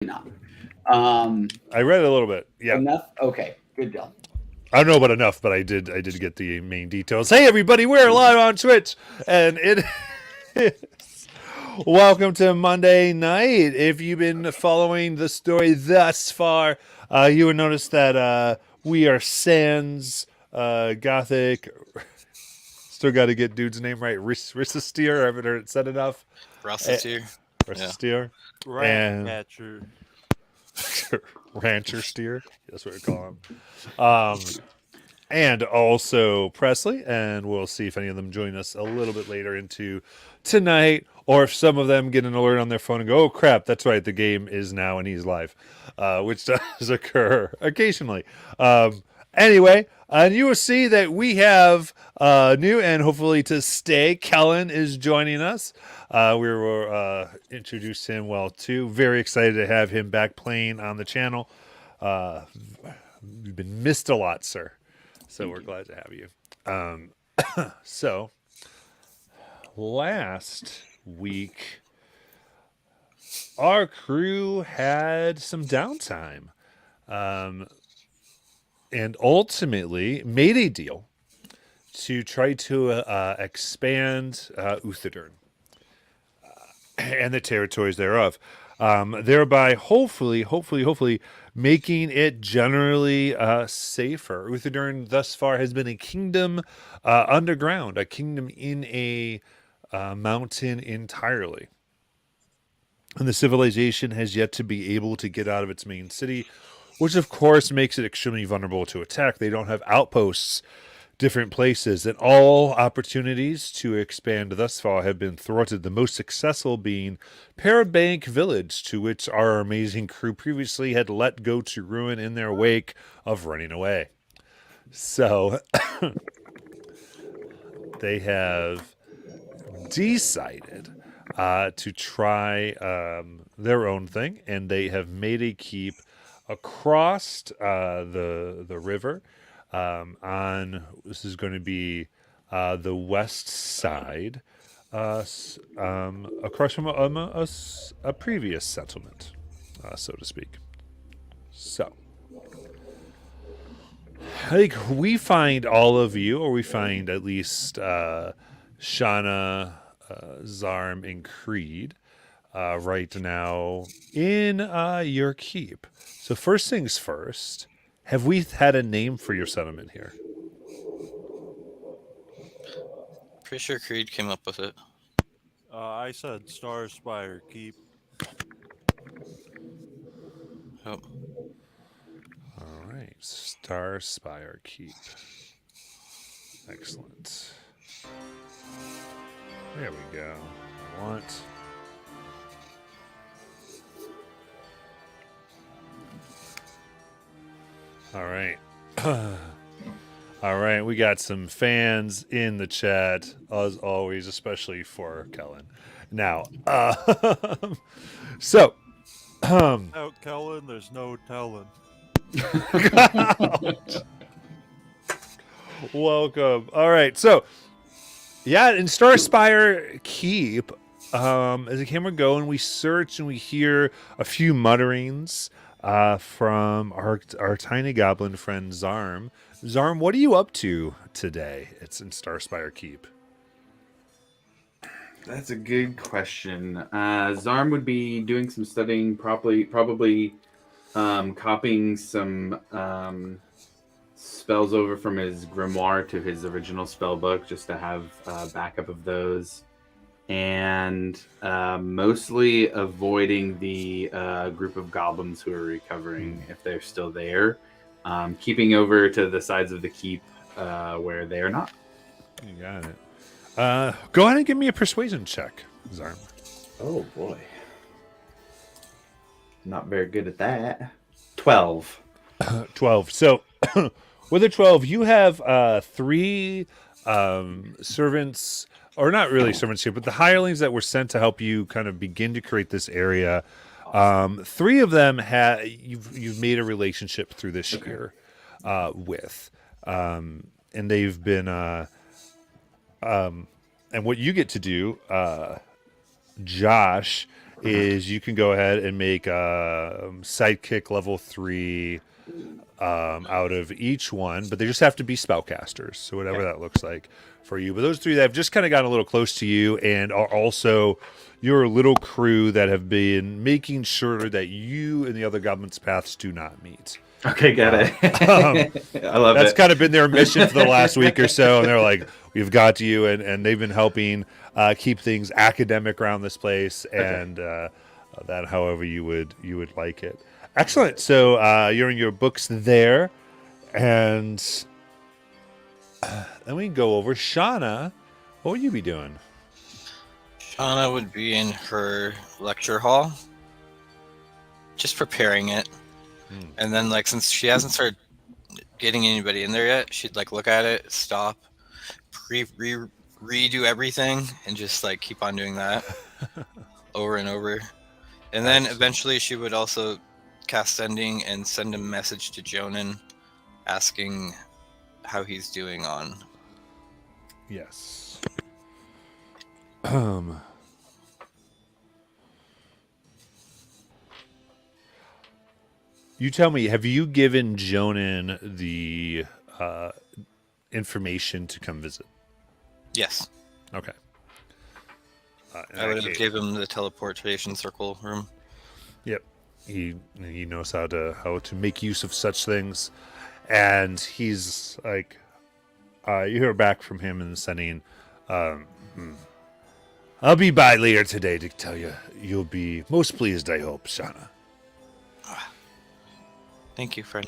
not. Um, I read a little bit. Yeah. enough? Okay, good deal. I don't know about enough, but I did get the main details. Hey everybody, we're live on Twitch, and it is welcome to Monday night. If you've been following the story thus far, you would notice that we are sans Gothic. Still got to get dude's name right. Rissisteer. I haven't heard it said enough. Rossiteer. Yeah. Rissisteer Rat and catcher. Rancher Steer. That's what we call him. And also Presley, and we'll see if any of them join us a little bit later into tonight, or if some of them get an alert on their phone and go, "Oh crap, that's right, the game is now and he's live," which does occur occasionally. Anyway, and you will see that we have new and hopefully to stay. Kellen is joining us. We will introduce him well too. Very excited to have him back playing on the channel. You've been missed a lot, sir. So we're glad to have you. So last week, our crew had some downtime, and ultimately made a deal to try to expand Uthadern and the territories thereof, thereby hopefully making it generally safer. Uthadern thus far has been a kingdom underground, a kingdom in a mountain entirely. And the civilization has yet to be able to get out of its main city, which of course makes it extremely vulnerable to attack. They don't have outposts different places, and all opportunities to expand thus far have been thwarted, the most successful being Parabank Village, to which our amazing crew previously had let go to ruin in their wake of running away. So they have decided to try their own thing, and they have made a keep across the river. This is going to be the west side, across from a previous settlement, so to speak. So, I think we find all of you, or we find at least Shauna, Zarm, and Creed right now in your keep. So first things first, have we had a name for your settlement here? Pretty sure Creed came up with it. I said Star Spire Keep. Oh, All right, Star Spire Keep. Excellent. There we go. I want. All right. All right, we got some fans in the chat, as always, especially for Kellen. Now, so. Out Kellen, there's no telling. Welcome. All right, so yeah, in Star Spire Keep, as the camera go and we search and we hear a few mutterings from our tiny goblin friend Zarm. Zarm, what are you up to today? It's in Star Spire Keep. That's a good question. Zarm would be doing some studying, probably copying some spells over from his grimoire to his original spell book, just to have backup of those, and mostly avoiding the group of goblins who are recovering if they're still there, keeping over to the sides of the keep where they are not. You got it. Go ahead and give me a persuasion check, Zarm. Oh boy. Not very good at that. 12. 12. So, with a 12, you have 3 servants, or not really servants here, but the hirelings that were sent to help you kind of begin to create this area. 3 of them you've made a relationship through this year with, and they've been. And what you get to do, Josh, is you can go ahead and make sidekick level 3 out of each one, but they just have to be spellcasters. So whatever that looks like for you. But those 3 that have just kind of gotten a little close to you and are also your little crew that have been making sure that you and the other goblins' paths do not meet. Okay, got it. I love That's it. kind of been their mission for the last week or so, and they're like, "We've got you," and they've been helping keep things academic around this place, and that however you would like it. Excellent. So you're in your books there, and then we can go over Shauna. What would you be doing? Shauna would be in her lecture hall, just preparing it. And then, like, since she hasn't started getting anybody in there yet, she'd like look at it, stop, redo everything, and just like keep on doing that over and over. And then eventually she would also cast Sending and send a message to Jonan asking how he's doing on. Yes. You tell me, have you given Jonan the information to come visit? Yes. Okay. I would have gave him the teleportation circle room. Yep. He knows how to make use of such things, and he's like, you hear back from him and sending, I'll be by later today to tell you. You'll be most pleased, I hope, Shauna. Thank you, friend.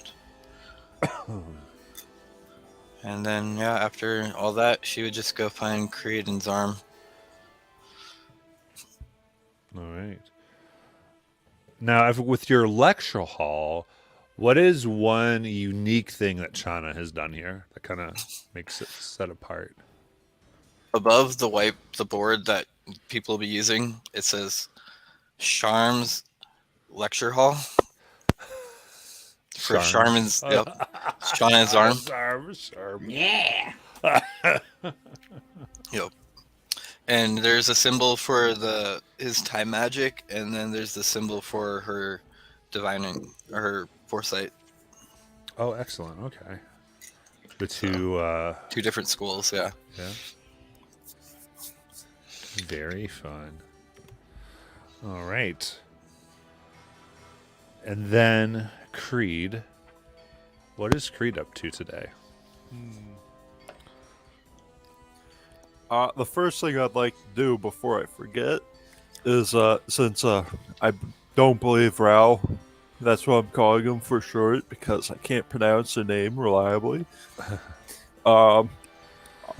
And then, yeah, after all that, she would just go find Creed and Zarm. All right. Now, with your lecture hall, what is one unique thing that Shauna has done here that kind of makes it set apart? Above the board that people will be using, it says Charm's Lecture Hall. For Charmin's, yep. Shauna and Zarm. Charm. Yeah. Yep. And there's a symbol for his time magic, and then there's the symbol for her divining, or her foresight. Oh, excellent. Okay. The two two different schools, yeah. Yeah. Very fun. All right. And then Creed. What is Creed up to today? The first thing I'd like to do before I forget is, since I don't believe Rao, that's what I'm calling him for short because I can't pronounce the name reliably. I'm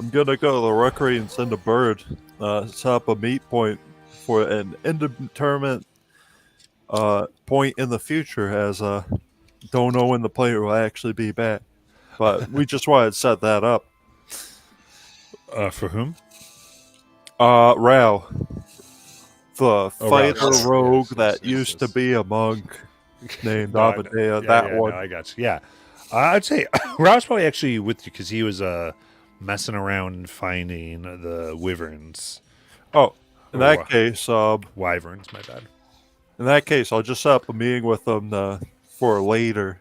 gonna go to the rookery and send a bird, set up a meet point for an indeterminate point in the future, as don't know when the player will actually be back. But we just wanted to set that up. For whom? Rao. The fighter Rao. rogue Yes, that yes, used to yes. be a monk named No, Abadea. yeah, that yeah, one. No, I got you. Yeah. I'd say Rao's probably actually with you because he was messing around and finding the wyverns. Oh, in Or that case, wyverns, my bad. in that case, I'll just set up a meeting with them for later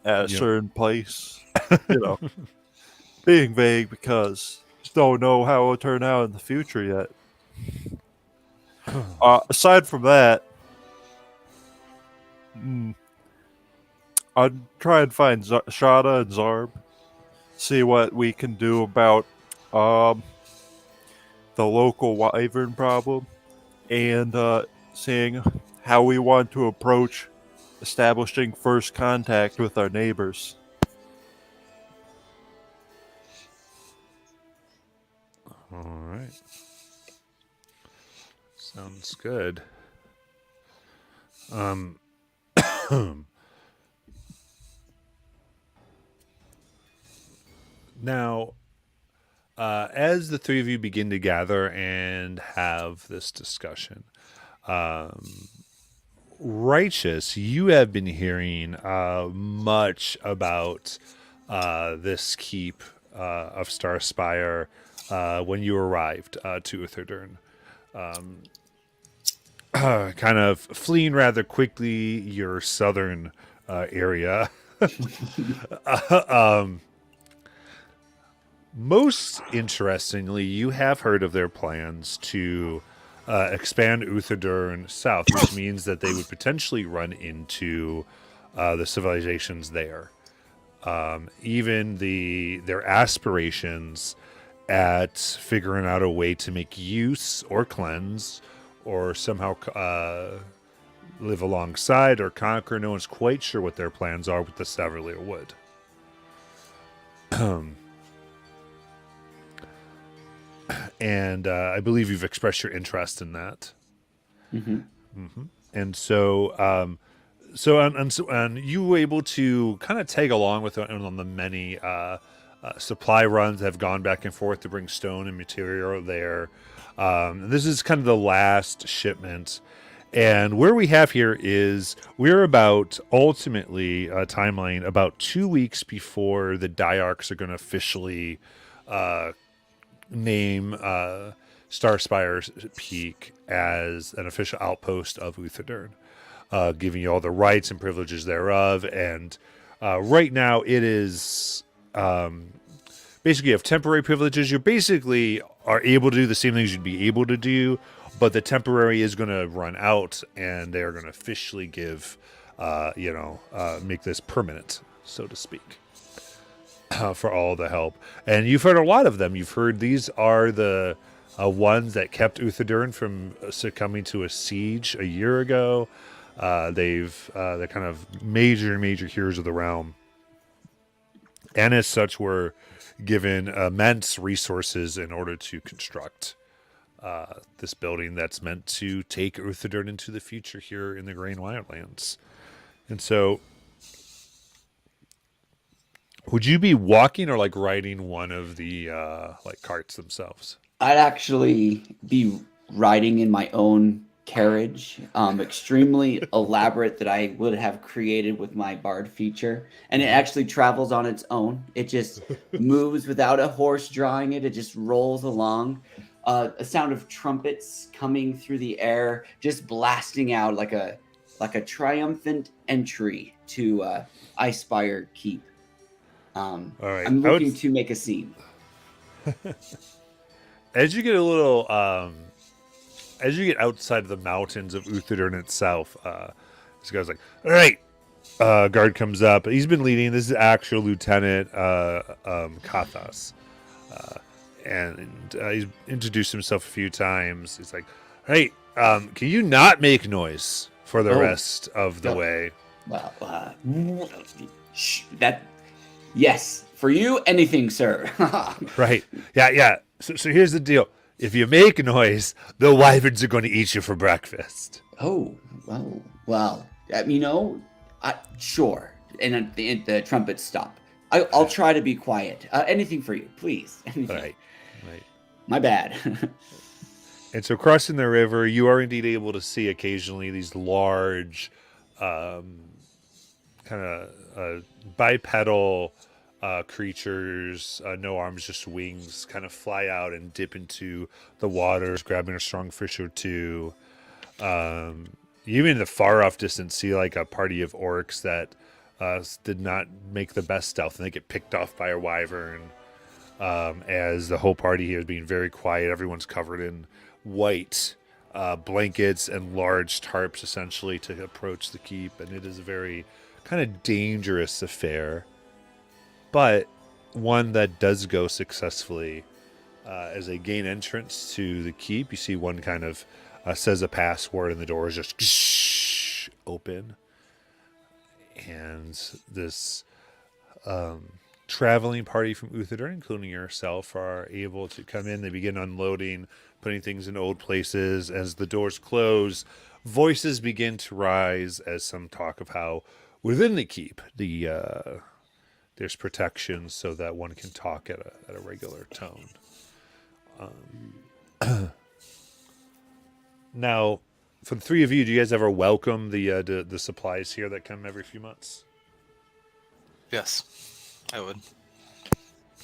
at a Yep. certain place. You know, being vague because just don't know how it will turn out in the future yet. Aside from that, I'd try and find Shada and Zarb, see what we can do about the local wyvern problem, and seeing how we want to approach establishing first contact with our neighbors. All right. Sounds good. Now, as the three of you begin to gather and have this discussion, Righteous, you have been hearing much about this keep of Starspire when you arrived to Utherdurn. kind of fleeing rather quickly your southern area. um, most interestingly, you have heard of their plans to expand Uthadurn south, which means that they would potentially run into the civilizations there. Even their aspirations at figuring out a way to make use or cleanse or somehow live alongside or conquer. No one's quite sure what their plans are with the Saverlier Wood. And I believe you've expressed your interest in that. And so, and you were able to kind of tag along with it on the many supply runs that have gone back and forth to bring stone and material there. This is kind of the last shipment. And where we have here is we're about ultimately timeline about 2 weeks before the Diarchs are going to officially name Starspire's Peak as an official outpost of Uthadurn, giving you all the rights and privileges thereof. And right now it is basically you have temporary privileges. You basically are able to do the same things you'd be able to do, but the temporary is going to run out, and they are going to officially give, make this permanent, so to speak, for all the help. And you've heard a lot of them. You've heard these are the ones that kept Uthadurn from succumbing to a siege a year ago. They're kind of major heroes of the realm, and as such were given immense resources in order to construct this building that's meant to take Uthadurn into the future here in the Grain Wildlands. And so, would you be walking or like riding one of the like carts themselves? I'd actually be riding in my own carriage, extremely elaborate, that I would have created with my bard feature, and it actually travels on its own. It just moves without a horse drawing it. It just rolls along. A sound of trumpets coming through the air, just blasting out like a triumphant entry to Icespire Keep. All right, I'm looking to make a scene. As you get a little, as you get outside of the mountains of Uthadurn itself, this guy's like, "All right." Guard comes up. He's been leading. This is actual Lieutenant Kathas. And he's introduced himself a few times. He's like, "Hey, can you not make noise for the rest of the way?" Well, yes, for you, anything, sir. Right. Yeah. So here's the deal. If you make noise, the wyverns are going to eat you for breakfast. Oh, well. Sure. And the trumpets stop. I'll try to be quiet. Anything for you, please. Anything. Right. My bad. And so crossing the river, you are indeed able to see occasionally these large, kind of bipedal creatures, no arms, just wings, kind of fly out and dip into the waters, grabbing a strong fish or two. Even in the far off distance, see like a party of orcs that did not make the best stealth, and they get picked off by a wyvern. As the whole party here is being very quiet, everyone's covered in white blankets and large tarps, essentially, to approach the keep, and it is a very kind of dangerous affair, but one that does go successfully. As they gain entrance to the keep, you see one kind of says a password, and the door is just open, and this traveling party from Uthadurn, including yourself, are able to come in. They begin unloading, putting things in old places. As the doors close, voices begin to rise as some talk of how within the keep there's protection so that one can talk at a regular tone. Now, for the three of you, do you guys ever welcome the supplies here that come every few months? Yes, I would.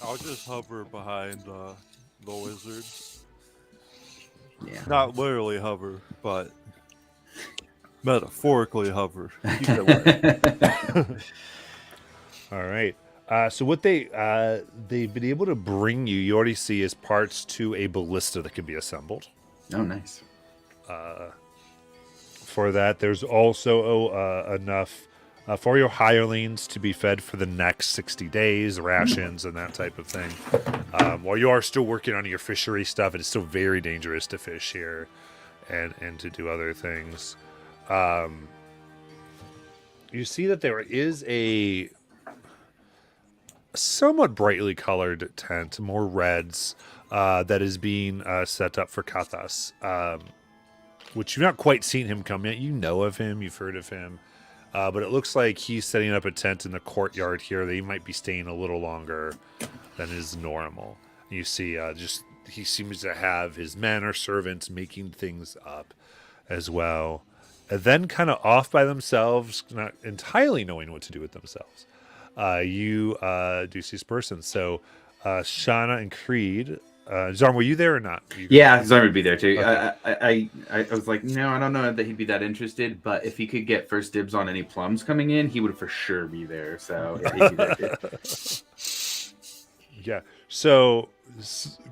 I'll just hover behind the wizard. Yeah. Not literally hover, but Metaphorically hover. Either way. All right. So what they've been able to bring you, you already see, is parts to a ballista that can be assembled. Oh, nice. For that, there's also enough for your hirelings to be fed for the next 60 days, rations and that type of thing. While you are still working on your fishery stuff, it is still very dangerous to fish here and to do other things. You see that there is a somewhat brightly colored tent, more reds, that is being set up for Kathas, which you've not quite seen him come yet. You know of him, you've heard of him, but it looks like he's setting up a tent in the courtyard here that he might be staying a little longer than is normal. You see, just he seems to have his men or servants making things up as well. And then kind of off by themselves, not entirely knowing what to do with themselves. You do see this person. So Shauna and Creed, Zarm, were you there or not? Yeah, Zarm would be there too. Okay. I was like, no, I don't know that he'd be that interested, but if he could get first dibs on any plums coming in, he would for sure be there. So he'd be there too. Yeah. So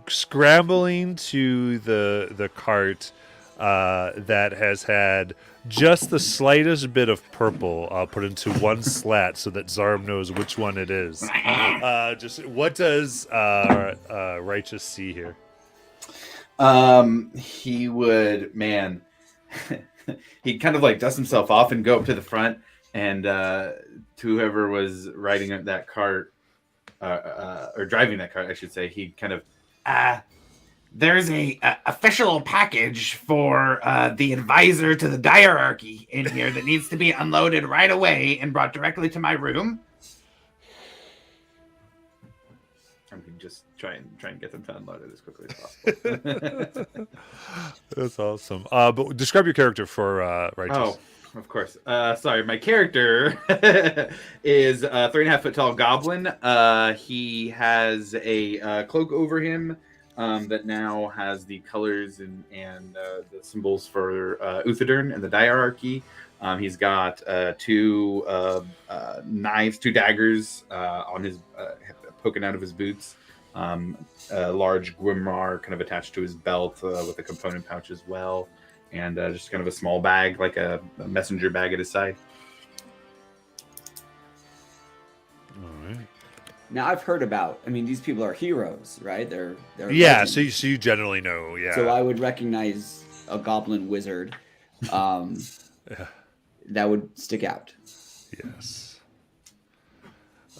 scrambling to the cart that has had just the slightest bit of purple put into one slat so that Zarm knows which one it is. Just what does Righteous see here? He would, man, he'd kind of like dust himself off and go up to the front, and to whoever was riding that cart, or driving that cart, I should say, he'd kind of, there's a official package for the advisor to the diarchy in here that needs to be unloaded right away and brought directly to my room. I mean, just try and get them to unload it as quickly as possible. That's awesome. But describe your character for Righteous. Oh, of course. Sorry, my character is a 3.5-foot tall goblin. He has a cloak over him that now has the colors and the symbols for Uthadern and the diarchy. He's got two knives, two daggers on his poking out of his boots. A large grimoire kind of attached to his belt with a component pouch as well. And just kind of a small bag, like a messenger bag at his side. All right. Now I've heard about. I mean, these people are heroes, right? They're Yeah, legends. so you generally know, yeah. So I would recognize a goblin wizard. Yeah. That would stick out. Yes.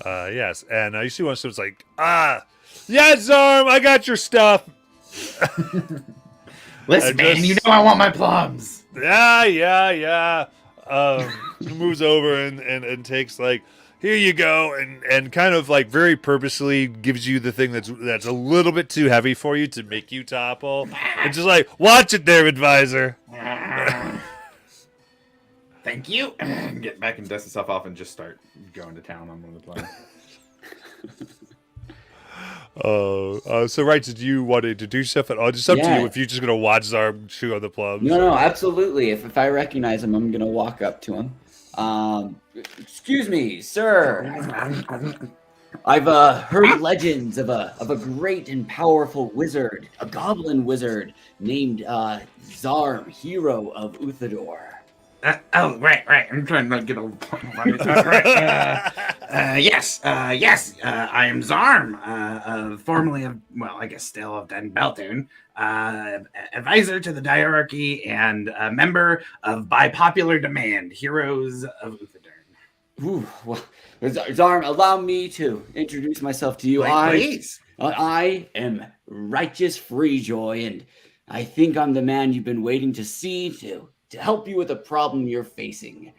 Yes, and you see one of them's like, yeah, Zarm, I got your stuff. Listen, man, you know I want my plums. Yeah. He moves over and takes like, here you go, and kind of like very purposely gives you the thing that's a little bit too heavy for you to make you topple. And just like, watch it there, advisor. Thank you. Get back and dust himself off and just start going to town on one of the plums. So Righteous, do you want to introduce yourself at all? Just up to Yeah. you if you're just gonna watch Zarm chew on the plums. No, absolutely. If I recognize him, I'm gonna walk up to him. Excuse me, sir. I've heard legends of a great and powerful wizard, a goblin wizard named Zarm, hero of Uthador. Right. I'm trying to get a yes. I am Zarm, formerly of, well, I guess still of Den Beltune, advisor to the diarchy and a member of, by popular demand, Heroes of Uthadern. Ooh, well, Zarm, allow me to introduce myself to you. Please. I am Righteous Freejoy, and I think I'm the man you've been waiting to see to help you with a problem you're facing.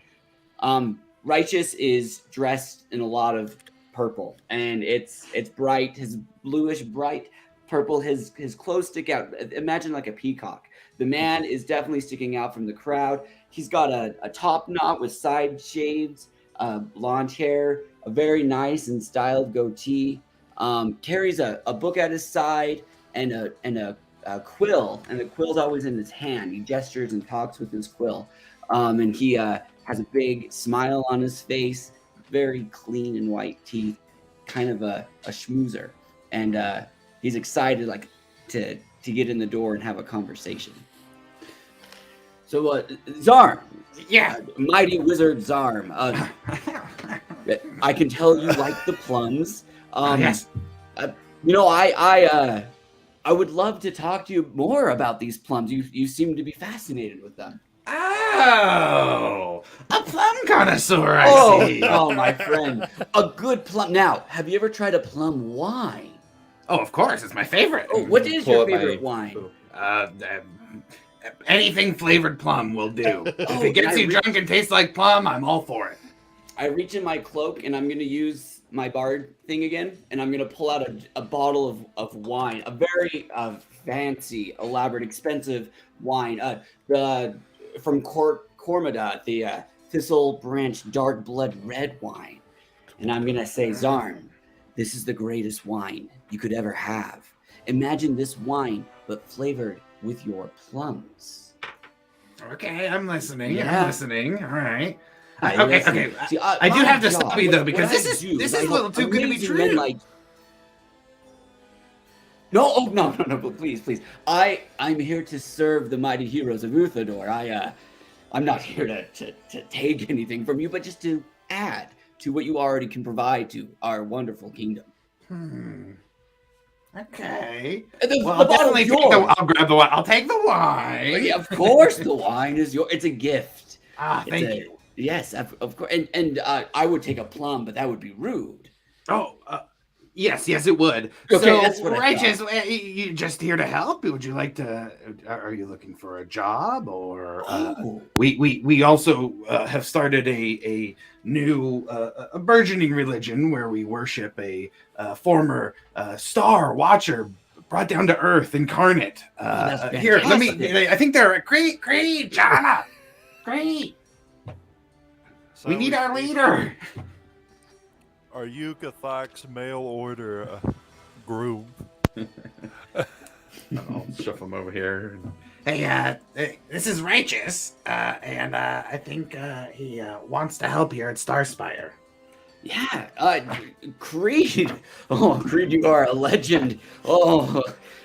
Righteous is dressed in a lot of purple, and it's bright, his bluish bright purple. His clothes stick out. Imagine like a peacock. The man is definitely sticking out from the crowd. He's got a top knot with side shaves, blonde hair, a very nice and styled goatee. Carries a book at his side and a quill, and the quill's always in his hand. He gestures and talks with his quill. And he has a big smile on his face, very clean and white teeth, kind of a schmoozer, and he's excited like to get in the door and have a conversation. So Zarm, Yeah. mighty wizard Zarm, I can tell you like the plums. Yes. You know, I would love to talk to you more about these plums. You seem to be fascinated with them. Oh, a plum connoisseur, I see. Oh, my friend, a good plum. Now, have you ever tried a plum wine? Oh, of course, it's my favorite. Oh, what is Pull your up my- favorite wine? Anything flavored plum will do. If Oh, it gets I you re- drunk and tastes like plum, I'm all for it. I reach in my cloak and I'm going to use my bard thing again, and I'm going to pull out a bottle of wine, a very fancy, elaborate, expensive wine. From Cormada, the Thistle Branch Dark Blood Red wine. And I'm going to say, Zarn, this is the greatest wine you could ever have. Imagine this wine, but flavored with your plums. Okay, I'm listening. Yeah. I'm listening. All right. I Okay, listen. okay. See, I do my have to job, stop you though what because I this is do this I is a little help too good to be amazing men true. like- No, oh no, but please. I'm here to serve the mighty heroes of Uthador. I'm not here to take anything from you, but just to add to what you already can provide to our wonderful kingdom. Okay. The Well, I'll bottle's definitely take yours. I'll grab the wine. I'll take the wine. Yeah, of course, the wine is yours. It's a gift. Ah, It's thank a- you. Yes, of course. And I would take a plum, but that would be rude. Oh, yes, it would. Okay, so, that's what I Righteous, you just here to help? Would you like to? Are you looking for a job, or Oh, we also have started a new a burgeoning religion where we worship a former star watcher brought down to earth incarnate. that's Here, let me. fantastic. I think they're Creed, Jana, Creed. We need our leader. Are you Gathak's mail order groom? I'll shuffle him over here. Hey, this is Righteous, and I think he wants to help here at Starspire. yeah, Creed. Oh, Creed, you are a legend. Oh,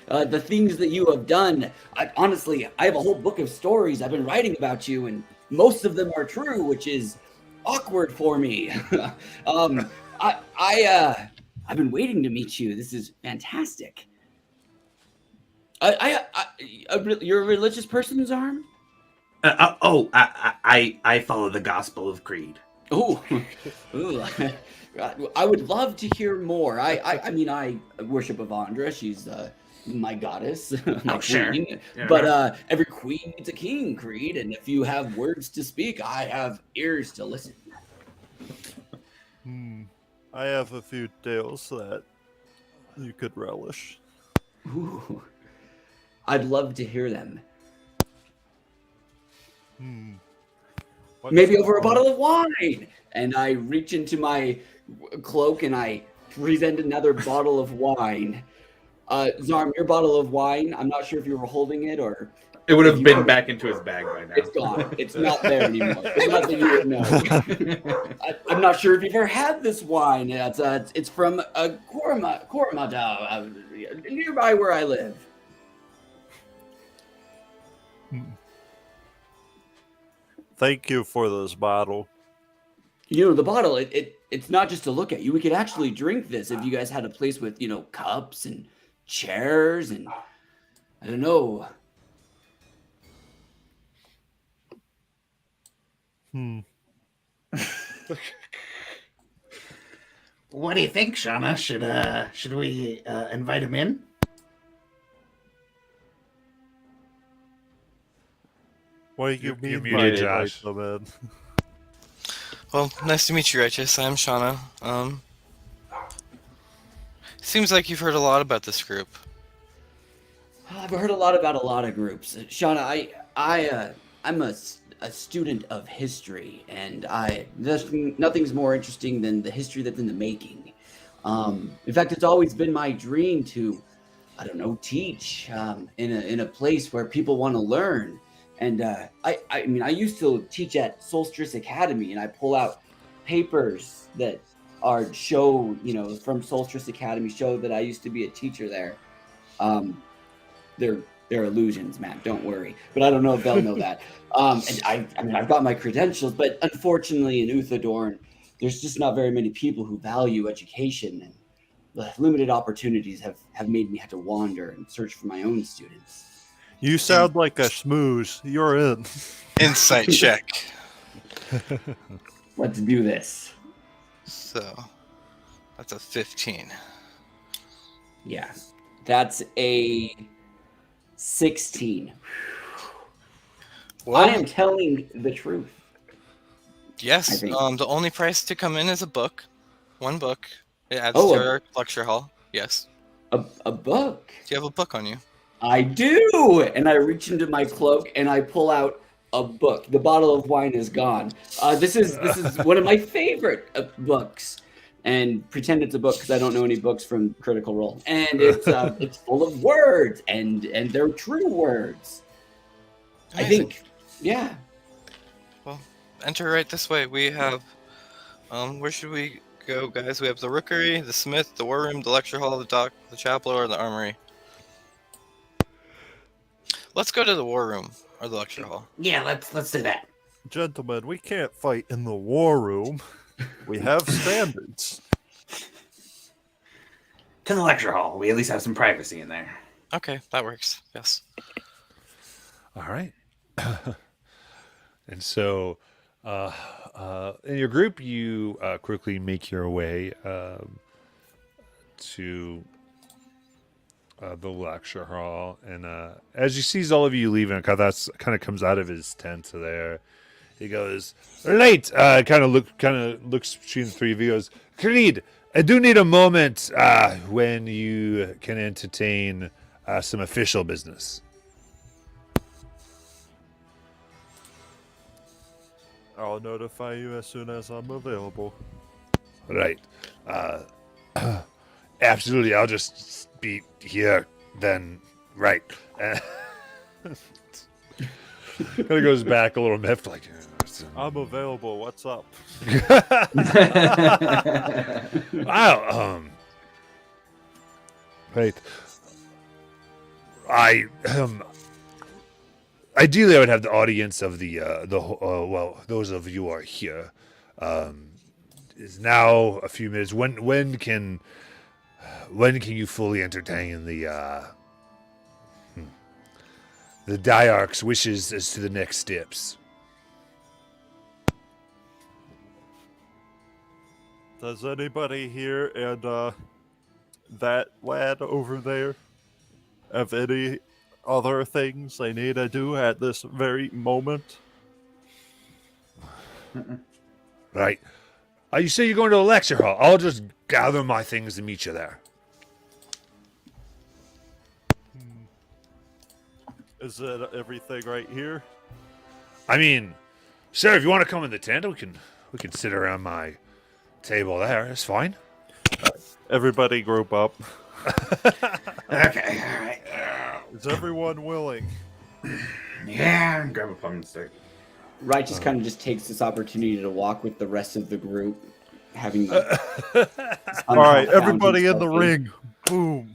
the things that you have done. Honestly, I have a whole book of stories I've been writing about you, and most of them are true, which is awkward for me. I've been waiting to meet you. This is fantastic. You're a religious person, Zarm? I follow the gospel of Creed. Oh, I would love to hear more. I mean, I worship Avandra. She's my goddess, my Oh, sure. queen. Yeah. But every queen needs a king, Creed. And if you have words to speak, I have ears to listen. I have a few tales that you could relish. Ooh, I'd love to hear them. What's Maybe over a the- bottle of wine. And I reach into my cloak and I present another bottle of wine. Zarm, your bottle of wine, I'm not sure if you were holding it or It would have You been are- back into his bag by now. it's gone. It's not there anymore. It's not that you would know. I'm not sure if you've ever had this wine. It's from Cormada, nearby where I live. Thank you for this bottle. You know, the bottle, it's not just to look at. We could actually drink this if you guys had a place with, cups and chairs and I don't know. What do you think, Shauna? Should we invite him in? What do you You're mean muted, by Josh. invite them in? Well, nice to meet you, Righteous. I'm Shauna. Seems like you've heard a lot about this group. I've heard a lot about a lot of groups. Shauna, I'm a student of history, and nothing's more interesting than the history that's in the making. In fact, it's always been my dream to, I don't know, teach in a place where people want to learn. And I mean, I used to teach at Solstice Academy, and I pull out papers that are show, from Solstice Academy, show that I used to be a teacher there. They're illusions, Matt. Don't worry. But I don't know if they'll know that. And I mean, I've got my credentials, but unfortunately, in Uthadorn, there's just not very many people who value education, and the limited opportunities have made me have to wander and search for my own students. You sound like a schmooze. You're in. Insight check. Let's do this. So that's a 15. Yeah, that's a 16. Well, I am telling the truth. I yes. think. The only price to come in is a book. One book. It adds Oh, to our lecture hall. Yes. A book. Do you have a book on you? I do, and I reach into my cloak and I pull out a book. The bottle of wine is gone. This is one of my favorite books, and pretend it's a book because I don't know any books from Critical Role. And it's full of words, and they're true words. I Amazing. think, yeah. Enter right this way. We have, where should we go, guys? We have the Rookery, the Smith, the War Room, the Lecture Hall, the Dock, the Chapel, or the Armory. Let's go to the War Room or the Lecture Hall. Yeah, let's do that. Gentlemen, we can't fight in the war room. We have standards. To the lecture hall. We at least have some privacy in there. Okay, that works. Yes. All right. And so, in your group, you quickly make your way to the lecture hall, and as you sees all of you leaving, that's kind of comes out of his tent there. He goes, "Late." Kind of looks between the three of you. Goes, "Creed, I do need a moment when you can entertain some official business." I'll notify you as soon as I'm available. Right. Absolutely. I'll just be here then. Right. Kind of goes back a little miffed, like. I'm available. What's up? Wow. Right. Ideally, I would have the audience of well, those of you who are here. Is now a few minutes. When can you fully entertain the Diarch's wishes as to the next steps? Does anybody here and that lad over there have any other things they need to do at this very moment? Right. You say you're going to a lecture hall. I'll just gather my things and meet you there. Is it everything right here? I mean, sir, if you want to come in the tent, we can sit around my table there. It's fine. Everybody group up. Okay, all right. Is everyone willing? Yeah, grab a pumpkin stick. Righteous kind of just takes this opportunity to walk with the rest of the group, having. All All right, everybody in the ring. Boom.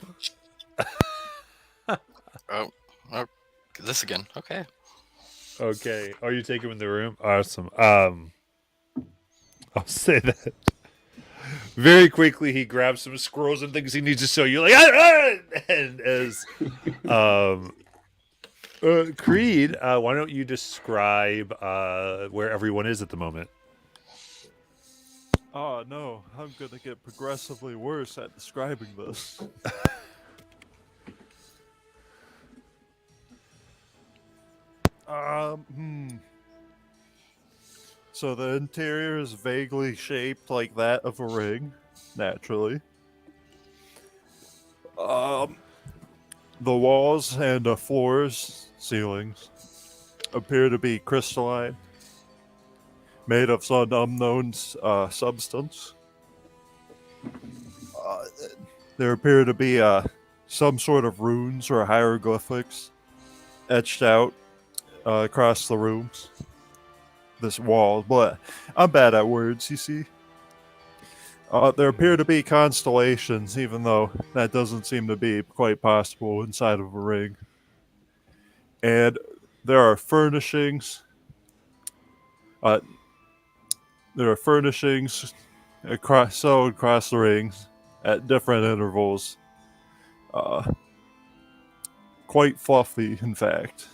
Oh, this again. Okay. Okay. Are you taking him in the room? Awesome. I'll say that. Very quickly, he grabs some scrolls and things he needs to show you. Like, and as Creed, why don't you describe where everyone is at the moment? Oh no, I'm gonna get progressively worse at describing this. So the interior is vaguely shaped like that of a ring, naturally. The walls and the floors, ceilings, appear to be crystalline, made of some unknown substance. There appear to be some sort of runes or hieroglyphics etched out across the rooms. This wall, but I'm bad at words, you see. There appear to be constellations, even though that doesn't seem to be quite possible inside of a ring. And there are furnishings. There are furnishings across the rings at different intervals. Quite fluffy, in fact.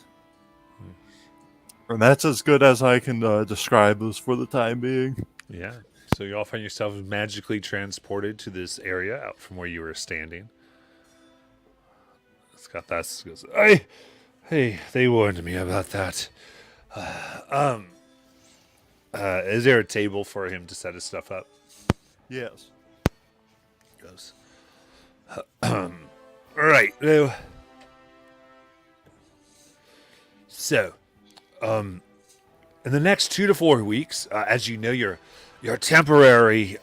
And that's as good as I can describe this for the time being. Yeah. So you all find yourselves magically transported to this area out from where you were standing. Scott Thas goes, hey, they warned me about that. Is there a table for him to set his stuff up? Yes. Goes, all right. Well, so, in the next 2 to 4 weeks, as you know, your temporary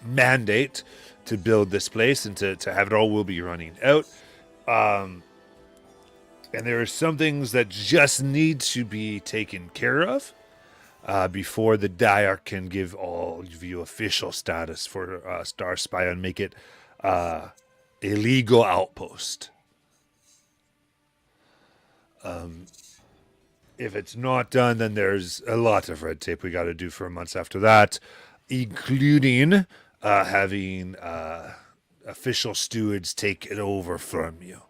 mandate to build this place and to have it all will be running out. And there are some things that just need to be taken care of before the Dire can give all of you official status for Star Spy and make it a legal outpost. If it's not done, then there's a lot of red tape we got to do for months after that, including having official stewards take it over from you.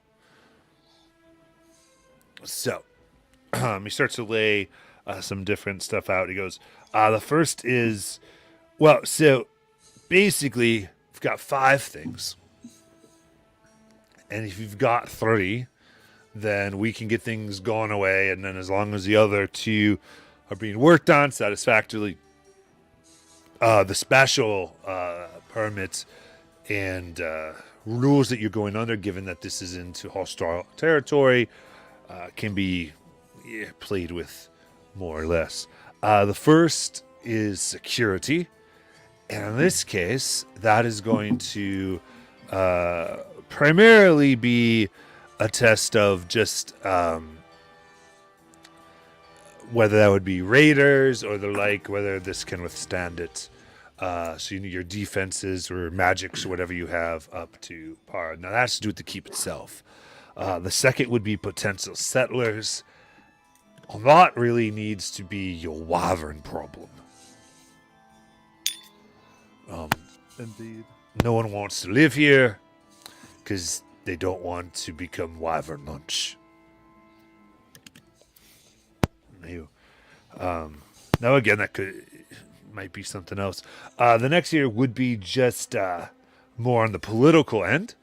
So, he starts to lay some different stuff out. He goes, the first is, well, so basically, we've got 5 things. And if you've got 3, then we can get things going away. And then as long as the other 2 are being worked on satisfactorily, the special permits and rules that you're going under, given that this is into hostile territory, can be played with more or less. The first is security. And in this case, that is going to primarily be a test of just whether that would be raiders or the like, whether this can withstand it. So you need your defenses or magics or whatever you have up to par. Now that has to do with the keep itself. The second would be potential settlers. A lot really needs to be your wyvern problem. Indeed. No one wants to live here because they don't want to become wyvern lunch. Now again, that might be something else. The next year would be just more on the political end,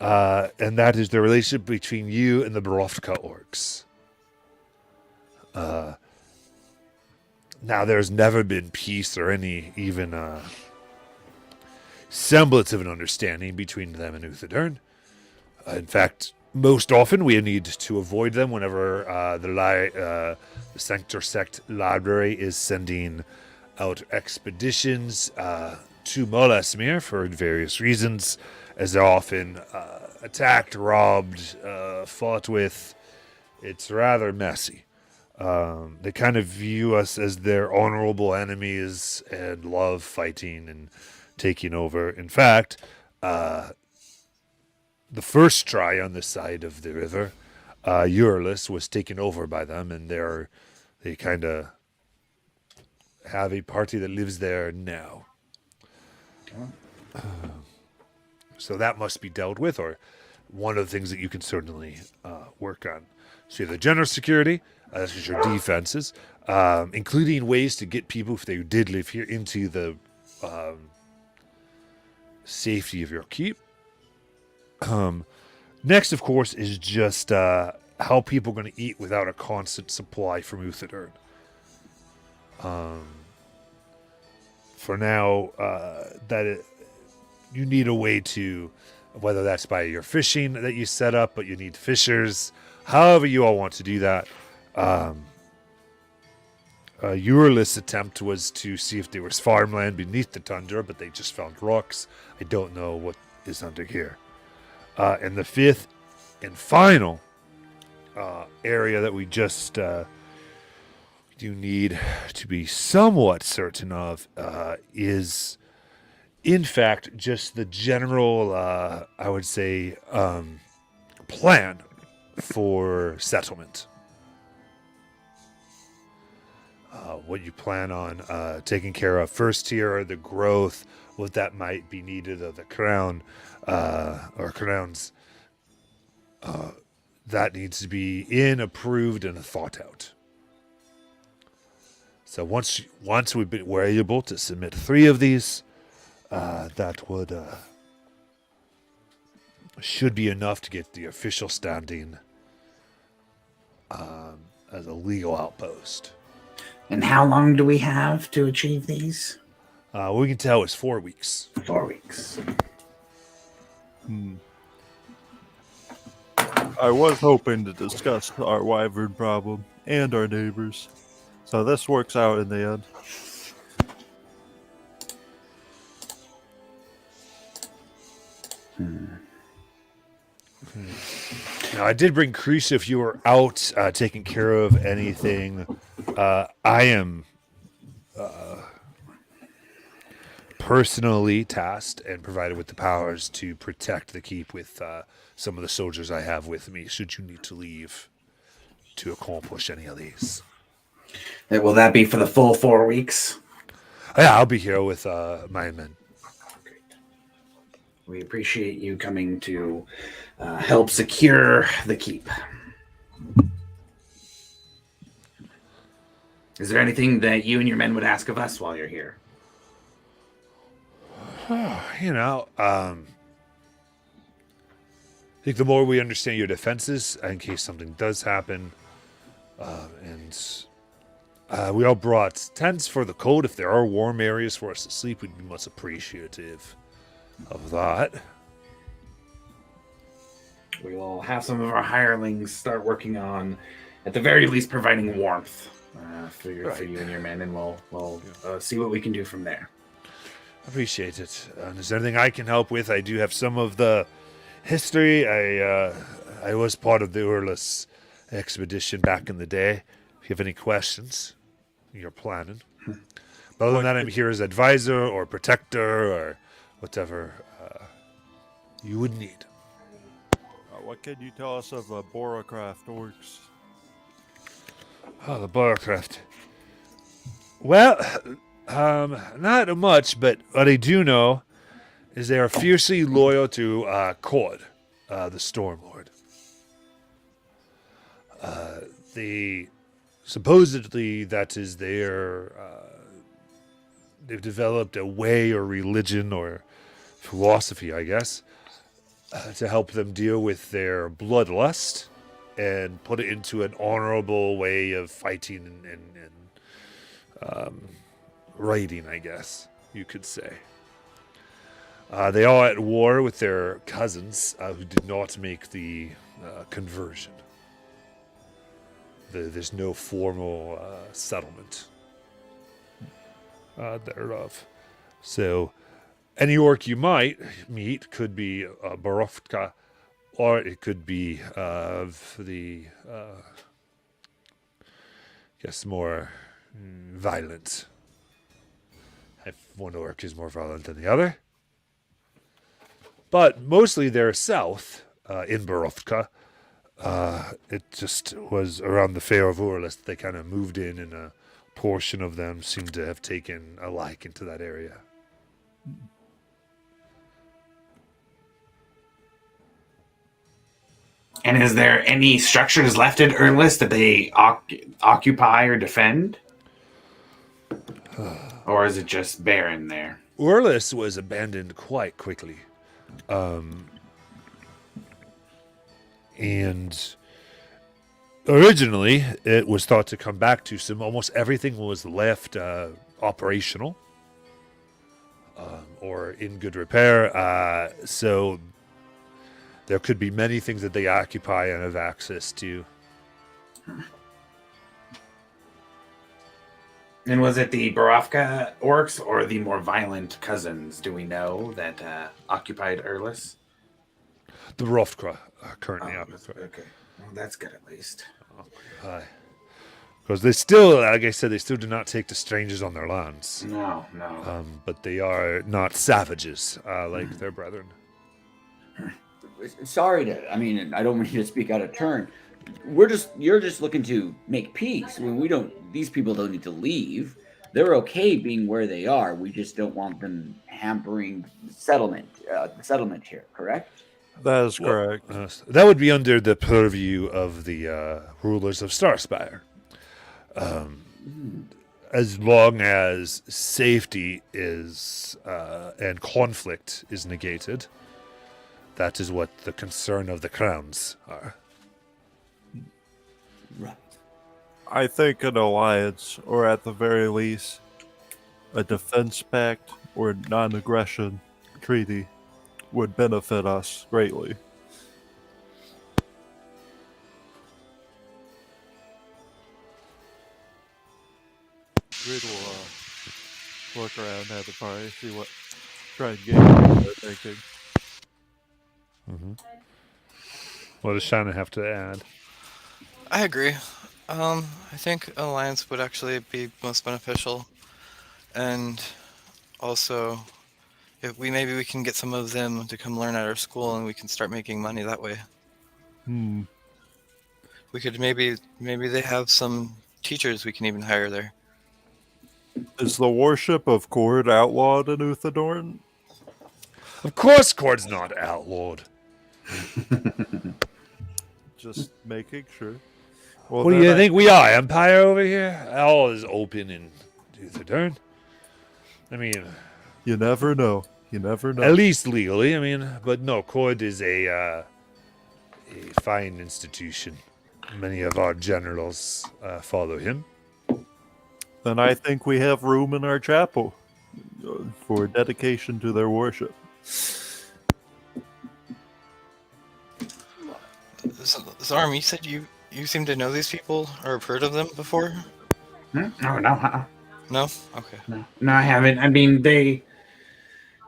and that is the relationship between you and the Borovka orcs. Now, there's never been peace or any even semblance of an understanding between them and Uthadern. In fact, most often we need to avoid them whenever the Sanctor Sect Library is sending out expeditions to Molasmir for various reasons, as they're often attacked, robbed, fought with. It's rather messy. They kind of view us as their honorable enemies and love fighting and taking over. In fact, the first try on this side of the river, Eurylis, was taken over by them, and they kind of have a party that lives there now. So that must be dealt with, or one of the things that you can certainly work on. So you have the general security, that's just your defenses, including ways to get people, if they did live here, into the safety of your keep. Next, of course, is just how people are going to eat without a constant supply from Uthadern. For now, you need a way to, whether that's by your fishing that you set up, but you need fishers, however you all want to do that. Eurylis' attempt was to see if there was farmland beneath the tundra, but they just found rocks. I don't know what is under here. And the fifth and final area that we just do need to be somewhat certain of is, in fact, just the general, I would say, plan for settlement. What you plan on taking care of first here, the growth, what that might be needed of the crown or crowns. That needs to be approved and thought out. So once we're able to submit 3 of these, that would should be enough to get the official standing as a legal outpost. And how long do we have to achieve these? We can tell it's 4 weeks. 4 weeks. I was hoping to discuss our wyvern problem and our neighbors, so this works out in the end. Now, I did bring Crease if you were out taking care of anything. I am personally tasked and provided with the powers to protect the keep with some of the soldiers I have with me, should you need to leave to accomplish any of these. Will that be for the full 4 weeks? Yeah, I'll be here with my men. Great. We appreciate you coming to help secure the keep. Is there anything that you and your men would ask of us while you're here? You know, I think the more we understand your defenses, in case something does happen, and we all brought tents for the cold. If there are warm areas for us to sleep, we'd be much appreciative of that. We will have some of our hirelings start working on, at the very least, providing warmth for you and your men, and we'll see what we can do from there. Appreciate it. Is there anything I can help with? I do have some of the history. I was part of the Urlus expedition back in the day. If you have any questions, you're planning. But other than that, I'm here as advisor or protector or whatever you would need. What can you tell us of Boracraft orcs? Oh, the Boracraft. Well, not much, but what I do know is they are fiercely loyal to Cord, the Stormlord. Supposedly that is their. They've developed a way or religion or philosophy, I guess, to help them deal with their bloodlust and put it into an honorable way of fighting and writing, I guess you could say. They are at war with their cousins who did not make the conversion. There's no formal settlement thereof. So any orc you might meet could be Borovka, or it could be of the, I guess, more violent. If one orc is more violent than the other. But mostly they're south in Borovka. It just was around the Fair of Urlus that they kind of moved in, and a portion of them seemed to have taken a liking to that area. And is there any structures left at Urlus that they occupy or defend? Or is it just barren there? Urlus was abandoned quite quickly. And originally, it was thought to come back to some. Almost everything was left operational or in good repair. So there could be many things that they occupy and have access to. And was it the Borovka orcs or the more violent cousins, do we know, that occupied Urlus? The Rofkra currently occupy. Okay. Well, that's good at least. Because they still, like I said, they still do not take to strangers on their lands. No, no. But they are not savages like their brethren. Sorry to, I mean, I don't mean to speak out of turn. You're just looking to make peace. When we don't, these people don't need to leave. They're okay being where they are. We just don't want them hampering the settlement here, correct? That is correct. That would be under the purview of the rulers of Starspire. As long as safety is and conflict is negated, that is what the concern of the crowns are. Right. I think an alliance, or at the very least, a defense pact or non-aggression treaty would benefit us greatly. Grid will look around at the party, see what, try and gauge what they're thinking. What does Shannon have to add? I agree. I think alliance would actually be most beneficial, and also, if maybe we can get some of them to come learn at our school, and we can start making money that way. We could maybe they have some teachers we can even hire there. Is the worship of Cord outlawed in Uthadorn? Of course, Cord's not outlawed. Just making sure. Well, What do then you I- think we are, Empire over here? All is open in Uthadorn. I mean, You never know. You never know. at least legally. I mean, but no, Cord is a fine institution. Many of our generals follow him. Then I think we have room in our chapel for dedication to their worship. Zarm, you said you seem to know these people or have heard of them before? No, no, No? Okay. no, I haven't. I mean, they're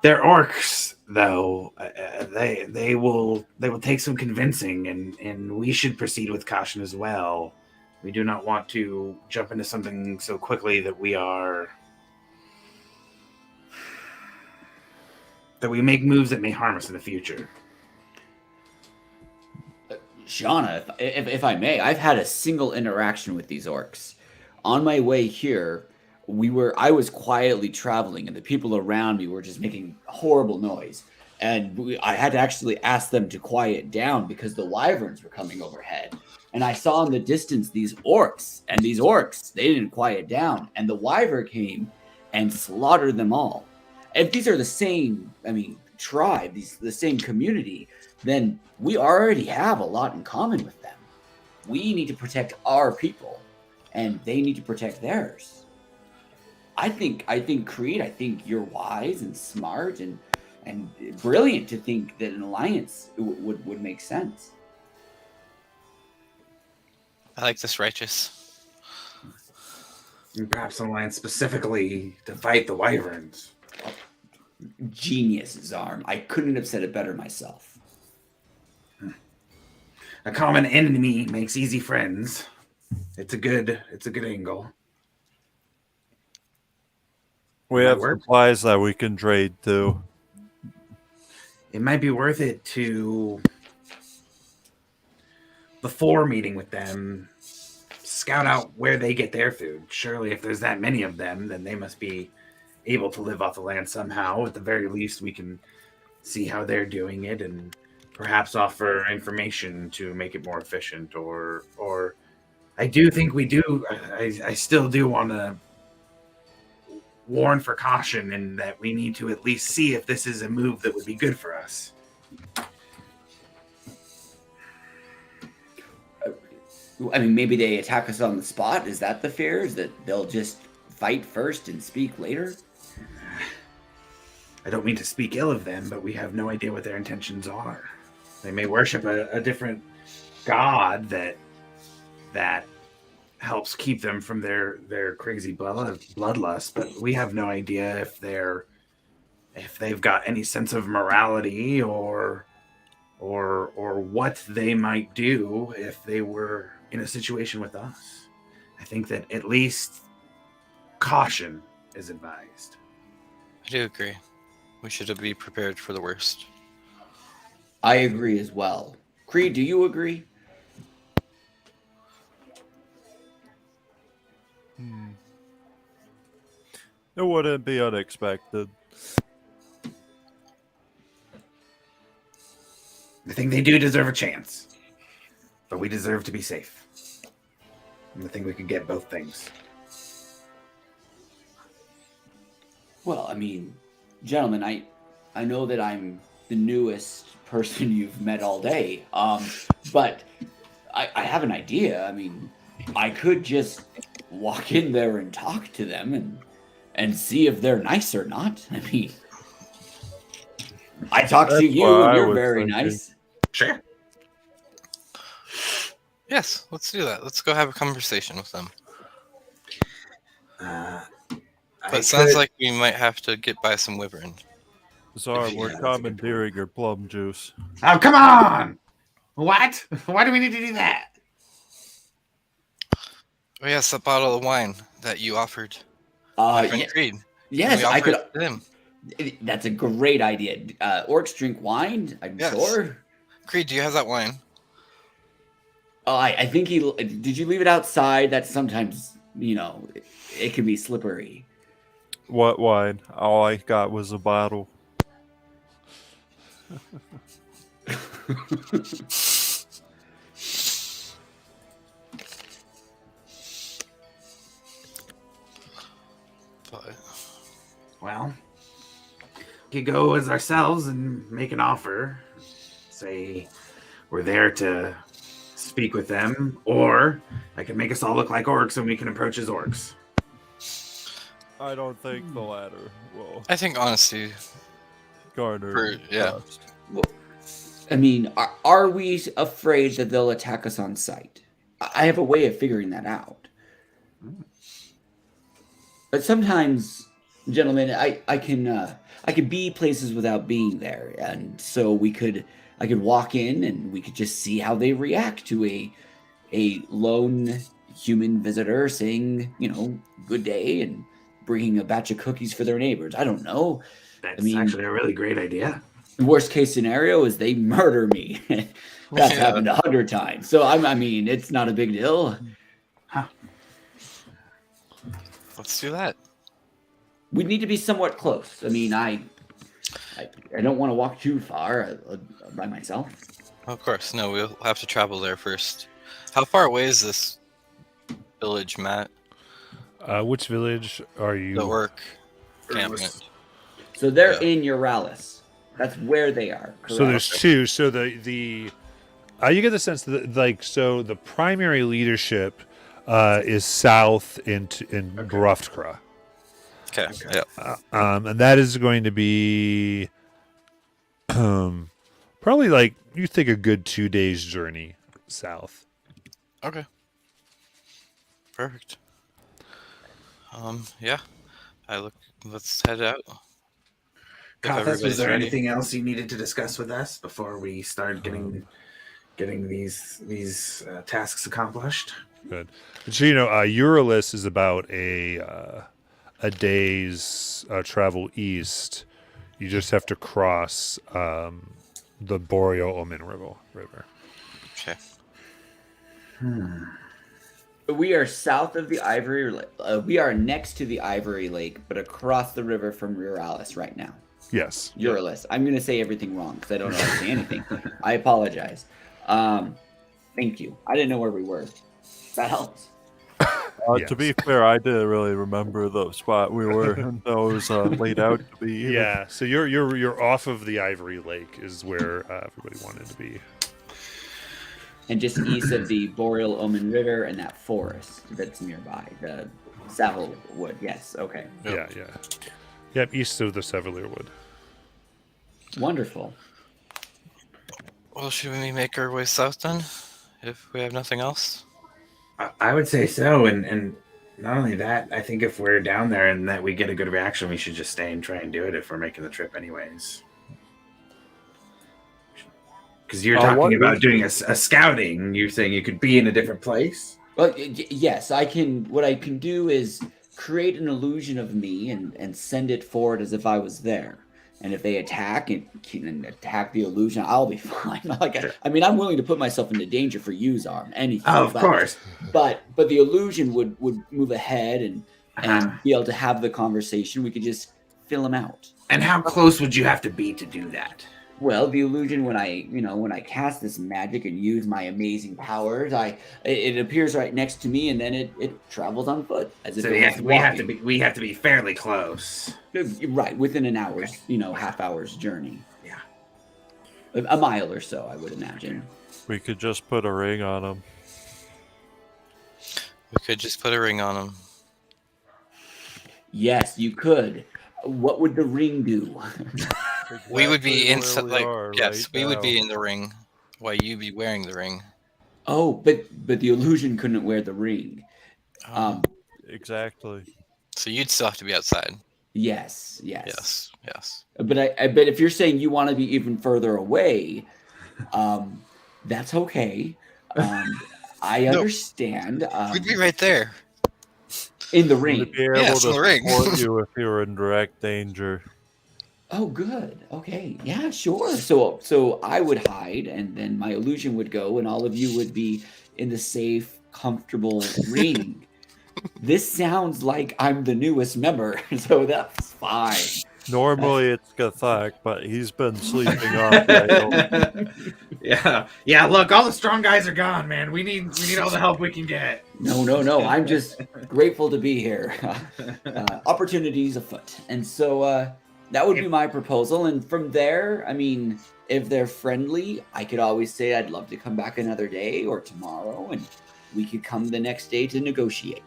orcs, though. They will take some convincing, and we should proceed with caution as well. We do not want to jump into something so quickly that we make moves that may harm us in the future. Shauna, if I may, I've had a single interaction with these orcs. On my way here, I was quietly traveling, and the people around me were just making horrible noise. And I had to actually ask them to quiet down because the wyverns were coming overhead. And I saw in the distance these orcs, and these orcs, they didn't quiet down. And the wyvern came and slaughtered them all. If these are the same, tribe, the same community, then we already have a lot in common with them. We need to protect our people, and they need to protect theirs. I think Creed, I think you're wise and smart and brilliant to think that an alliance would make sense. I like this righteous. And perhaps an alliance specifically to fight the wyverns. Genius, Zarm. I couldn't have said it better myself. A common enemy makes easy friends. It's a good angle. We have work. supplies that we can trade too. It might be worth it to, before meeting with them, scout out where they get their food. Surely if there's that many of them, then they must be able to live off the land somehow. At the very least, we can see how they're doing it and perhaps offer information to make it more efficient. Or I do think we do. I still do want to warn for caution in that we need to at least see if this is a move that would be good for us. Maybe they attack us on the spot. Is that the fear? Is that they'll just fight first and speak later? I don't mean to speak ill of them, but we have no idea what their intentions are. They may worship a different god that helps keep them from their crazy bloodlust, but we have no idea if they've got any sense of morality or or what they might do if they were in a situation with us. I think that at least caution is advised. I do agree. We should be prepared for the worst. I agree as well. Creed, do you agree? It wouldn't be unexpected. I think they do deserve a chance, but we deserve to be safe. And I think we could get both things. Well, I mean, gentlemen, I know that I'm the newest person you've met all day, but I have an idea. I mean, I could just walk in there and talk to them and see if they're nice or not. I mean, I talk to That's you what and I you're was very thinking. nice. Sure. Yes, let's do that. Let's go have a conversation with them. But it sounds like we might have to get by some wyvern. Czar, Yeah, we're that's a good commandeering your plum juice. Oh, come on! What? Why do we need to do that? Oh yes, that bottle of wine that you offered. My friend Creed. Yes, we I offered could. it to him. That's a great idea. Orcs drink wine, I'm Yes. sure. Creed, do you have that wine? Oh, I think he. Did you leave it outside? That's sometimes, it can be slippery. What wine? All I got was a bottle. But Well, we could go as ourselves and make an offer. Say we're there to speak with them, or I can make us all look like orcs and we can approach as orcs. I don't think the latter will I think honesty. garner yeah. trust. I mean, are we afraid that they'll attack us on sight? I have a way of figuring that out. But sometimes, gentlemen, I can be places without being there, and so I could walk in and we could just see how they react to a lone human visitor saying, good day and bringing a batch of cookies for their neighbors. I don't know. That's mean- actually a really great idea. The worst case scenario is they murder me. That's Yeah. happened 100 times. So I mean, it's not a big deal. Let's do that. We need to be somewhat close. I mean, I don't want to walk too far by myself. Of course, no, we'll have to travel there first. How far away is this village, Matt? Which village are you? The orc encampment. So they're Yeah. in Euralis. That's where they are. So correct? there's two. So the you get the sense that the primary leadership is south in Baruftkra. Okay. Yeah. And that is going to be probably like you think a good 2 days journey south. Okay. Perfect. Yeah. Let's head out. If Kothas, was everybody's there ready. anything else you needed to discuss with us before we start getting these tasks accomplished? Good. But so, Euralis is about a day's travel east. You just have to cross the Boreal Omen River. Okay. We are south of the Ivory Lake. We are next to the Ivory Lake, but across the river from Euralis right now. Yes. Euralis. I'm going to say everything wrong because I don't know how to say anything. I apologize. Thank you. I didn't know where we were. That helps. Yes. To be fair, I didn't really remember the spot we were in. That was laid out to be. either. Yeah. So you're off of the Ivory Lake is where everybody wanted to be. And just east of the Boreal Omen River and that forest that's nearby. The Savile Wood. Yes. Okay. Yep. Yeah. Yep. East of the Sevelier Wood. Wonderful. Well, should we make our way south then? If we have nothing else? I would say so, and not only that, I think if we're down there and that we get a good reaction, we should just stay and try and do it if we're making the trip anyways. Because you're what talking about is- doing a scouting. You're saying you could be in a different place. Well, yes, I can. What I can do is create an illusion of me and send it forward as if I was there. And if they attack and attack the illusion, I'll be fine. I mean, I'm willing to put myself into danger for you, Zarm. Anything. Oh, of course. But the illusion would move ahead and Uh-huh. be able to have the conversation. We could just fill him out. And how close would you have to be to do that? Well, the illusion when I cast this magic and use my amazing powers, it appears right next to me and then it travels on foot as if So it was we have to walking. be fairly close. Right, within an hour's, half hour's journey. Yeah. A mile or so, I would imagine. We could just put a ring on him. We could just put a ring on him. Yes, you could. What would the ring do? We would be Exactly inside, where we like, are yes, right we would be now. in the ring while you'd be wearing the ring. Oh, but the illusion couldn't wear the ring. Exactly. So you'd still have to be outside. Yes. Yes, yes. But I bet if you're saying you want to be even further away, that's okay. I No. understand. We'd be right there. In the We'd ring. be able Yes, to in the ring. support you if you were in direct danger. Oh, good. Okay. Yeah, sure. So I would hide, and then my illusion would go, and all of you would be in the safe, comfortable ring. This sounds like I'm the newest member, so that's fine. Normally it's Gathak, but he's been sleeping off lately. Yeah. Look, all the strong guys are gone, man. We need all the help we can get. No. I'm just grateful to be here. Opportunities afoot, and so that would be my proposal. And from there, I mean, if they're friendly, I could always say I'd love to come back another day or tomorrow, and we could come the next day to negotiate.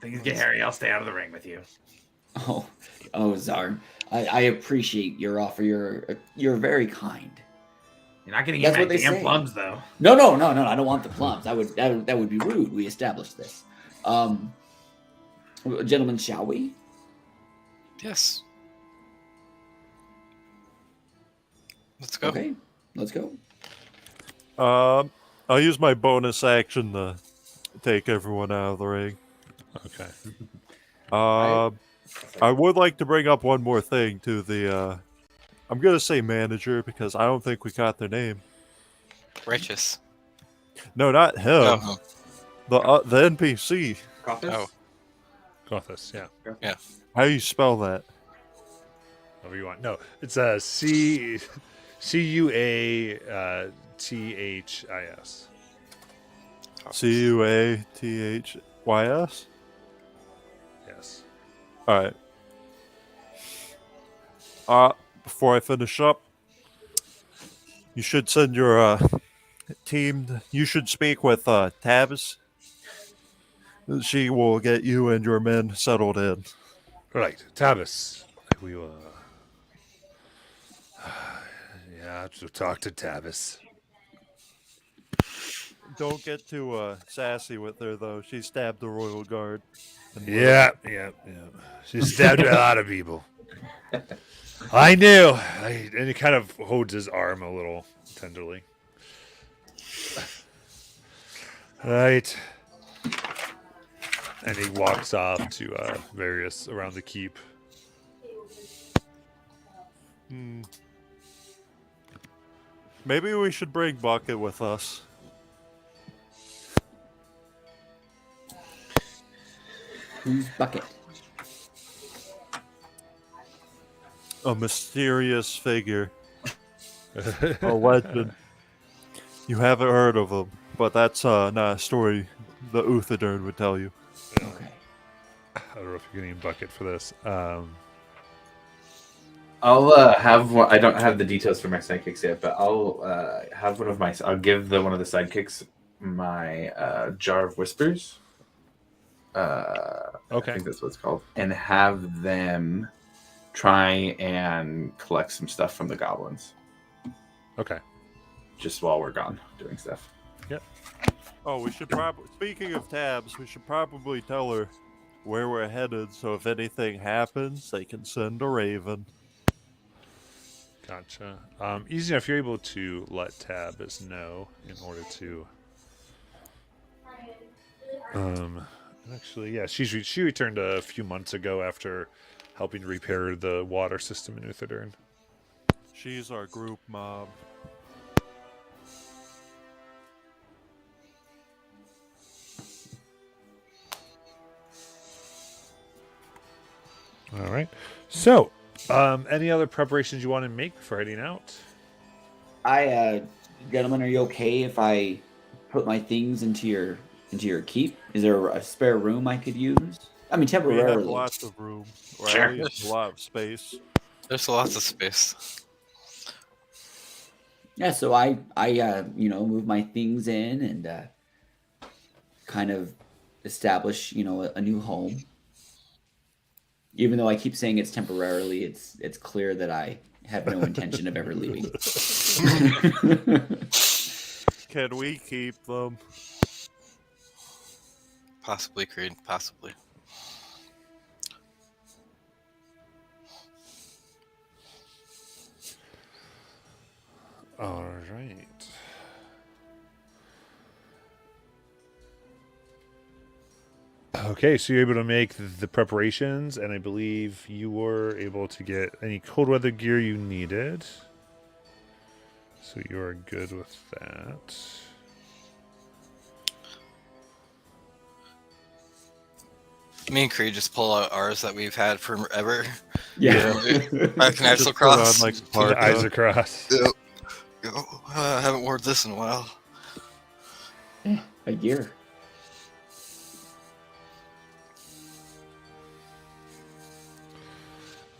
Things get hairy. I'll stay out of the ring with you. Oh, Zarn, I appreciate your offer. You're very kind. You're not getting That's my what they damn say. plums, though. No. I don't want the plums. That would be rude. We established this. Gentlemen, shall we? Yes. Let's go. Okay, let's go. I'll use my bonus action to take everyone out of the ring. Okay. I would like to bring up one more thing to the I'm gonna say manager because I don't think we got their name. Righteous. No, not him. Oh, The NPC. oh. Gothis, yeah. How do you spell that? Whatever you want. No, it's CUATHIS. CUATHYS. Yes. All right. Before I finish up, you should send your team. You should speak with Tabs. She will get you and your men settled in. Right, Tabis. We will. Yeah, to talk to Tabis. Don't get too sassy with her, though. She stabbed the royal guard. And Yeah. She stabbed a lot of people. I knew. And he kind of holds his arm a little tenderly. Right. And he walks off to various around the keep. Maybe we should bring Bucket with us. Who's Bucket? A mysterious figure. A legend. You haven't heard of him, but that's not a story the Uthadern would tell you. Okay. I don't know if you're getting a bucket for this. I'll have one. I don't have the details for my sidekicks yet, but I'll have one of my. I'll give one of the sidekicks my jar of whispers. I Okay. think that's what it's called, and have them try and collect some stuff from the goblins Okay. just while we're gone doing stuff. Oh, we should probably. Speaking of Tabs, we should probably tell her where we're headed, so if anything happens, they can send a raven. Gotcha. Easy enough. You're able to let Tabas know in order to. Actually, yeah, she returned a few months ago after helping repair the water system in Uthadern. She's our group mob. All right. So, any other preparations you want to make before heading out? Gentlemen, are you okay if I put my things into your keep? Is there a spare room I could use? I mean, We temporarily. have lots of room, or Sure. at least a lot of space. There's lots of space. Yeah, so I move my things in and kind of establish, a new home. Even though I keep saying it's temporarily, it's clear that I have no intention of ever leaving. Can we keep them? Possibly, Creed. Possibly. All right. Okay, so you're able to make the preparations, and I believe you were able to get any cold weather gear you needed. So you are good with that. Me and Creed just pull out ours that we've had forever. Yeah. Back in Just Axel put on, Cross. like, a So the eyes parka. across. I haven't worn this in a while. A year.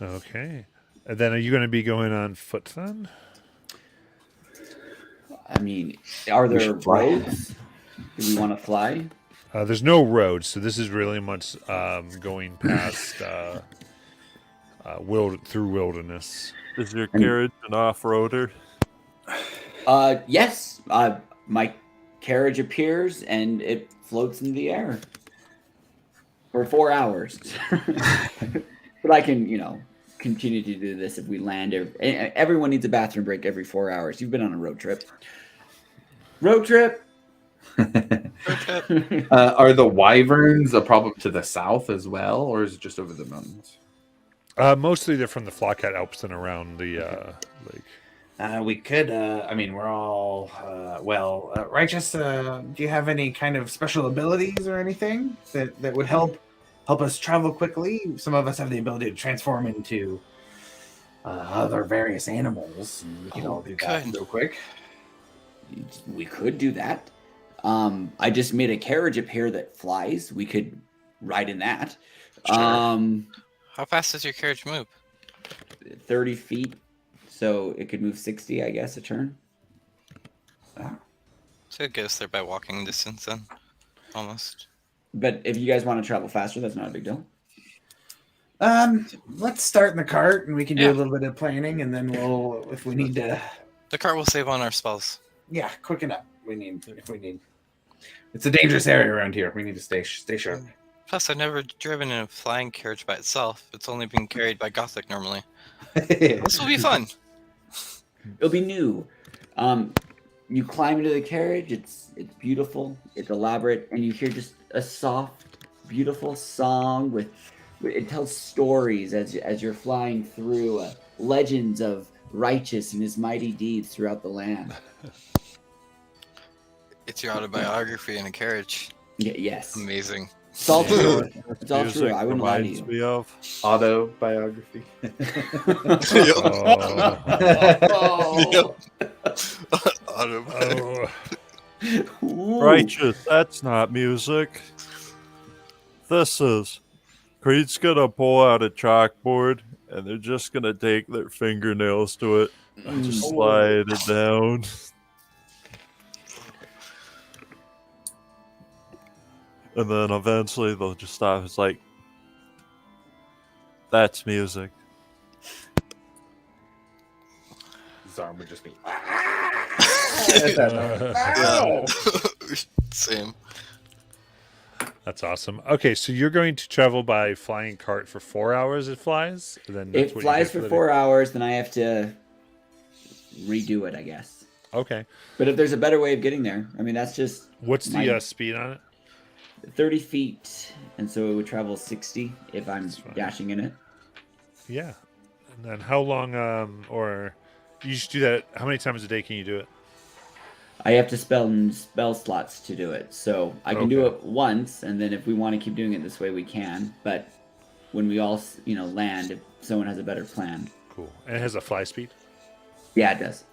Okay. And then are you going to be going on foot then? I mean, are there should fly. roads? Do we want to fly? There's no road, so this is really much going past through wilderness. Is your carriage an off-roader? Yes. My carriage appears and it floats in the air for 4 hours. But I can, continue to do this if we land. Everyone needs a bathroom break every 4 hours. You've been on a road trip. Road trip. Are the wyverns a problem to the south as well, or is it just over the mountains? Mostly they're from the Flockhat Alps and around the lake. We could. We're all righteous. Do you have any kind of special abilities or anything that would help us travel quickly? Some of us have the ability to transform into other various animals. And we can all do that Good. real quick. We could do that. I just made a carriage appear that flies. We could ride in that. Sure. How fast does your carriage move? 30 feet. So it could move 60, I guess, a turn. So it gets there by walking distance then. Almost. But if you guys want to travel faster, that's not a big deal. Let's start in the cart, and we can do Yeah. a little bit of planning, and then we'll, if we need to, The cart will save on our spells. quicken up. If we need. It's a dangerous area around here. We need to stay sharp. Plus, I've never driven in a flying carriage by itself. It's only been carried by Gothic normally. Mm. This will be fun. It'll be new. You climb into the carriage. It's beautiful. It's elaborate, and you hear just a soft, beautiful song with. It tells stories as you're flying through legends of righteous and his mighty deeds throughout the land. It's your autobiography in a carriage. Yes, Amazing. it's all true. What It's all music true. I wouldn't lie to reminds you. me of. Autobiography. Oh, Auto- oh. Ooh. Righteous, that's not music. This is. Creed's gonna pull out a chalkboard and they're just gonna take their fingernails to it and just slide it down. And then eventually they'll just stop. It's like, that's music. Zarm would just be. Yeah. Same. That's awesome. Okay, so you're going to travel by flying cart for 4 hours. It flies. And then that's It what you flies get for the- 4 hours, then I have to redo it, I guess. Okay. But if there's a better way of getting there, I mean, that's just What's the My- speed on it? 30 feet, and so it would travel 60 if I'm That's fine. dashing in it. Yeah. And then how long? Or you just do that? How many times a day can you do it? I have to spell slots to do it, so I can do Okay. it once, and then if we want to keep doing it this way, we can. But when we all, land, if someone has a better plan, Cool. And it has a fly speed. yeah, it does.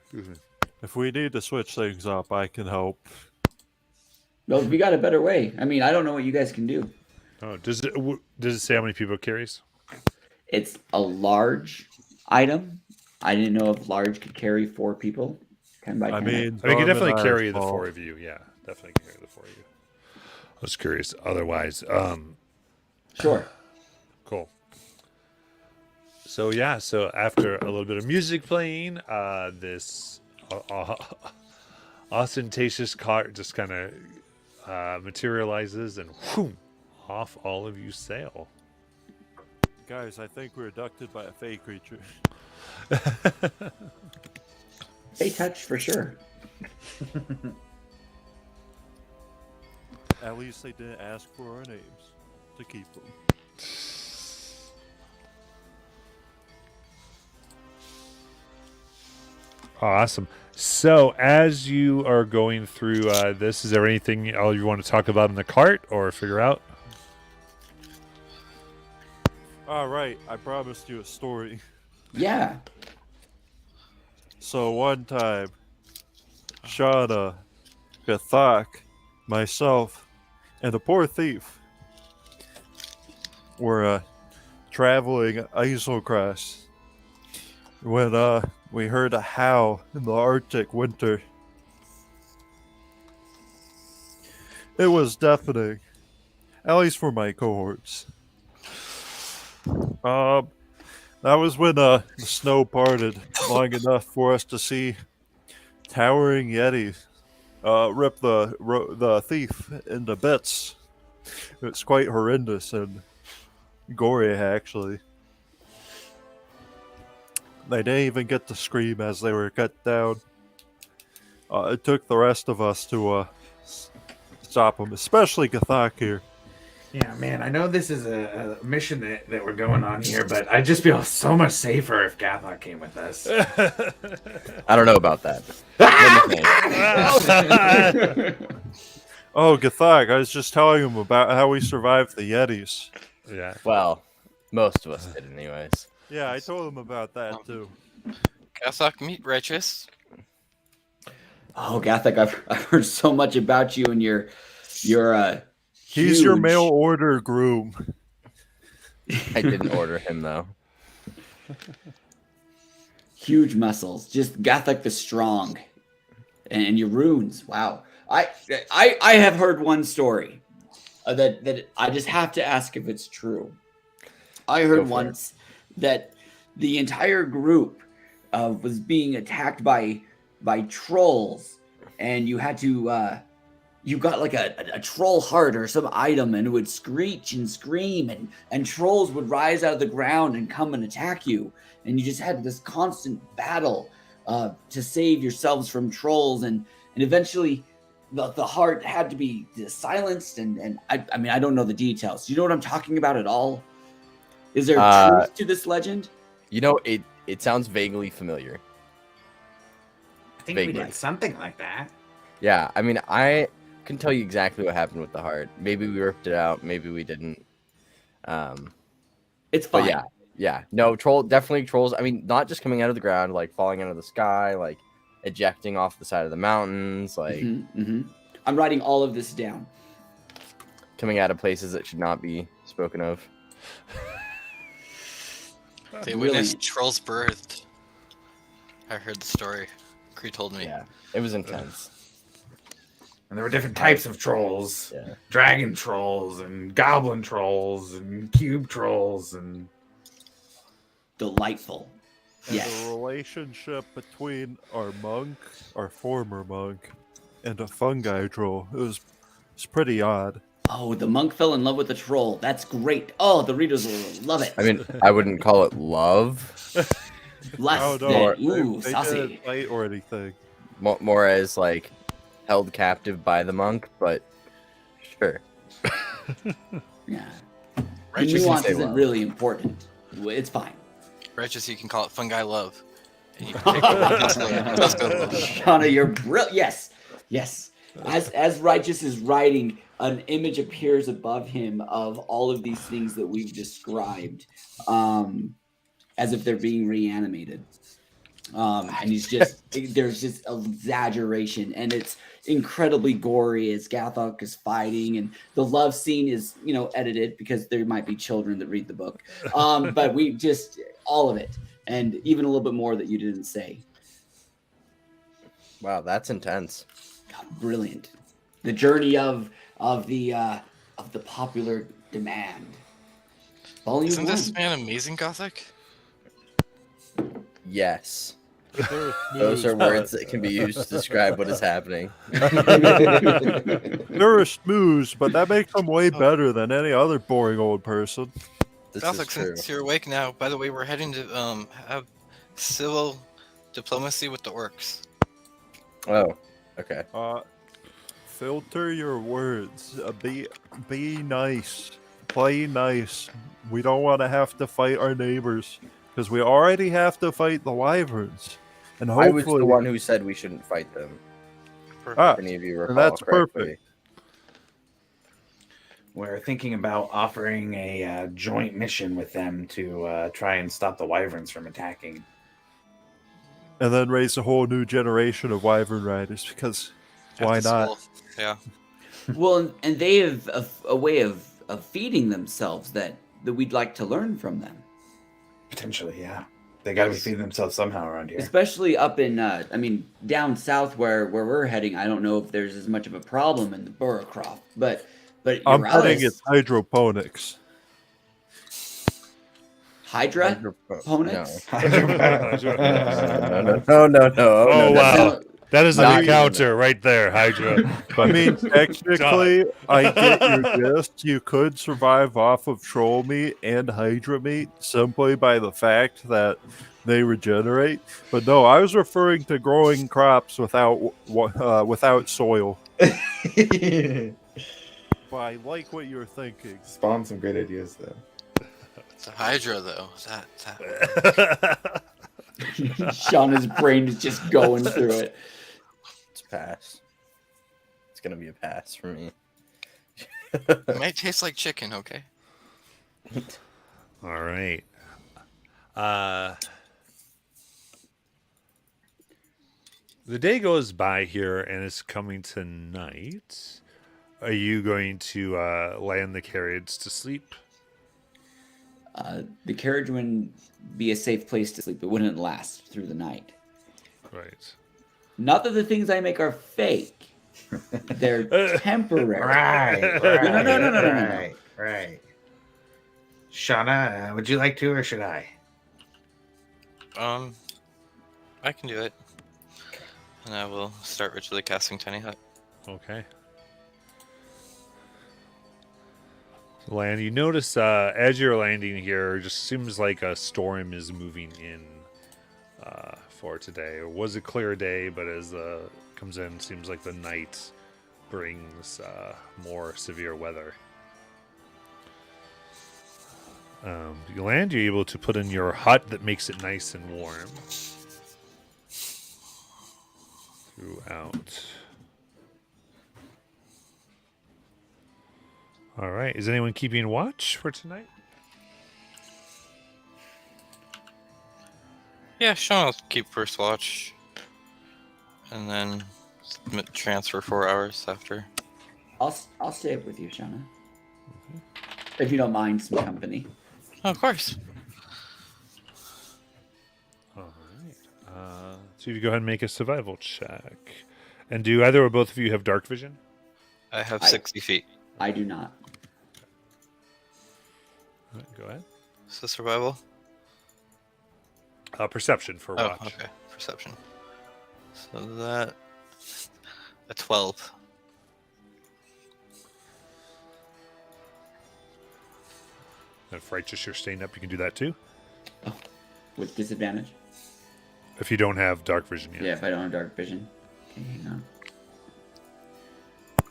Excuse me. If we need to switch things up, I can help. Well, we got a better way. I mean, I don't know what you guys can do. Oh, does it say how many people it carries? It's a large item. I didn't know if large could carry 4 people. 10 by 10. I mean, I mean, you Dom can and definitely I are carry the small. 4 of you. Yeah, definitely can carry the 4 of you. I was curious. Otherwise, Sure. cool. So yeah, so after a little bit of music playing, this ostentatious cart just kind of materializes, and whoom, off all of you sail. Guys, I think we're abducted by a fey creature. They touch for sure. At least they didn't ask for our names to keep them. Awesome. So as you are going through this, is there anything else you want to talk about in the cart or figure out? All right, I promised you a story. Yeah. So one time, Shauna, Gathak, myself, and a poor thief were traveling Isocross when we heard a howl in the Arctic winter. It was deafening, at least for my cohorts. That was when the snow parted long enough for us to see towering Yeti rip the thief into bits. It's quite horrendous and gory, actually. They didn't even get to scream as they were cut down. It took the rest of us to stop them, especially Gathak here. Yeah, man, I know this is a mission that we're going on here, but I'd just feel so much safer if Gathok came with us. I don't know about that. Oh, Gathak, I was just telling him about how we survived the Yetis. Yeah. Well, most of us did, anyways. Yeah, I told him about that too. Kathak, meet Righteous. Oh, Gathak, I've heard so much about you and your He's your huge- mail order groom. I didn't order him though. huge muscles. Just Gathak the Strong, and your runes. Wow. I have heard one story that I just have to ask if it's true. I Go heard for it. once that the entire group was being attacked by trolls, and you had to you got like a troll heart or some item, and it would screech and scream, and trolls would rise out of the ground and come and attack you, and you just had this constant battle to save yourselves from trolls, and eventually the heart had to be silenced, and I mean, I don't know the details. Do you know what I'm talking about at all? Is there truth to this legend? You know, it sounds vaguely familiar. I think we Vaguely. did something like that. Yeah, I mean, I can tell you exactly what happened with the heart. Maybe we ripped it out, maybe we didn't. It's But fine. yeah. No, definitely trolls. I mean, not just coming out of the ground, like falling out of the sky, like ejecting off the side of the mountains, like Mhm. I'm writing all of this down. coming out of places that should not be spoken of. They Really? witnessed trolls birthed. I heard the story. Cree told me. Yeah, it was intense. And there were different types of trolls. Yeah. Dragon trolls and goblin trolls and cube trolls and Delightful. And Yes. the relationship between our monk, our former monk, and a fungi troll, it's pretty odd. Oh, the monk fell in love with the troll. That's great. Oh, the readers will love it. I mean, I wouldn't call it love, Less Oh than no, ooh, they saucy. didn't fight or anything. more as like held captive by the monk, but sure. Yeah. The Righteous, you nuance say isn't love. really important. It's fine. righteous, you can call it fungi love. And you can take Dusko love. Shauna, you're brilliant. Yes, yes. As Righteous is writing, an image appears above him of all of these things that we've described, as if they're being reanimated. And he's just there's just exaggeration, and it's incredibly gory as Gathok is fighting, and the love scene is edited because there might be children that read the book. But we just all of it, and even a little bit more that you didn't say. Wow, that's intense. God, brilliant. The journey of the popular demand. Volume Isn't this 1. man amazing, Gothic? Yes. They're Those are smooth, words that can be used to describe what is happening. They're smooth, but that makes them way better than any other boring old person. This Gothic, is true. since you're awake now, by the way, we're heading to have civil diplomacy with the orcs. Oh, okay. Filter your words. Be nice. Play nice. We don't want to have to fight our neighbors because we already have to fight the wyverns. And I was hopefully, the one who said we shouldn't fight them. Ah, If any of you recall that's correctly. perfect. We're thinking about offering a joint mission with them to try and stop the wyverns from attacking. and then raise a whole new generation of wyvern riders because why After not? school. Yeah. Well, and they have a way of feeding themselves that we'd like to learn from them. Potentially, yeah. They got to be feeding themselves somehow around here. Especially up in, down south where we're heading. I don't know if there's as much of a problem in the Burrowcroft, but I'm Uralis- betting it's hydroponics. Hydra? No. Opponents? No. Oh, Oh, no. wow. That is an Not encounter right there, Hydra. I mean, technically, I get your gist. You could survive off of troll meat and hydra meat simply by the fact that they regenerate. But no, I was referring to growing crops without soil. But I like what you're thinking. Spawn some great ideas though. It's a Hydra, though. That Shauna's brain is just going through it. It's a pass. It's gonna be a pass for me. it might taste like chicken, okay? All right. The day goes by here, and it's coming to night. Are you going to land the carriage to sleep? The carriage wouldn't be a safe place to sleep. It wouldn't last through the night. Right. Not that the things I make are fake. They're temporary. Right. No. Right. Shauna, would you like to, or should I? I can do it. And I will start ritually casting Tiny Hut. Okay. Land. You notice as you're landing here, it just seems like a storm is moving in for today. It was a clear day, but as comes in, seems like the night brings more severe weather. You land. You're able to put in your hut that makes it nice and warm throughout. All right. Is anyone keeping watch for tonight? Yeah, Sean will keep first watch. And then transfer 4 hours after. I'll stay up with you, Shauna. If you don't mind some company. Oh, of course. All right. So you go ahead and make a survival check. And do either or both of you have dark vision? I have I- 60 feet. I do not. All right, go ahead. So survival? Perception for Oh, watch. okay. Perception. So that... a 12. If righteous you're staying up, you can do that too. With disadvantage. If you don't have dark vision yet. Yeah, if I don't have dark vision. Okay, hang on.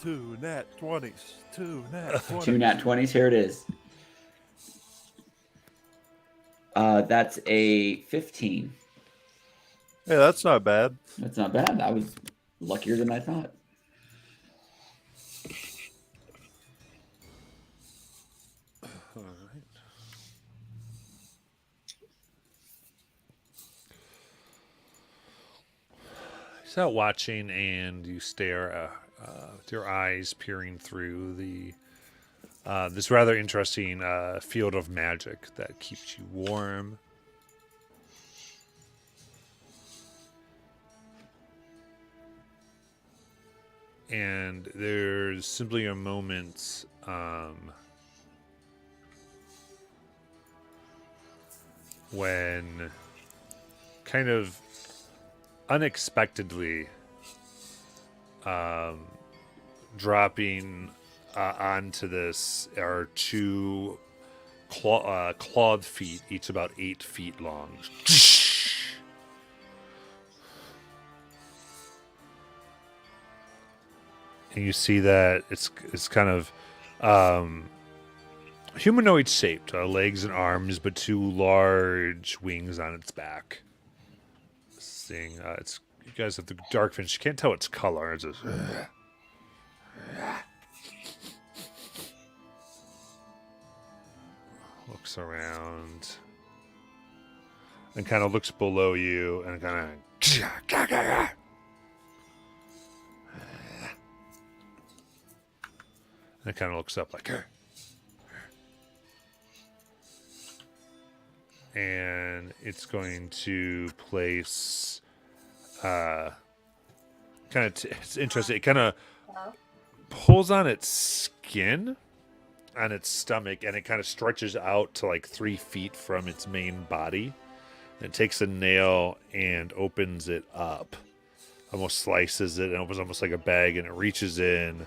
2 nat 20s. 2 nat 20s. 2 nat 20s. Here it is. That's a 15. Hey, that's not bad. That's not bad. I was luckier than I thought. All right. He's out watching, and you stare with your eyes peering through the this rather interesting field of magic that keeps you warm. And there's simply a moment when kind of unexpectedly dropping onto this are two clawed feet, each about 8 feet long. And you see that it's kind of humanoid shaped, legs and arms, but 2 large wings on its back. This thing, it's you guys have the dark vision. You can't tell its color. It's just looks around and kind of looks below you and kind of. And it kind of looks up like her. And it's going to place it's interesting. It kind of pulls on its skin on its stomach, and it kind of stretches out to like 3 feet from its main body. And it takes a nail and opens it up, almost slices it, and opens almost like a bag, and it reaches in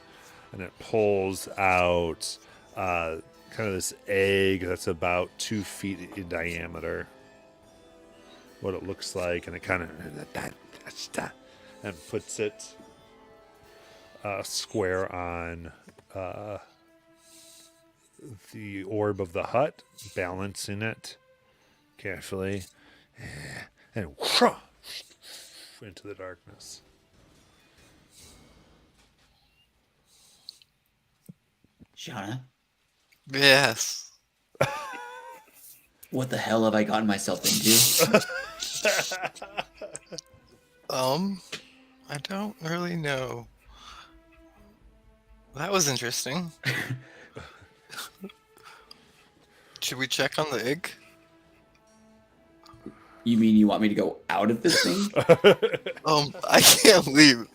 and it pulls out kind of this egg that's about 2 feet in diameter. What it looks like, and it kind of and puts it square on the orb of the hut, balancing it carefully, and into the darkness. Shauna, Yes. what the hell have I gotten myself into? I don't really know. That was interesting. Should we check on the egg? You mean you want me to go out of this thing? I can't leave.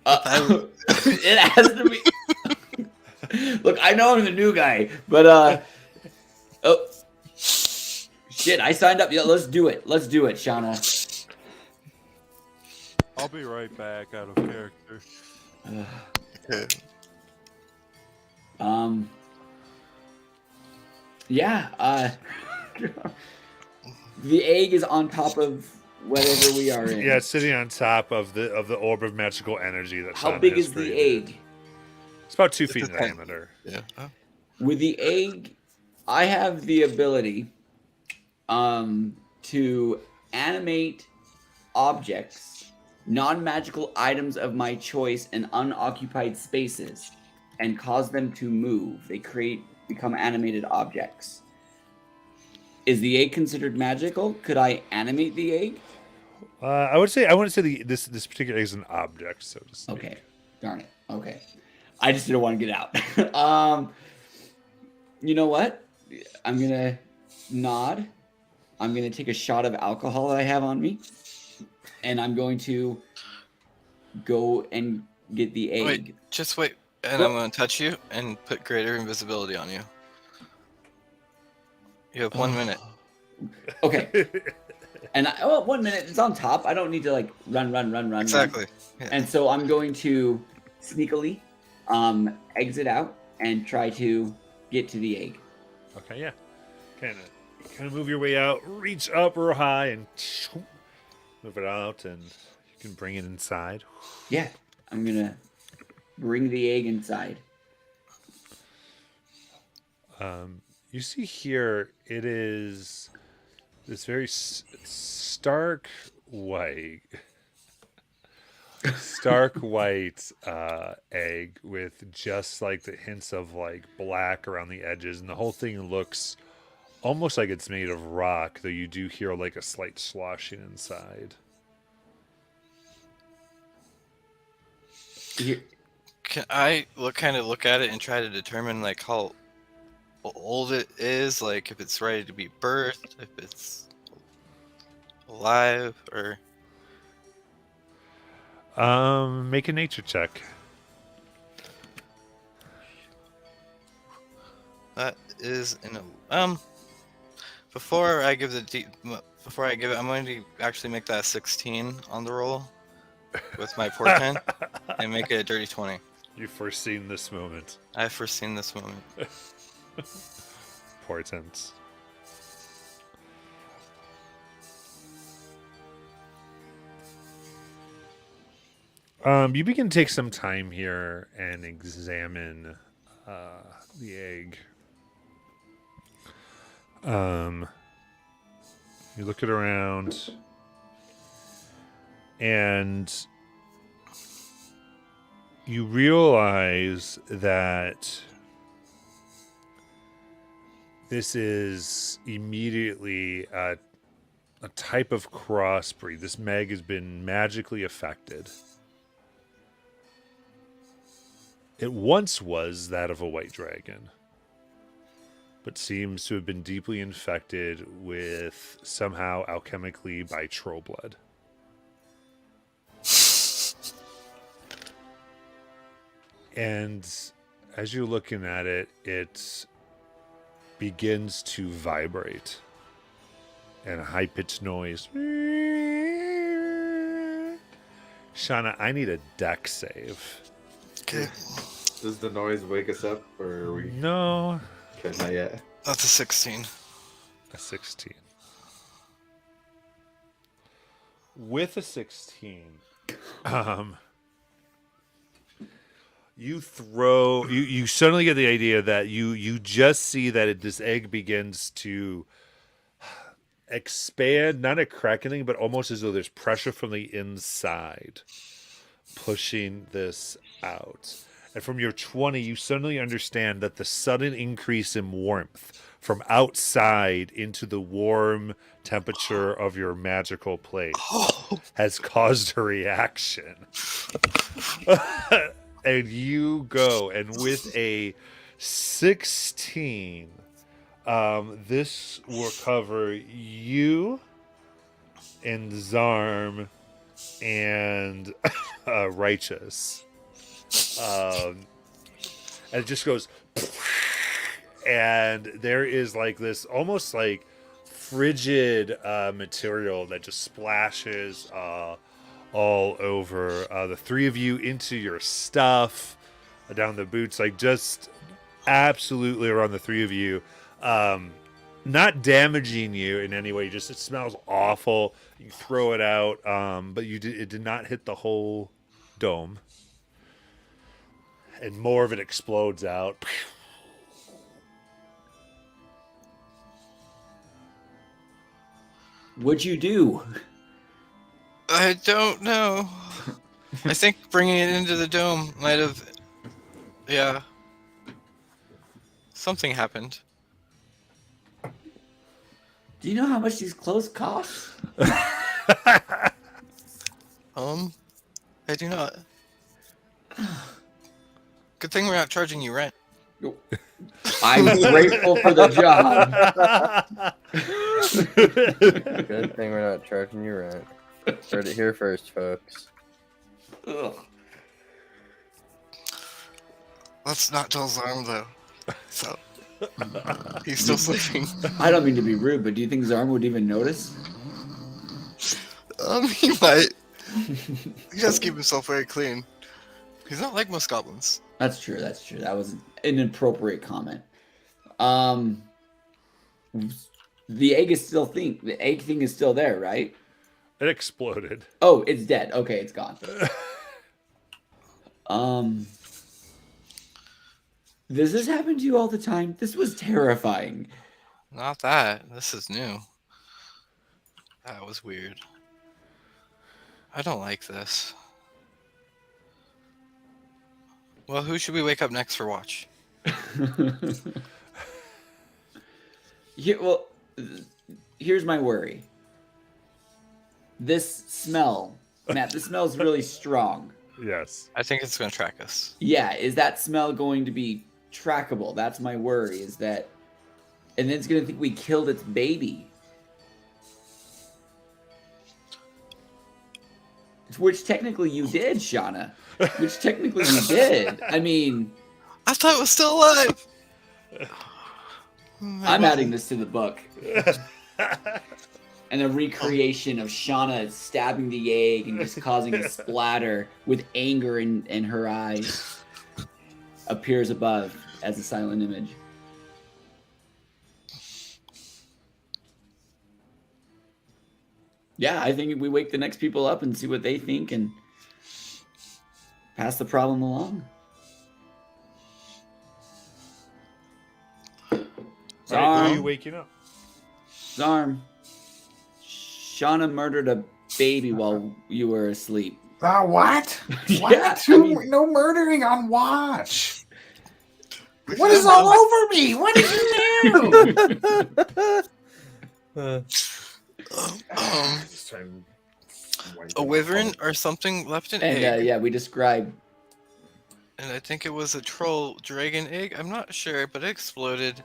It has to be. Look, I know I'm the new guy, but oh shit! I signed up. Yeah, let's do it. Let's do it, Shauna. I'll be right back out of character. Okay. Yeah. The egg is on top of whatever we are in. Yeah, it's sitting on top of the orb of magical energy. That How Shauna big has is the created. egg? It's about 2 feet It's in a 10. diameter. Yeah. Oh. With the egg, I have the ability to animate objects, non-magical items of my choice in unoccupied spaces and cause them to move. They become animated objects. Is the egg considered magical? Could I animate the egg? I wouldn't say this particular egg is an object, so to speak. Okay. Darn it. Okay. I just didn't want to get out. You know what? I'm going to nod. I'm going to take a shot of alcohol that I have on me. And I'm going to go and get the egg. Wait, just wait. And Well- I'm going to touch you and put greater invisibility on you. You have 1 minute. Okay. And 1 minute. It's on top. I don't need to like run. Exactly. Yeah. And so I'm going to sneakily exit out and try to get to the egg. Okay, yeah. Kind of move your way out, reach up real high, and move it out, and you can bring it inside. Yeah, I'm gonna bring the egg inside. You see here, it is this very stark white egg with just like the hints of like black around the edges, and the whole thing looks almost like it's made of rock, though you do hear like a slight sloshing inside. Can I look at it and try to determine like how old it is, like if it's ready to be birthed, if it's alive, or Make a nature check. that is before I give it, I'm going to actually make that a 16 on the roll with my portent and make it a dirty 20. You've foreseen this moment. I've foreseen this moment. Portent. You begin to take some time here and examine the egg. You look it around, and you realize that this is immediately a type of crossbreed. This egg has been magically affected. It once was that of a white dragon, but seems to have been deeply infected with somehow alchemically by troll blood. And as you're looking at it, it begins to vibrate and a high-pitched noise. Shauna, I need a deck save. Okay, Does the noise wake us up, or are we? No, Okay, not yet. that's a 16. a 16. With a 16, you suddenly get the idea that you just see that this egg begins to expand, not a cracking, but almost as though there's pressure from the inside pushing this out. And from your 20, you suddenly understand that the sudden increase in warmth from outside into the warm temperature of your magical place has caused a reaction. And you go, and with a 16, this will cover you and Zarm and Righteous. And it just goes, and there is like this almost like frigid material that just splashes all over the three of you, into your stuff, down the boots, like just absolutely around the three of you. Not damaging you in any way, just it smells awful. You throw it out, but it did not hit the whole dome. And more of it explodes out. What'd you do? I don't know. I think bringing it into the dome might have... Yeah. Something happened. Do you know how much these clothes cost? I do not. Good thing we're not charging you rent. I'm grateful for the job. Good thing we're not charging you rent. Heard it here first, folks. Ugh. Let's not tell Zarm though. So he's still sleeping. I don't mean to be rude, but do you think Zarm would even notice? He might. He does keep himself very clean. He's not like most goblins. That's true. That's true. That was an inappropriate comment. The egg thing is still there, right? It exploded. Oh, it's dead. Okay, it's gone. Does this happen to you all the time? This was terrifying. Not that. This is new. That was weird. I don't like this. Well, who should we wake up next for watch? Here's my worry. This smell, Matt, the smell is really strong. Yes. I think it's going to track us. Yeah, is that smell going to be trackable? That's my worry, is that... And then it's going to think we killed its baby. Which technically you did, Shauna. Which technically you did. I mean... I thought it was still alive! I'm adding this to the book. And a recreation of Shauna stabbing the egg and just causing a splatter with anger in her eyes appears above as a silent image. Yeah, I think we wake the next people up and see what they think and pass the problem along. All right, who are you Zarm, waking up? Zarm, Shauna murdered a baby while you were asleep. What? Yeah, What? I mean- No murdering on watch. What is all over me? What did you do? A wyvern or something left an And egg. yeah, we described. And I think it was a troll dragon egg. I'm not sure, but it exploded.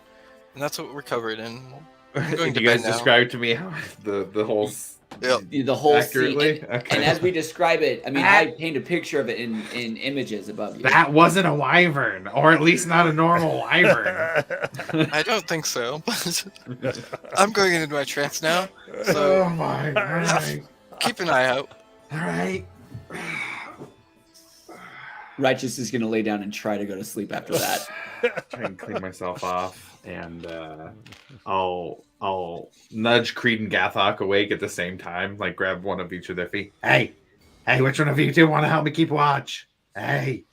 And that's what we're covered in. I'm going Did to you guys bed now. describe to me how the whole Yep. The whole accurately? scene. Okay. And as we describe it, I mean, I paint a picture of it in images above you. That wasn't a wyvern, or at least not a normal wyvern. I don't think so, but I'm going into my trance now. So Oh my! All right, keep an eye out. all right. Righteous is going to lay down and try to go to sleep after that. Try and clean myself off, and I'll nudge Creed and Gathok awake at the same time, like grab one of each of their feet. Hey, which one of you two want to help me keep watch? Hey.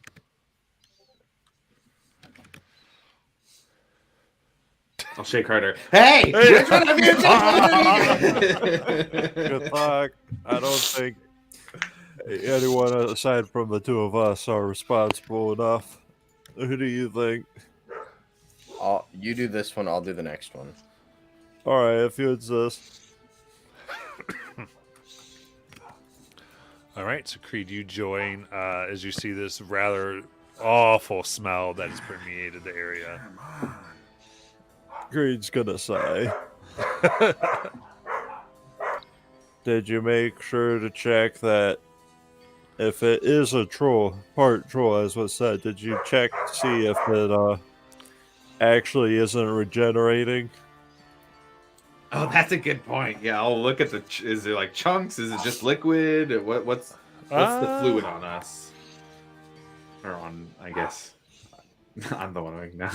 I'll shake harder. Hey, which one of you two? Good luck. I don't think anyone aside from the two of us are responsible enough. Who do you think? You do this one, I'll do the next one. All right, if you insist. All right, so Creed, you join as you see this rather awful smell that has permeated the area. Creed's gonna sigh. Did you make sure to check that if it is a troll, part troll as was said, did you check to see if it actually isn't regenerating? Oh, that's a good point. Yeah, I'll look at the. Is it like chunks? Is it just liquid? What's the fluid on us? Or on, I guess. I'm the one right now.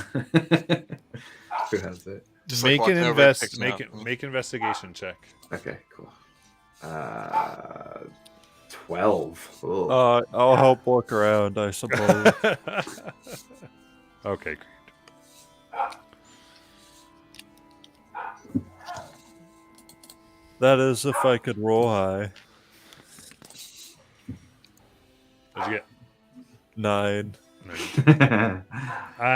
Who has it? Just Make walking an over and picking up. make an investigation check. Okay, cool. 12. Ugh. I'll help look around, I suppose. Okay, Creed. That is if I could roll high. What'd you get? 9.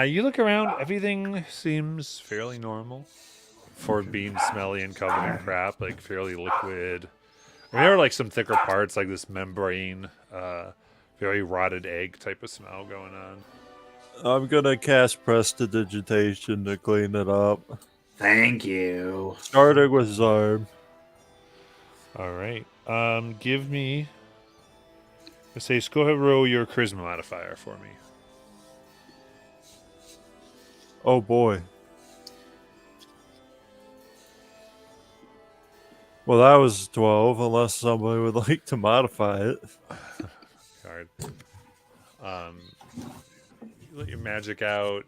You look around, everything seems fairly normal for being smelly and covered in crap, like fairly liquid. I mean, there are like some thicker parts, like this membrane, very rotted egg type of smell going on. I'm gonna cast Prestidigitation to clean it up. Thank you. Starting with Zarm. All right. Give me. Let's say, go ahead and roll your charisma modifier for me. Oh boy. Well, that was 12, unless somebody would like to modify it. Card. You let your magic out.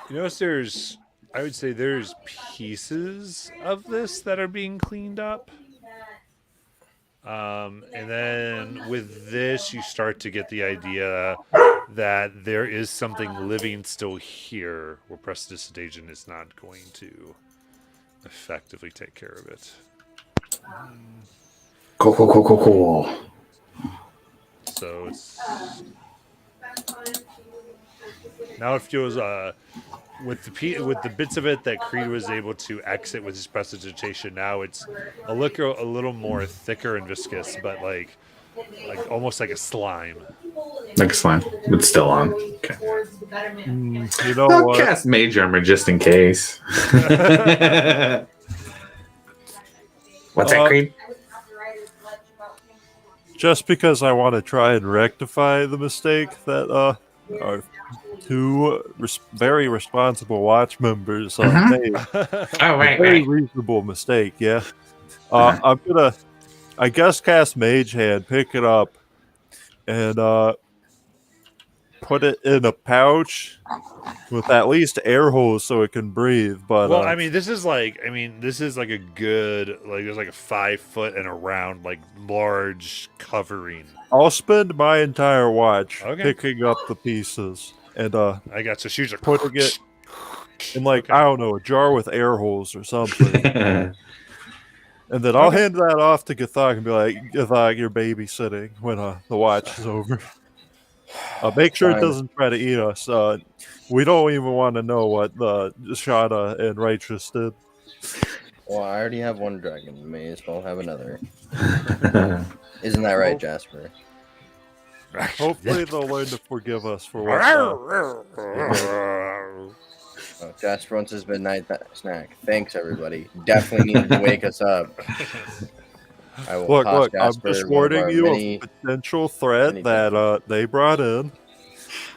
You notice there's I would say there's pieces of this that are being cleaned up. And then with this, you start to get the idea that there is something living still here, where prestidigitation is not going to effectively take care of it. Cool. So it's now it feels with the bits of it that Creed was able to exit with his prestidigitation. Now it's a little more thicker and viscous, but like almost like a slime. Like slime, but still on. Okay. You know I'll what? cast Mage Armor just in case. What's that, Creed? Just because I want to try and rectify the mistake that our two very responsible watch members made. Oh, wait, Very wait. reasonable mistake, yeah. I'm gonna, I guess, cast Mage Hand, pick it up, and put it in a pouch with at least air holes so it can breathe. But Well, this is like a good, like, there's like a 5 foot and around, like, large covering. I'll spend my entire watch Okay. picking up the pieces and I got so she's like putting it in, like, Okay. I don't know, a jar with air holes or something. And then I'll hand that off to Gathog and be like, Gathog, you're babysitting when the watch is over. Make sure it Fine. doesn't try to eat us. We don't even want to know what Shada and Righteous did. Well, I already have one dragon. May as well have another. Isn't that right, Jasper? Hopefully they'll learn to forgive us for what. Oh, Jasper wants his midnight snack. Thanks, everybody. Definitely needed to wake us up. I will toss Look, I'm Jasper just one of warning our you many- of a potential threat many that they brought in.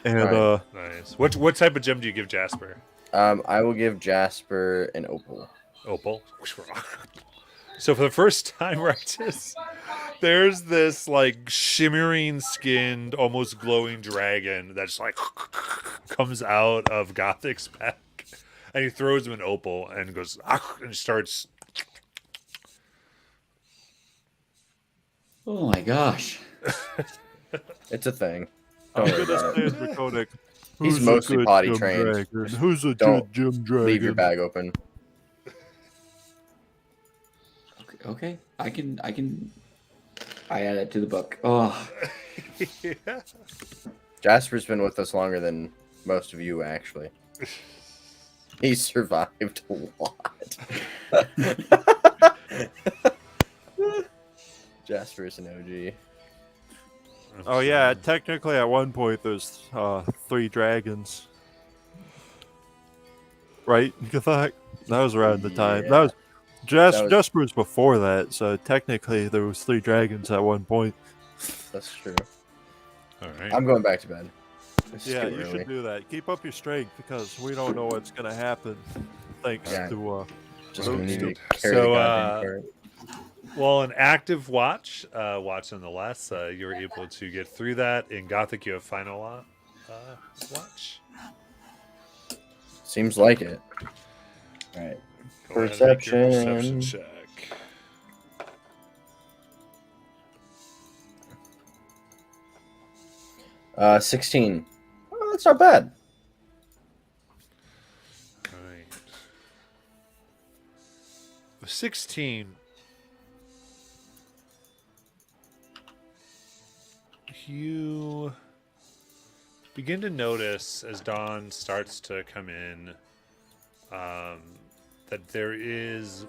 And Fine. Nice. What type of gem do you give Jasper? I will give Jasper an opal. Opal. So for the first time, Righteous, there's this like shimmering skinned, almost glowing dragon that just like comes out of Gothic's back, and he throws him an opal and goes and starts. Oh my gosh. It's a thing. I'm Don't worry gonna about say it. in Draconic, He's who's a mostly good potty gym trained. dragon? Who's a Don't good gym dragon? Leave your bag open. Okay. I add it to the book. Oh. Yeah. Jasper's been with us longer than most of you, actually. He survived a lot. Jasper is an OG. Oh yeah, technically at one point there's 3 dragons. Right, Gathak? That was around the time. Yeah. That was That was- Jasper's before that, so technically there was 3 dragons at one point. That's true. All right. I'm going back to bed. It's Yeah, getting you early. should do that. Keep up your strength because we don't know what's gonna happen. Thanks Yeah. to Just gonna need to So, carry the goddamn cart. Well, an active watch nonetheless. You were able to get through that. In Gothic, you have final watch. Seems like it. All right. Go ahead and make your Perception. perception check. Uh, 16. Oh, that's not bad. Right. 16. You begin to notice as dawn starts to come in that there is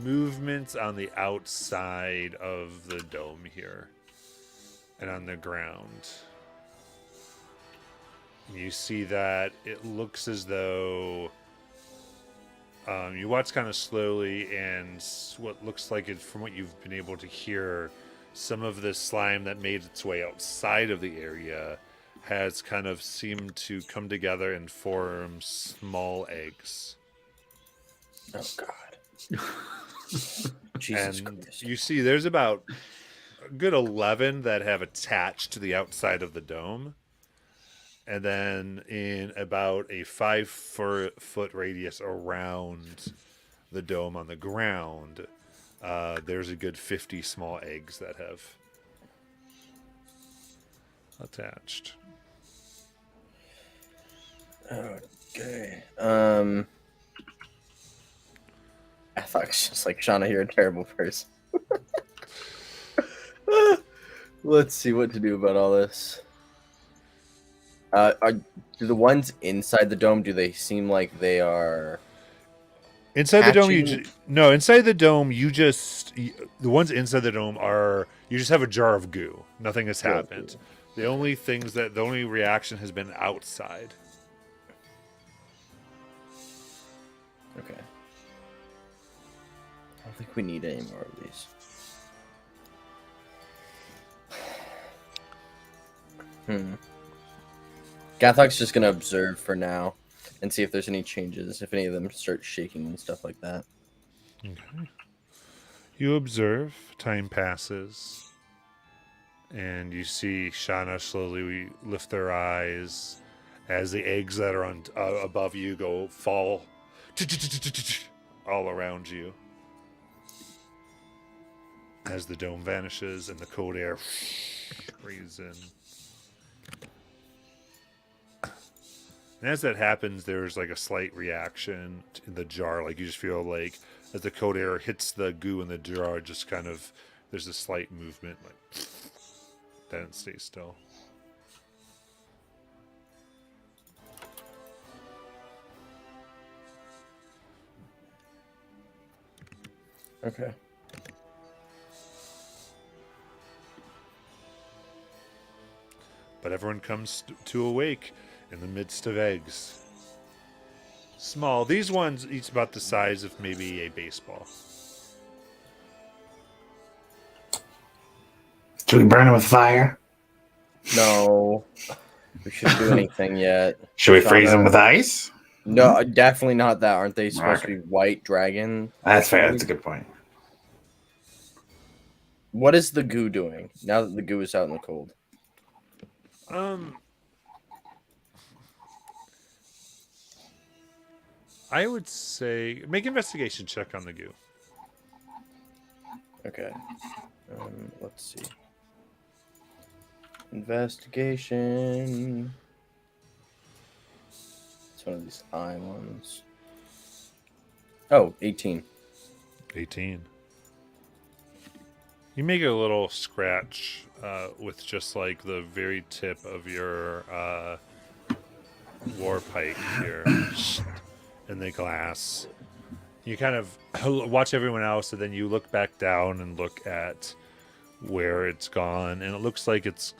movements on the outside of the dome here and on the ground. You see that it looks as though you watch kind of slowly, and what looks like it, from what you've been able to hear, some of this slime that made its way outside of the area has kind of seemed to come together and form small eggs. Oh, God. Jesus And Christ. you see there's about a good 11 that have attached to the outside of the dome. and then in about a 5 foot radius around the dome on the ground, there's a good 50 small eggs that have attached. Okay. I thought it's just like Shauna, you're a terrible person. Let's see what to do about all this. Do the ones inside the dome? Do they seem like they are? Inside the dome, hatching? inside the dome, the ones inside the dome are you just have a jar of goo. Nothing has happened. The only reaction has been outside. Okay. I don't think we need any more of these. Gathok's just gonna observe for now and see if there's any changes, if any of them start shaking and stuff like that. Okay. You observe, time passes, and you see Shauna slowly lift their eyes as the eggs that are on above you fall all around you. As the dome vanishes and the cold air breathes in. And as that happens, there's like a slight reaction in the jar. Like you just feel like as the cold air hits the goo in the jar, just kind of there's a slight movement, like then it stays still. Okay. But everyone comes to awake in the midst of eggs. Small. These ones each about the size of maybe a baseball. Should we burn it with fire? No, we shouldn't do anything yet. Should we freeze them Shauna. with ice? No, definitely not that. Aren't they supposed to Okay. be white dragon? That's fair. That's a good point. What is the goo doing now that the goo is out in the cold? I would say make an investigation check on the goo. Okay. Let's see. Investigation. It's one of these eye ones. Oh, 18. 18. You make a little scratch with just like the very tip of your war pike here in the glass. You kind of watch everyone else, and then you look back down and look at where it's gone, and it looks like it's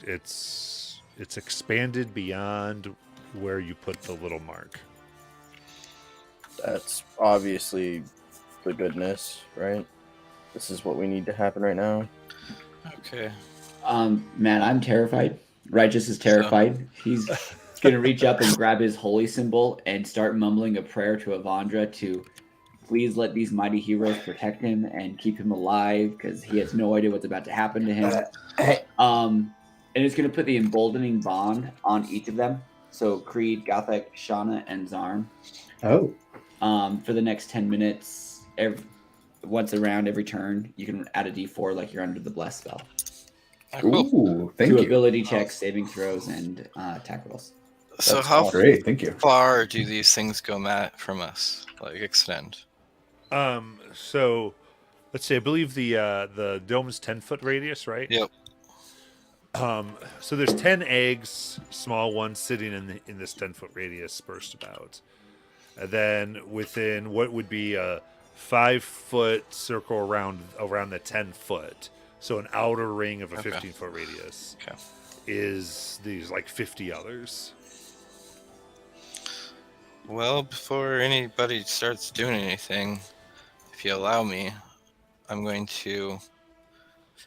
expanded beyond where you put the little mark. That's obviously the goodness, right? This is what we need to happen right now. Okay. Man, I'm terrified. Righteous is terrified. He's gonna reach up and grab his holy symbol and start mumbling a prayer to Avandra to please let these mighty heroes protect him and keep him alive because he has no idea what's about to happen to him. And it's gonna put the emboldening bond on each of them. So Creed, Gothek, Shauna, and Zarm. Oh. For the next 10 minutes, once around every turn, you can add a d4 like you're under the bless spell. Oh, cool. Ooh, thank To you. ability checks, saving throws, and attack rolls. So That's how Great, thank you. far do these things go, Matt, from us? Like extend? So let's see. I believe the dome is 10-foot radius, right? Yep. So there's 10 eggs, small ones, sitting in this 10-foot radius, dispersed about. And then within what would be a 5-foot circle around the 10-foot, so an outer ring of a Okay. 15-foot radius, Okay. is these like 50 others. Well, before anybody starts doing anything, if you allow me, I'm going to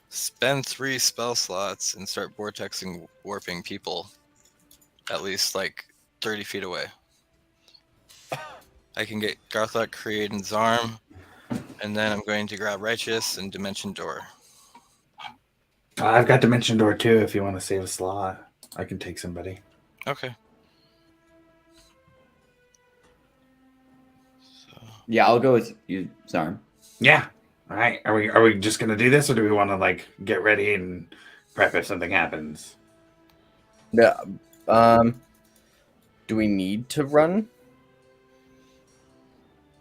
spend 3 spell slots and start vortexing warping people at least like 30 feet away. I can get Garthok, Creed, and Zarm, and then I'm going to grab Righteous and Dimension Door. I've got Dimension Door too if you want to save a slot. I can take somebody. Okay. Yeah, I'll go with you, Zarm. Yeah. All right. Are we just gonna do this, or do we want to like get ready and prep if something happens? Yeah. Do we need to run?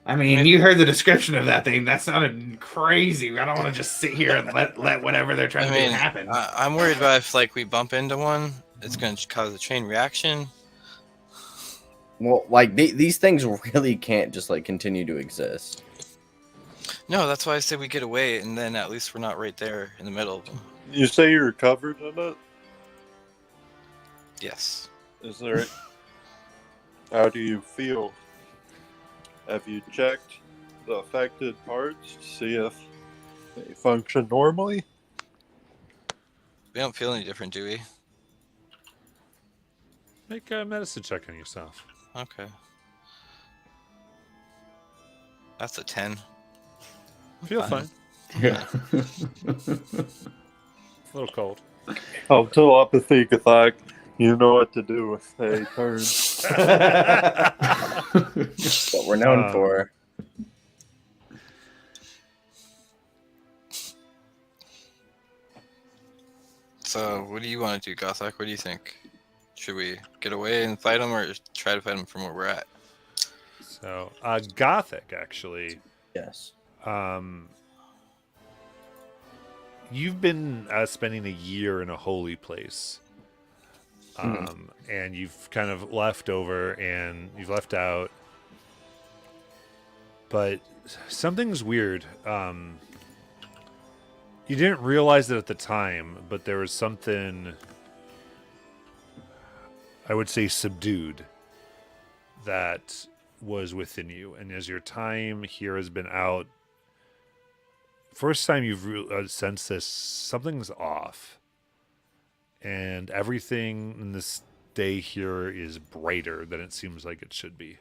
I mean, you heard the description of that thing. That sounded crazy. I don't want to just sit here and let whatever they're trying I to do mean, happen. I'm worried about if like we bump into one, it's going to cause a chain reaction. Well, like these things really can't just like continue to exist. No, that's why I said we get away, and then at least we're not right there in the middle of them. You say you're covered in it? Yes. Is there? How do you feel? Have you checked the affected parts to see if they function normally? We don't feel any different, do we? Make a medicine check on yourself. Okay. That's a 10. Feel Fine. fine. Yeah. A little cold. Oh, telepathy, Gathak. You know what to do if they turn. What we're known Um, for. So, what do you want to do, Gothak? What do you think? Should we get away and fight them, or try to fight them from where we're at? So, Gothic, actually. Yes. You've been spending a year in a holy place. And you've kind of left over and you've left out. But something's weird. You didn't realize it at the time, but there was something, I would say, subdued that was within you. And as your time here has been out, first time you've sensed this, something's off. And everything in this day here is brighter than it seems like it should be.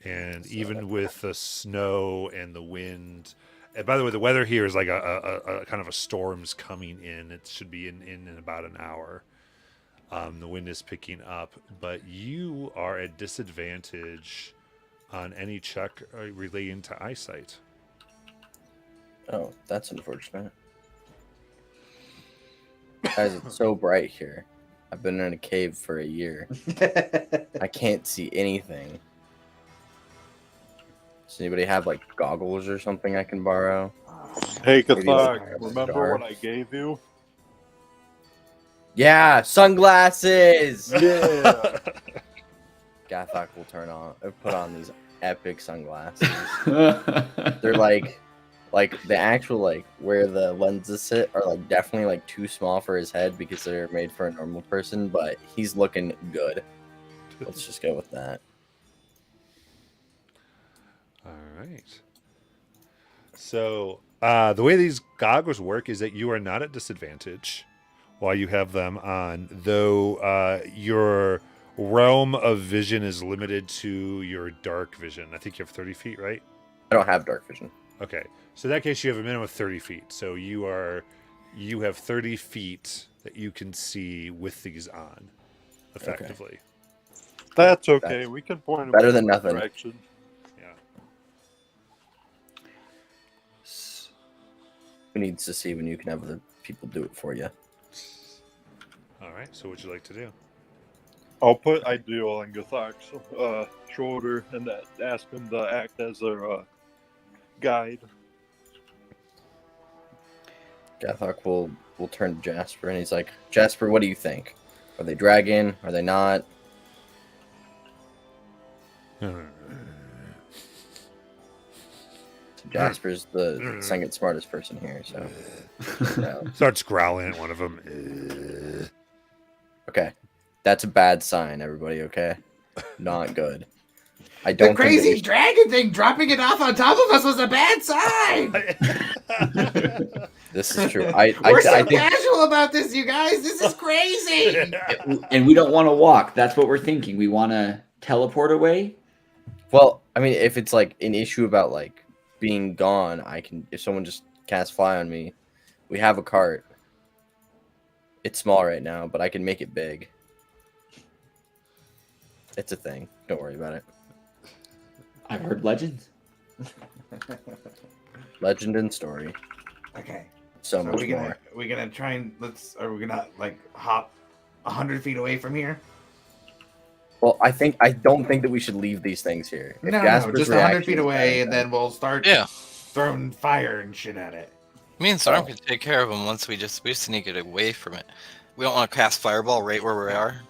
And even with the snow and the wind, and by the way, the weather here is like a kind of a storm's coming in. It should be in about an hour. The wind is picking up, but you are at disadvantage on any check relating to eyesight. Oh, that's unfortunate. Guys, it's so bright here. I've been in a cave for a year. I can't see anything. Does anybody have like goggles or something I can borrow? Hey, Maybe like Gathak, a remember dark. what I gave you? Yeah, sunglasses. Yeah. Gathak will put on these epic sunglasses. They're like the actual like where the lenses sit are like definitely like too small for his head because they're made for a normal person, but he's looking good. Let's just go with that. All right. So the way these goggles work is that you are not at disadvantage while you have them on, though your realm of vision is limited to your dark vision. I think you have 30 feet, right? I don't have dark vision. Okay. So in that case, you have a minimum of 30 feet. So you have 30 feet that you can see with these on, effectively. That's okay. We can point him better in than the right nothing. direction. Yeah. Who needs to see when you can have the people do it for you? All right. So what would you like to do? I'll put Ideal on Gathak's shoulder and ask him to act as their guide. Gathak will turn to Jasper and he's like, Jasper, what do you think? Are they dragon? Are they not? Jasper's the second smartest person here, so no. Starts growling at one of them. Okay. That's a bad sign, everybody, okay? Not good. I The don't crazy think dragon thing dropping it off on top of us was a bad sign. this is true. I We're so think casual about this, you guys. This is crazy. And we don't want to walk. That's what we're thinking. We want to teleport away. well, I mean if it's like an issue about like being gone, I can if someone just casts fly on me, we have a cart. It's small right now, but I can make it big. It's a thing. Don't worry about it. I've heard legends. Legend and story. Okay. So So much more. we gonna try and are we gonna like hop 100 feet away from here? Well, I don't think that we should leave these things here. If No, Gasper's just 100 reaction feet is away, bad, and then we'll start Yeah. throwing fire and shit at it. Me and Storm can take care of them once we just sneak it away from it. We don't want to cast fireball right where we are.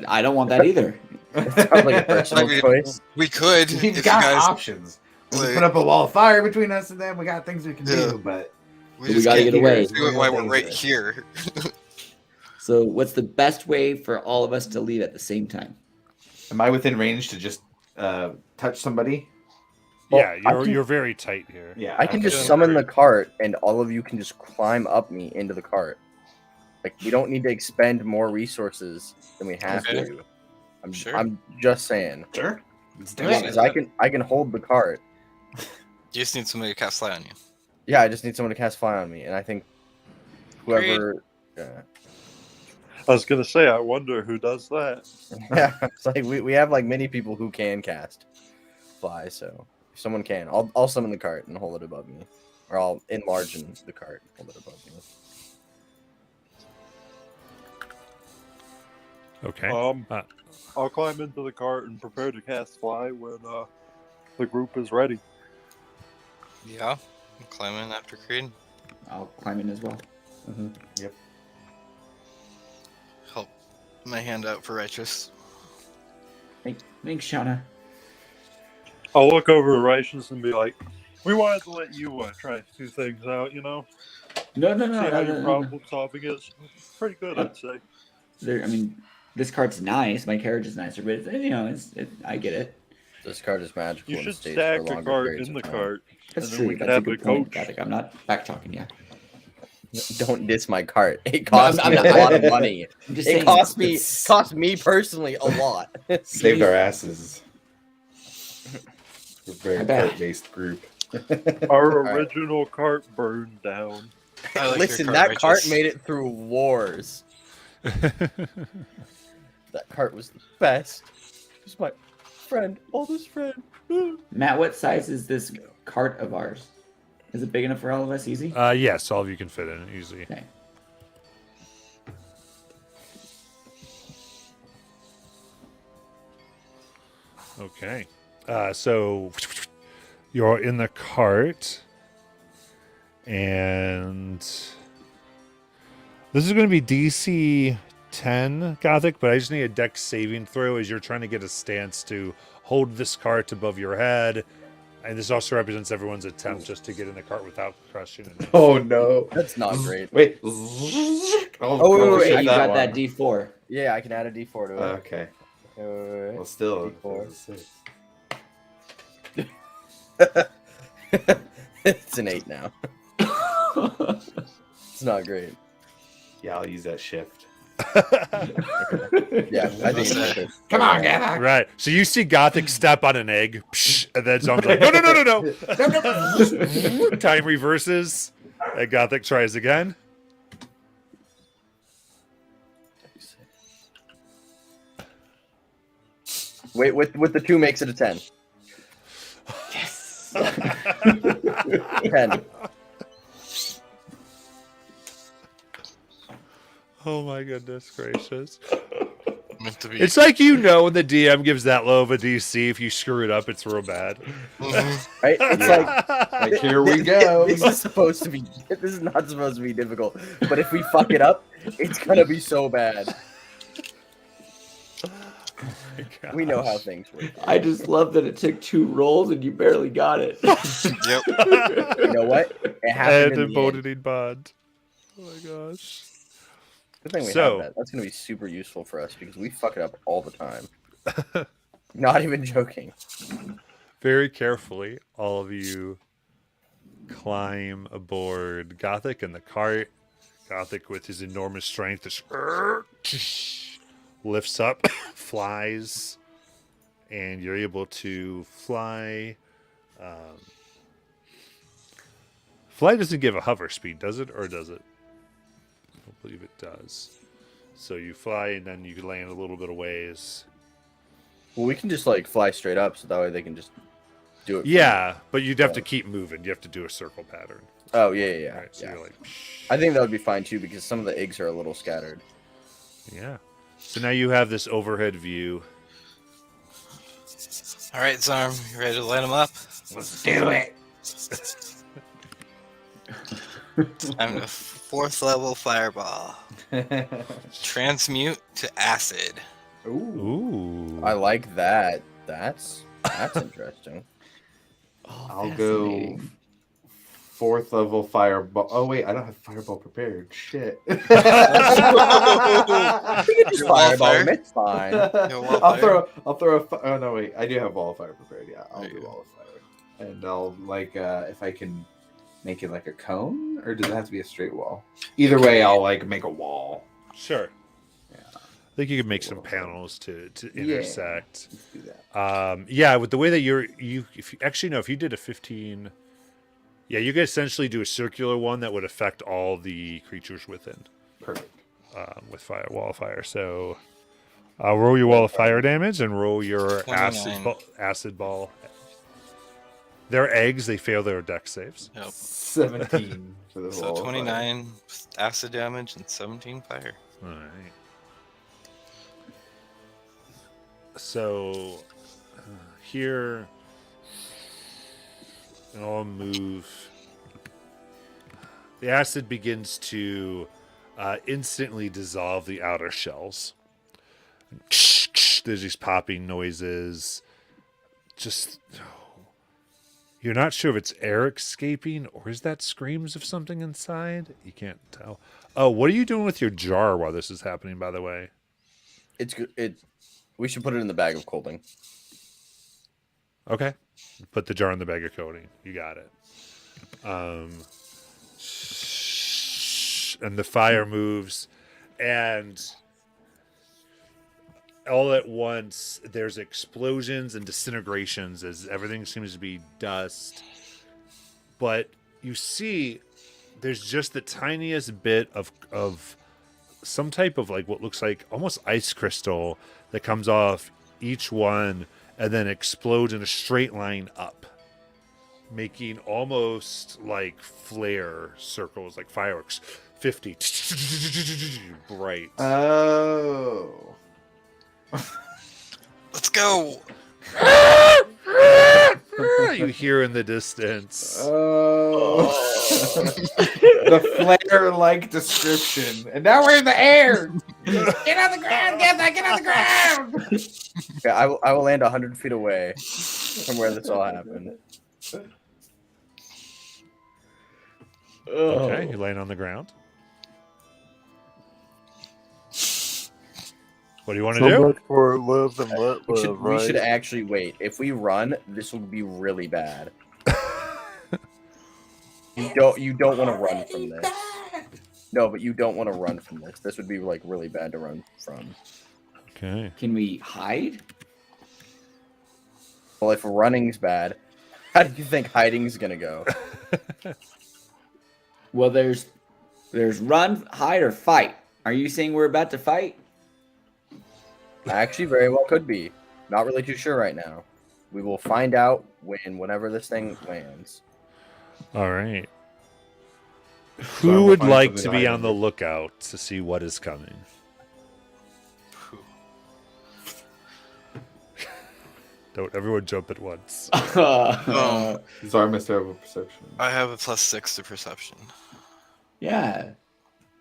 I don't want that either. it sounds like a personal Like, choice. We could. We've if got you guys, options. We like- put up a wall of fire between us, and then we got things we can Yeah. do. But We just gotta can't get away. do it while we're right here. So, what's the best way for all of us to leave at the same time? am I within range to just touch somebody? Well, Yeah, I can- you're very tight here. Yeah, I can okay. just summon the cart, and all of you can just climb up me into the cart. Like we don't need to expend more resources than we have Okay. to. I'm Sure. I'm just saying. Sure. Let's do Yeah. it. 'Cause I can hold the cart. You just need somebody to cast fly on you. Yeah, I just need someone to cast fire on me, and I think whoever. I was gonna say, I wonder who does that. Yeah, it's like we have like many people who can cast fly, so if someone can, I'll summon the cart and hold it above me, or I'll enlarge the cart and hold it above me. Okay. Uh, I'll climb into the cart and prepare to cast fly when the group is ready. Yeah. I'm climbing after Creed. I'll climb in as well. Help my hand out for righteous. Thanks, Shauna. I'll look over at Righteous and be like, "We wanted to let you try a few things out, you know, No. see how your problem solving is. Pretty good, I'd say." I mean, this cart's nice. My carriage is nicer, but I get it. This cart is magical. You and should stays stack for the longer cart periods in of the time. cart. That's And then true. we can That's a have good the point, coach. Gathic. I'm not back talking yet. Don't diss my cart. It costs I'm me a not- lot of money. I'm just It saying. cost me personally a lot. Saved our asses. We're a I very bet. cart-based group. Our Alright. original cart burned down. I like your Listen, cart, that cart Righteous. made it through wars. That cart was the best. It was my friend, oldest friend. Matt, what size is this cart of ours? Is it big enough for all of us? Easy. yes, all of you can fit in it easily. Okay. Okay. So you're in the cart, and this is going to be DC 10 Gothic, but I just need a dex saving throw as you're trying to get a stance to hold this cart above your head. And this also represents everyone's attempt just to get in the cart without crushing it. Oh no! That's not great. Wait. Oh, wait, You got that D4. Yeah, I can add a D4 to it. Okay. Wait, Well, still. D4. It's an 8 now. It's not great. Yeah, I'll use that shift. Yeah, I think it's worth it. Come on, Gathic. Right. So you see Gothic step on an egg, psh, and then Zom's like, no. Time reverses. And Gothic tries again. Wait, with the 2 makes it a 10. Yes. 10. Oh my goodness gracious. Meant to be. It's like when the DM gives that low of a DC, if you screw it up, it's real bad. Mhm. Right? It's like Like, here we go. This is supposed to be. This is not supposed to be difficult. But if we fuck it up, it's gonna be so bad. We know how things work. I just love that it took 2 rolls and you barely got it. Yep. You know what? It happened And in a the end. Bonadine bond. Oh my gosh. Good thing we So- have that. That's gonna be super useful for us because we fuck it up all the time. Not even joking. Very carefully, all of you climb aboard Gothic in the cart. Gothic, with his enormous strength, just lifts up, flies, and you're able to fly. Fly doesn't give a hover speed, does it? Or does it? I don't believe it does. So you fly, and then you can land a little bit of ways. Well, we can just like fly straight up, so that way they can just do it. from- Yeah, but you'd have to keep moving. You have to do a circle pattern. Oh yeah. Right, so Yeah. you're like, I think that would be fine too because some of the eggs are a little scattered. yeah. So now you have this overhead view. All right, Zarm, you ready to light them up? Let's do it. I'm a 4th level fireball. Transmute to acid. Ooh. I like that. That's interesting. I'll go 4th level fireball. Oh wait, I don't have fireball prepared. Shit. You can just Your fireball wildfire? them, it's fine. Your wall I'll fire? throw a. Oh no, wait, I do have wall of fire prepared. Yeah, I'll There do you go. wall of fire, and I'll like if I can make it like a cone, or does it have to be a straight wall? Either way, I'll like make a wall. Sure. Yeah. I think you can make some panels to intersect. Let's do that. Yeah, with the way that if you did a 15, yeah, you could essentially do a circular one that would affect all the creatures within Perfect. with wall of fire. So roll your wall of fire damage and roll your 29. acid ball. They're eggs. They fail their dex saves. Yep. 17 for the So wall of fire. 29 acid damage and 17 fire. All right. So here, and I'll move. The acid begins to instantly dissolve the outer shells. There's these popping noises. Just you're not sure if it's air escaping or is that screams of something inside. You can't tell. Oh, what are you doing with your jar while this is happening? By the way. It's good. We should put it in the bag of colding. Okay. Put the jar in the bag of coating. You got it. And the fire moves, and all at once there's explosions and disintegrations as everything seems to be dust. But you see there's just the tiniest bit of some type of like what looks like almost ice crystal that comes off each one and then explodes in a straight line up, making almost like flare circles, like fireworks. 50 bright. Oh. Let's go! You hear in the distance. Oh. The flare-like description, and now we're in the air. Get on the ground, get on the ground. Okay, I will land 100 feet away from where this all happened. Okay, you land on the ground. What do you want to So do? much for live and let We should, live, we should right? actually wait. If we run, this will be really bad. You don't want to run from this. No, but you don't want to run from this. This would be like really bad to run from. Okay. Can we hide? Well, if running's bad, how do you think hiding's gonna go? Well, there's run, hide, or fight. Are you saying we're about to fight? Actually, very well could be. Not really too sure right now. We will find out whenever this thing lands. All right. So Who I'm would gonna find like something to to be hide on the under. lookout to see what is coming? Don't everyone jump at once. Zar must have a perception. I have a +6 to perception. Yeah,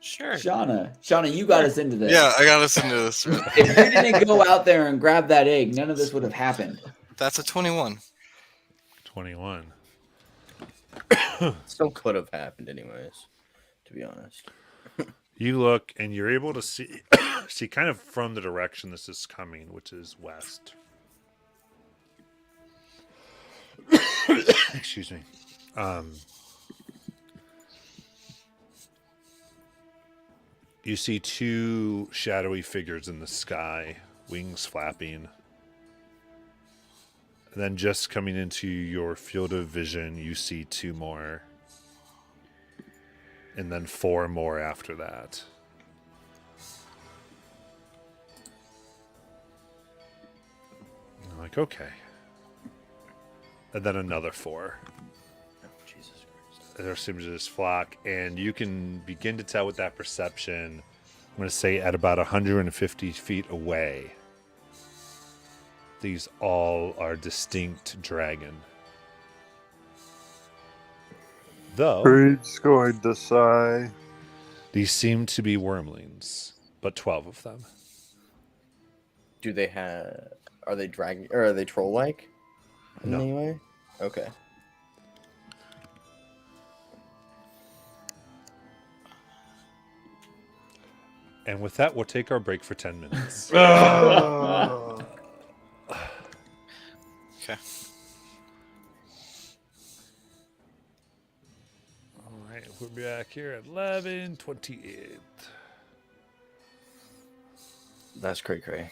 Sure. Shauna, you got us into this. Yeah, I got us into this. If you didn't go out there and grab that egg, none of this would have happened. That's a 21. 21. Still could have happened anyways, to be honest. You look and you're able to see see kind of from the direction this is coming, which is west. Excuse me. You see two shadowy figures in the sky, wings flapping. And then just coming into your field of vision, you see two more. And then four more after that. like, okay. And then another 4. Oh, Jesus Christ. There seems to just flock, and you can begin to tell with that perception. I'm going to say at about 150 feet away. These all are distinct dragon. Though Creed's going to sigh. these seem to be wormlings, but 12 of them. Do they have? Are they dragon or are they troll like? In No. any way? Okay. And with that, we'll take our break for 10 minutes. Oh. Okay. All right, we'll be back here at 11:28. That's cray cray.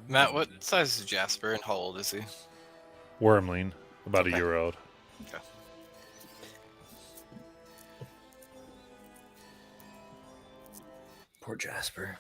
Matt, what size is Jasper and how old is he? Wormling, about Okay. a year old. Okay. Poor Jasper.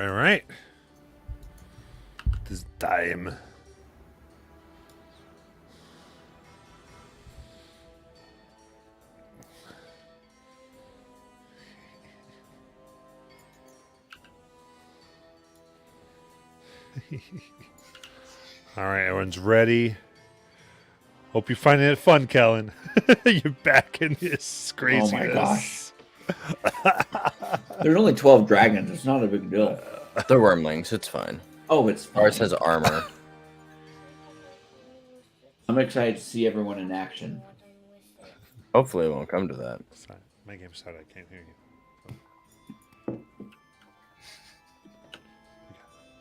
All right. This time. All right, everyone's ready. Hope you're finding it fun, Kellen. You're back in this craziness. Oh my gosh. There's only 12 dragons. It's not a big deal. They're wormlings. It's fine. Oh, it's fine. Ours has armor. I'm excited to see everyone in action. Hopefully, it won't come to that. Sorry, my game's started. I can't hear you.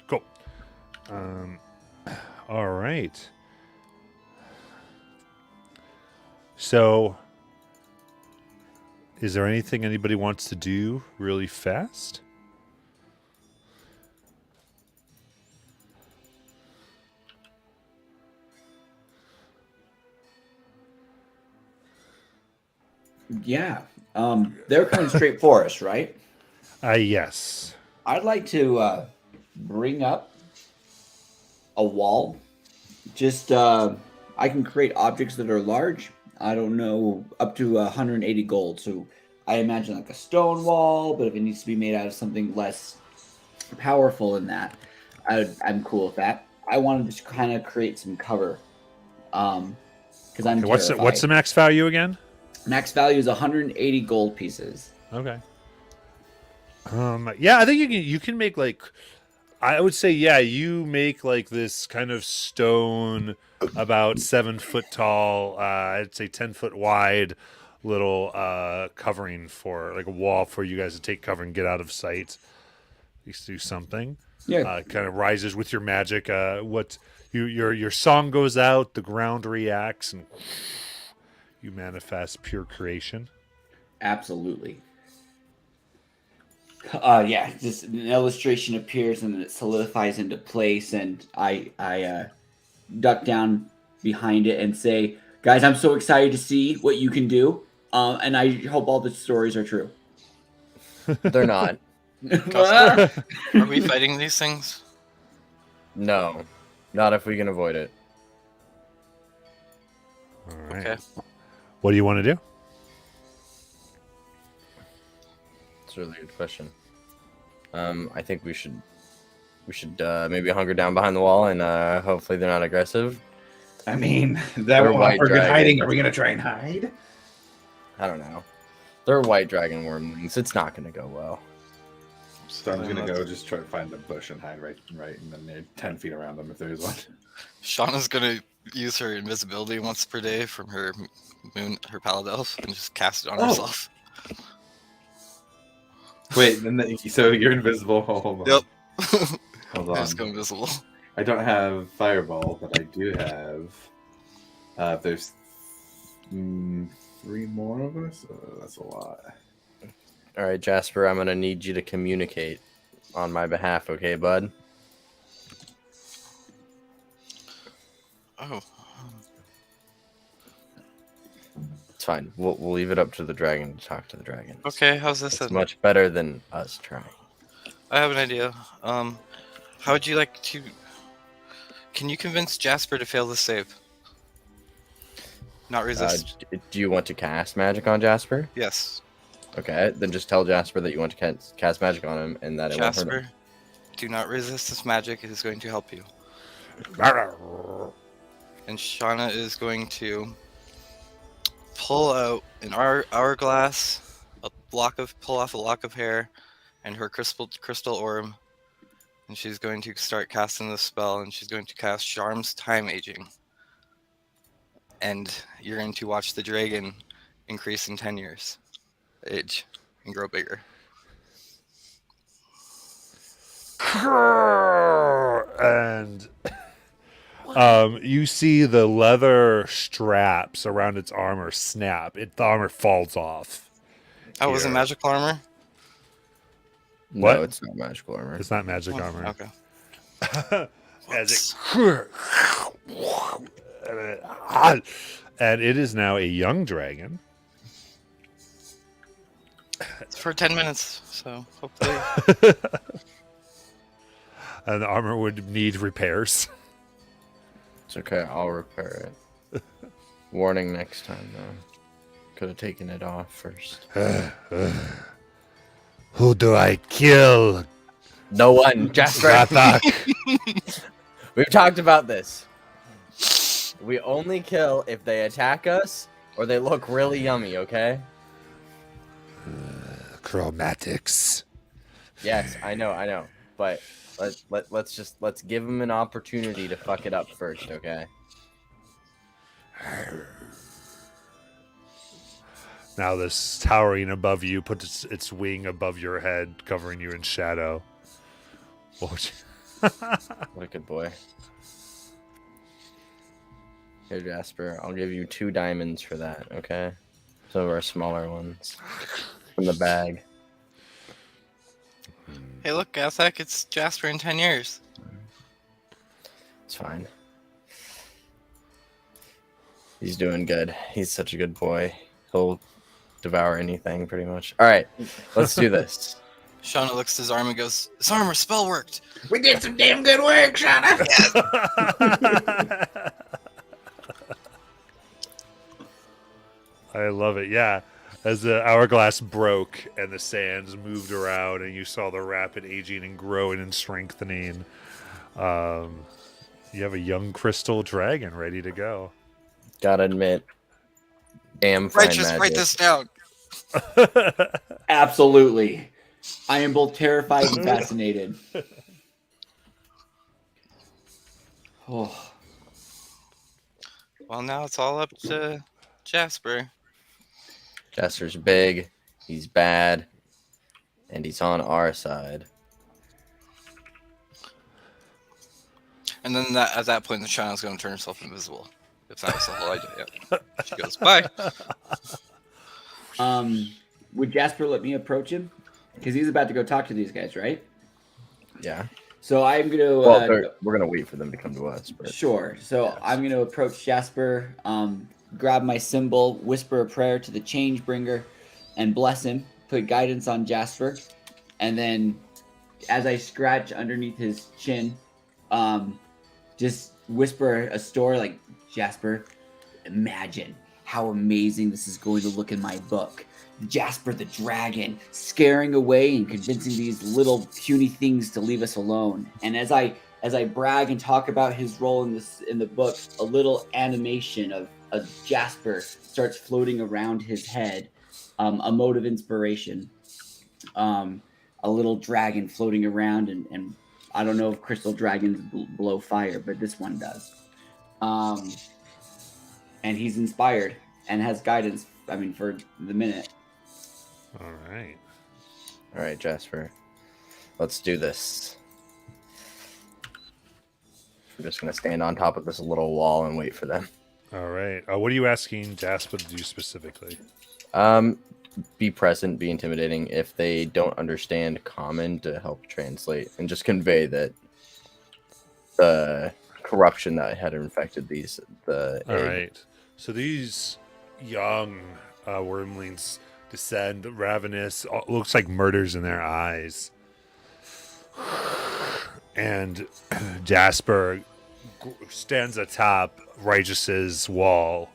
Cool. All right. So, is there anything anybody wants to do really fast? Yeah. They're coming straight for us, right? Yes. I'd like to bring up a wall. Just I can create objects that are large. I don't know, up to 180 gold. So I imagine like a stone wall, but if it needs to be made out of something less powerful than that, I'm cool with that. I want to just kind of create some cover. Because I'm What's the terrified. max value again? Max value is 180 gold pieces. Okay. Yeah, I think you can make like, I would say, yeah, you make like this kind of stone about 7 foot tall, I'd say 10 foot wide little covering for like a wall for you guys to take cover and get out of sight. At least do something. Yeah. Kind of rises with your magic. Your song goes out, the ground reacts, and you manifest pure creation. Absolutely. Yeah, just an illustration appears and then it solidifies into place, and I duck down behind it and say, "Guys, I'm so excited to see what you can do, and I hope all the stories are true." They're not. Are we fighting these things? No. Not if we can avoid it. All right. Okay. What do you want to do? It's a really good question. I think we should maybe hunker down behind the wall and hopefully they're not aggressive. I mean, that They're won't white for good dragon. hiding. Are we gonna try and hide? I don't know. They're white dragon wormlings. It's not gonna go well. Storm's gonna go just try to find the bush and hide right, and then they're 10 feet around them if there's one. Shauna's gonna use her invisibility once per day from her pallet elf, and just cast it on herself. Wait, so you're invisible. Hold on. Yep. Hold I on. just go invisible. I don't have fireball, but I do have. There's 3 more of us. That's a lot. All right, Jasper, I'm gonna need you to communicate on my behalf, okay, bud? Oh. It's fine. We'll leave it up to the dragon to talk to the dragon. Okay, how's this? It's much better than us trying. I have an idea. How would you like to? Can you convince Jasper to fail the save? Not resist. Do you want to cast magic on Jasper? Yes. Okay, then just tell Jasper that you want to cast magic on him and that it won't hurt him. Jasper, do not resist this magic. It is going to help you. And Shauna is going to pull out an hourglass, pull off a lock of hair, and her crystal orb, and she's going to start casting the spell. And she's going to cast Charm's Time Aging. And you're going to watch the dragon increase in 10 years, age, and grow bigger. And you see the leather straps around its armor snap. The armor falls off. Oh, was it Here. magical armor? What? No, it's not magical armor. It's not magic armor. Okay. As and it is now a young dragon. It's for 10 minutes, so hopefully. and the armor would need repairs. It's okay. I'll repair it. Warning next time, though. Could have taken it off first. Who do I kill? No one, Jasper. Gathak. We've talked about this. We only kill if they attack us or they look really yummy, okay? Chromatics. Yes, I know. But let's give them an opportunity to fuck it up first, okay? Now this towering above you puts its wing above your head, covering you in shadow. What a good boy. Here, Jasper, I'll give you 2 diamonds for that, okay? Some of our smaller ones from the bag. Hey, look, Gathak, it's Jasper in 10 years. It's fine. He's doing good. He's such a good boy. He'll devour anything, pretty much. All right, let's do this. Shauna looks to Zarm and goes, Zarm, our spell worked. We did some damn good work, Shauna. I love it. Yeah. As the hourglass broke and the sands moved around and you saw the rapid aging and growing and strengthening, you have a young crystal dragon ready to go. Gotta admit, damn fine Right, just magic. write this down. Absolutely. I am both terrified and fascinated. Oh, Well, now it's all up to Jasper. Jester's big, he's bad, and he's on our side. And then at that point, the Shauna's going to turn herself invisible. If that was the whole idea. Yep. She goes, bye. would Jasper let me approach him? Because he's about to go talk to these guys, right? Yeah. So I'm gonna. Well, we're gonna wait for them to come to us. But Sure. So I'm gonna approach Jasper, grab my symbol, whisper a prayer to the change bringer, and bless him. Put guidance on Jasper, and then as I scratch underneath his chin, just whisper a story like, Jasper, imagine how amazing this is going to look in my book. Jasper the dragon scaring away and convincing these little puny things to leave us alone. And as I brag and talk about his role in the book, a little animation of Jasper starts floating around his head, a mode of inspiration, a little dragon floating around, and I don't know if crystal dragons blow fire, but this one does. And he's inspired and has guidance. I mean, for the minute. All right. all right, Jasper, let's do this. We're just gonna stand on top of this little wall and wait for them. All right. What are you asking Jasper to do specifically? Be present, be intimidating. If they don't understand common, to help translate and just convey that the corruption that had infected the All egg. right. So these young wormlings descend ravenous. Looks like murders in their eyes. And Jasper stands atop Righteous's wall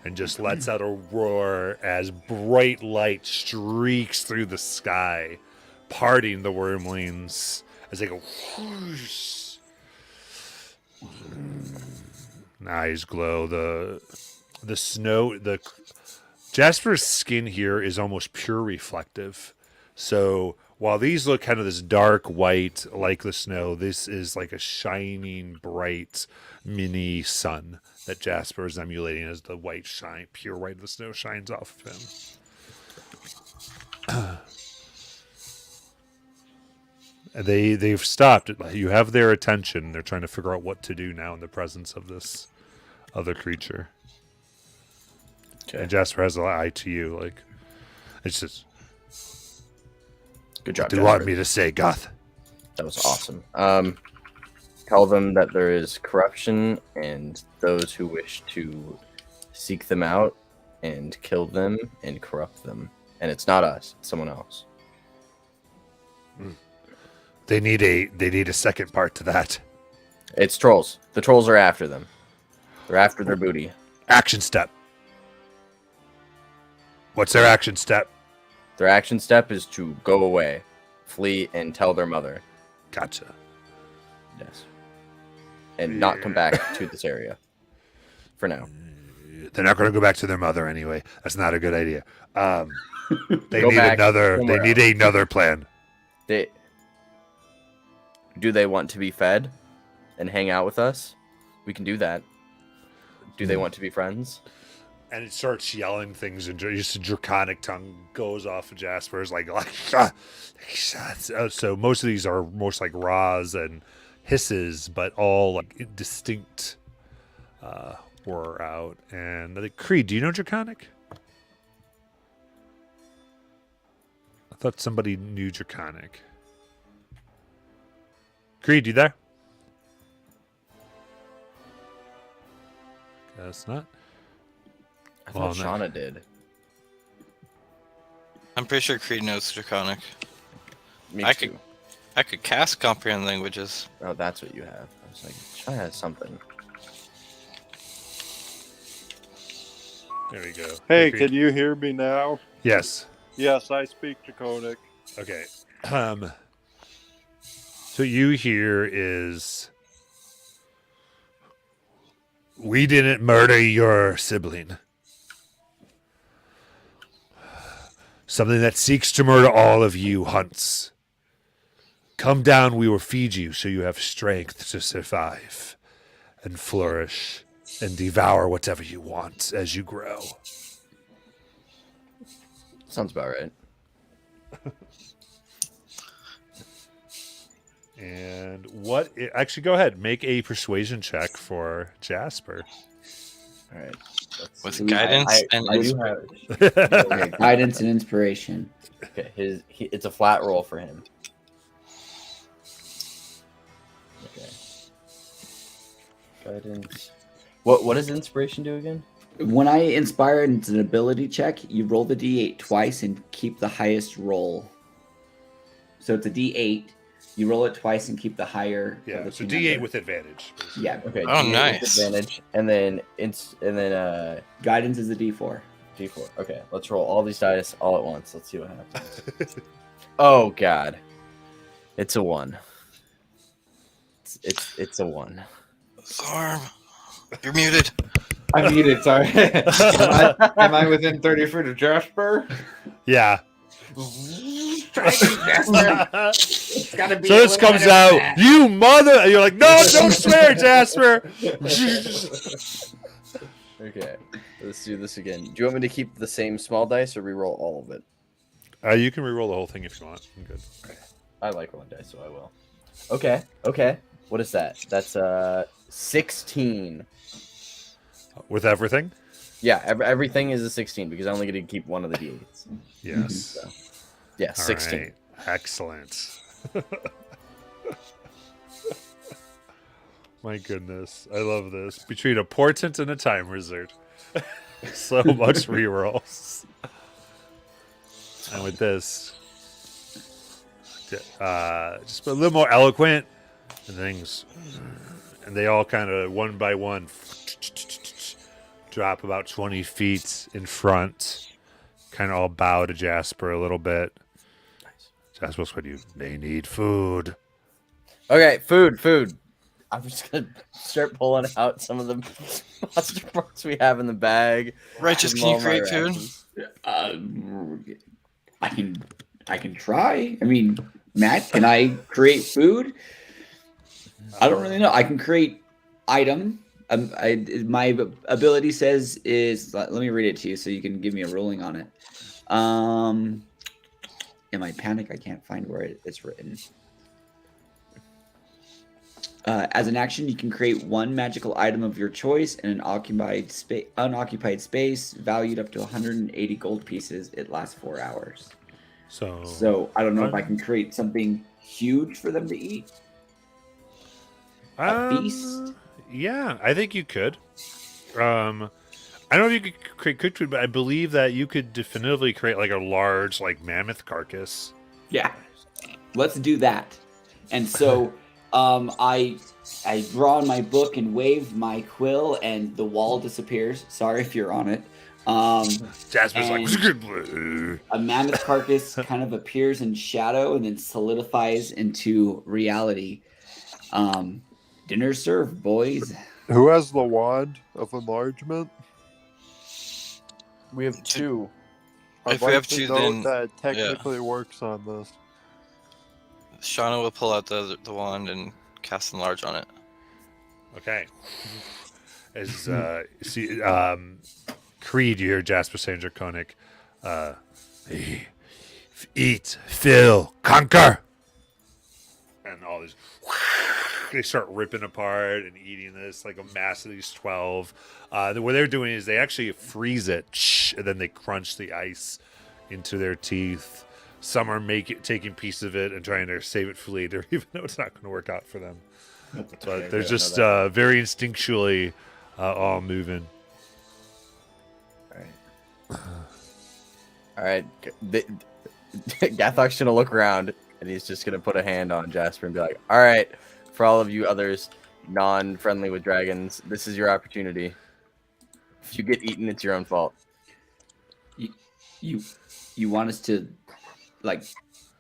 and just lets out a roar as bright light streaks through the sky, parting the wormlings as they go whoosh. Eyes glow. The snow, Jasper's skin here is almost pure reflective. So while these look kind of this dark white like the snow, this is like a shining bright mini sun that Jasper is emulating as the white shine, pure white of the snow shines off of him. They've stopped. You have their attention. They're trying to figure out what to do now in the presence of this other creature. Okay. And Jasper has an eye to you, like it's just. Good job, What do you Jasper. want me to say, Goth? That was awesome. Tell them that there is corruption and those who wish to seek them out and kill them and corrupt them. And it's not us, it's someone else. They need a second part to that. It's trolls. The trolls are after them. They're after their booty. Action step. What's their action step? Their action step is to go away, flee, and tell their mother. Gotcha. Yes. And not come back to this area. For now. They're not going to go back to their mother anyway. That's not a good idea. They Go need back another. They somewhere need another plan. Do they want to be fed and hang out with us? We can do that. Do they want to be friends? And it starts yelling things, and just a draconic tongue goes off of Jasper's like so most of these are most like rahs and hisses, but all like distinct were out. And I think Creed, do you know draconic? I thought somebody knew draconic. Creed, you there? Guess not. I Well, thought no. Shauna did. I'm pretty sure Creed knows Draconic. Me I too. I could cast Comprehend Languages. Oh, that's what you have. I was like, Shauna has something. There we go. Hey, Creed. can you hear me now? Yes. Yes, I speak Draconic. Okay. So you hear is we didn't murder your sibling. Something that seeks to murder all of you hunts. Come down, we will feed you so you have strength to survive and flourish and devour whatever you want as you grow. Sounds about right. And actually go ahead, make a persuasion check for Jasper. All right. With guidance and I do inspiration. have. Okay, guidance and inspiration. Okay, it's a flat roll for him. Okay. Guidance. What does inspiration do again? When I inspire, and it's an ability check, you roll the d8 twice and keep the highest roll. So it's a d8. You roll it twice and keep the higher. Yeah, of the so two D8 number. with advantage. Yeah, Okay. Oh, D8 with nice. Advantage, and then guidance is a d4. D4. Okay, let's roll all these dice all at once. Let's see what happens. Oh God, it's a 1. It's a 1. Zorm, you're muted. I'm muted, sorry. am I within 30 feet of Jasper? Yeah. Try to eat Jasper. It's gotta be So a this little comes bit of out, that. you mother! And you're like, no, don't swear, Jasper! Okay, let's do this again. Do you want me to keep the same small dice or re-roll all of it? You can re-roll the whole thing if you want. I'm good. I like rolling dice, so I will. Okay. What is that? That's 16. With everything? Yeah, everything is a 16 because I only get to keep one of the d8s. Yes. So, yeah, All 16. right. Excellent. My goodness. I love this. Between a portent and a time wizard. So much rerolls. And with this, just a little more eloquent and things. And they all kind of one by one drop about 20 feet in front. Kind of all bow to Jasper a little bit. Jasper's what you. They need food. Okay, food. I'm just gonna start pulling out some of the monster parts we have in the bag. Righteous, Give can you them all my create food? rations. I can try. I mean, Matt, can I create food? I don't really know. I can create item. My ability says is. Let me read it to you so you can give me a ruling on it. In my panic, I can't find where it's written. As an action, you can create one magical item of your choice in an unoccupied space, valued up to 180 gold pieces. It lasts 4 hours. So I don't know if I can create something huge for them to eat. A feast? Yeah, I think you could. I don't know if you could create cooked food, but I believe that you could definitively create like a large, like mammoth carcass. Yeah. Let's do that. And so I draw in my book and wave my quill, and the wall disappears. Sorry if you're on it. Jasper's like, and a mammoth carcass kind of appears in shadow and then solidifies into reality. Dinner served, boys. Who has the wand of enlargement? We have 2. If we have 2, know then that technically works on this. Shauna will pull out the wand and cast enlarge on it. okay. As Creed, you hear Jasper saying Draconic, eat, fill, conquer. And all these, they start ripping apart and eating this like a mass of these 12. What they're doing is they actually freeze it, and then they crunch the ice into their teeth. Some are taking piece of it and trying to save it for later, even though it's not going to work out for them. But they're just very instinctually all moving. All right. Gathok's gonna look around and he's just gonna put a hand on Jasper and be like, "All right, for all of you others non-friendly with dragons, this is your opportunity. If you get eaten, it's your own fault." You want us to like?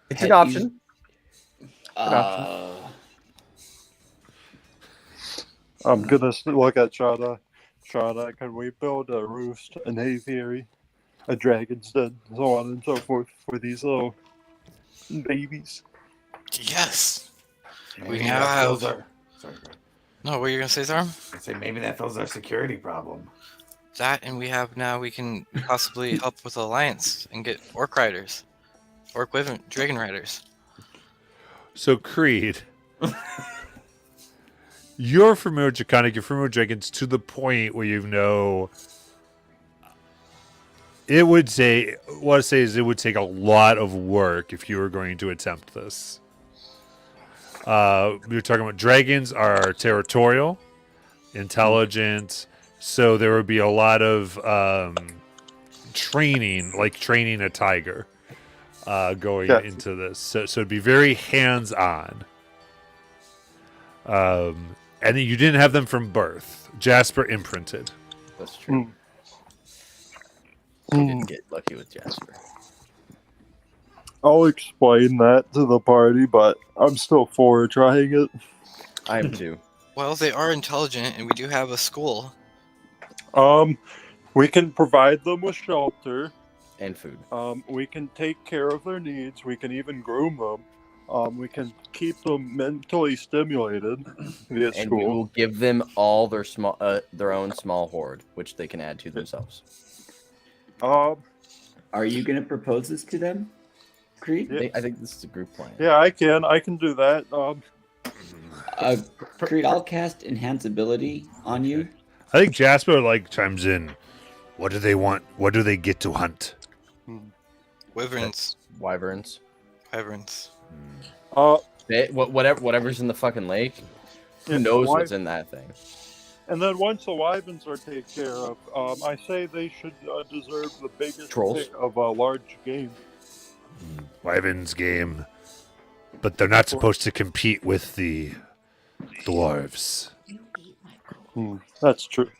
It's pet an option. I'm gonna look at Shauna. Shauna, can we build a roost, an aviary, a dragon's den, so on and so forth for these little babies? Yes. We Maybe can that fills have. our. Sorry, bro. No, what were you gonna say, Zarm? I say maybe that fills our security problem. That, and we can possibly help with the alliance and get orc riders, dragon riders. So Creed, you're familiar with Draconic, you're familiar with dragons to the point where you know it would take a lot of work if you were going to attempt this. We were talking about dragons are territorial, intelligent, so there would be a lot of training, like training a tiger, going into this. So it'd be very hands-on. And you didn't have them from birth. Jasper imprinted. That's true. Mm. We didn't get lucky with Jasper. I'll explain that to the party, but I'm still for trying it. I am too. Well, they are intelligent, and we do have a school. We can provide them with shelter. And food. We can take care of their needs. We can even groom them. We can keep them mentally stimulated via And we school. will give them all their own small hoard, which they can add to themselves. Are you going to propose this to them, Creed? Yeah. I think this is a group plan. Yeah, I can do that. Creed, I'll cast Enhance Ability on you. I think Jasper chimes in. What do they want? What do they get to hunt? Wyverns. Wyverns. Whatever's in the fucking lake. Who knows what's in that thing? And then once the wyverns are taken care of, I say they should deserve the biggest Trolls? pick of a large game. Wyvern's game, but they're not supposed to compete with the dwarves. That's true.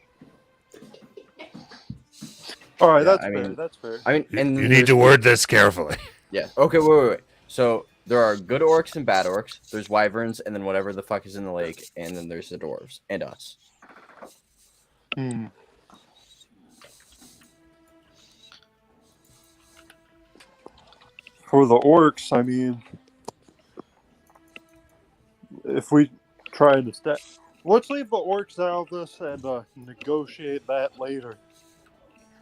All right, Yeah, that's fair. That's fair. I mean, and You need to word this carefully. Yeah. Okay. Wait. So there are good orcs and bad orcs. There's wyverns, and then whatever the fuck is in the lake, and then there's the dwarves and us. For the orcs, I mean, if we try and let's leave the orcs out of this and negotiate that later.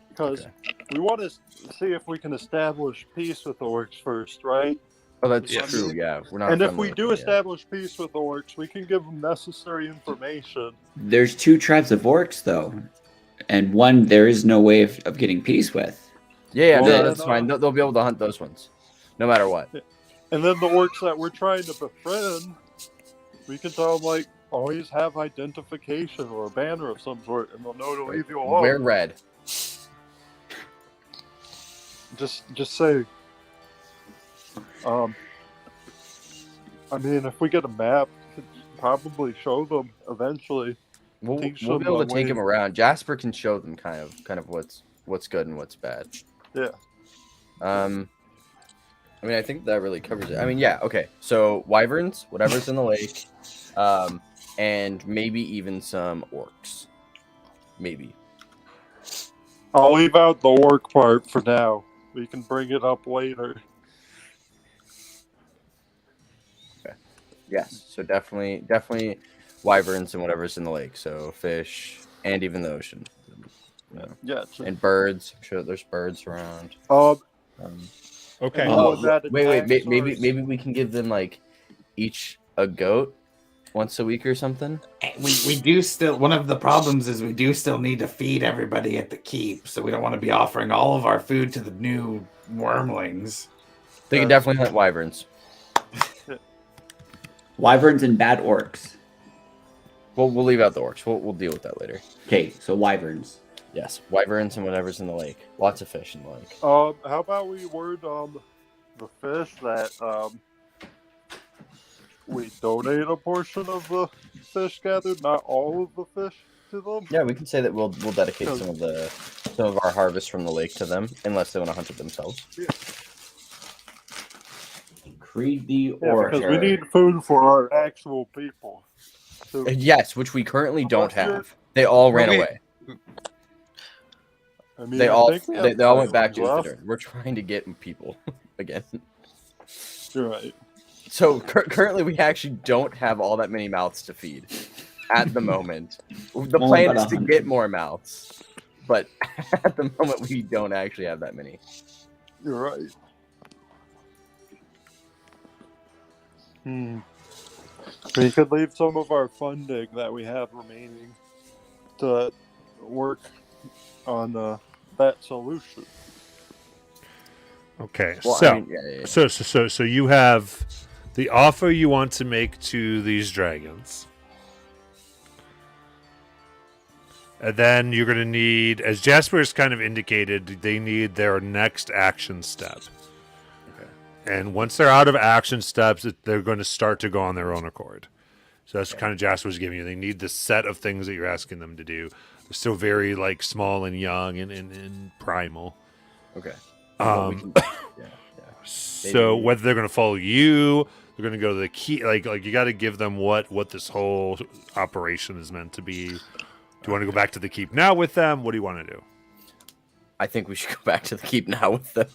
Because we want to see if we can establish peace with the orcs first, right? Oh, that's Yes. true. Yeah, we're not. And if friendly we with do them yet. establish peace with the orcs, we can give them necessary information. There's 2 tribes of orcs, though. And one there is no way of getting peace with. Yeah, Well, that's fine. They'll be able to hunt those ones, no matter what. And then the orcs that we're trying to befriend, we can tell them, always have identification or a banner of some sort, and they'll know to leave you alone. Wear red. Just say. I mean, if we get a map, we could probably show them eventually. We'll Teach be able them to the take him way. around. Jasper can show them kind of what's good and what's bad. Yeah. I mean, I think that really covers it. I mean, yeah, okay. So wyverns, whatever's in the lake, and maybe even some orcs. Maybe. I'll leave out the orc part for now. We can bring it up later. Yes. So definitely wyverns and whatever's in the lake. So fish and even the ocean. You know. Yeah. And birds. I'm sure there's birds around. Um, Okay. Oh, that wait. attacks Maybe us. we can give them like each a goat once a week or something. We do still. One of the problems is we do still need to feed everybody at the keep, so we don't want to be offering all of our food to the new wormlings. They can definitely hunt wyverns. Wyverns and bad orcs. We'll leave out the orcs. We'll deal with that later. Okay, so wyverns. Yes, wyverns and whatever's in the lake. Lots of fish in the lake. How about we word the fish that we donate a portion of the fish gathered, not all of the fish, to them. Yeah, we can say that we'll dedicate some of our harvest from the lake to them, unless they want to hunt it themselves. Creed the Yeah, orator. because we need food for our actual people. So, Yes, which we currently don't Unless you're- have. They all ran Well, we- away. I mean, They I all think we have they all went back to left. Uther. We're trying to get people again. You're right. So currently, we actually don't have all that many mouths to feed at the moment. The Only plan about is to 100. get more mouths, but at the moment, we don't actually have that many. You're right. We could leave some of our funding that we have remaining to work on that solution. Okay. Well, so, I mean, yeah. so you have the offer you want to make to these dragons. And then you're going to need, as Jasper's kind of indicated, they need their next action step. Okay. And once they're out of action steps, they're going to start to go on their own accord. So that's kind of Jasper's giving you. They need the set of things that you're asking them to do. They're still very like small and young and primal. Okay. Well, we Um, can- yeah. So whether they're going to follow you, they're going to go to the key. Like you got to give them what this whole operation is meant to be. Do you want to go back to the keep now with them? What do you want to do? I think we should go back to the keep now with them.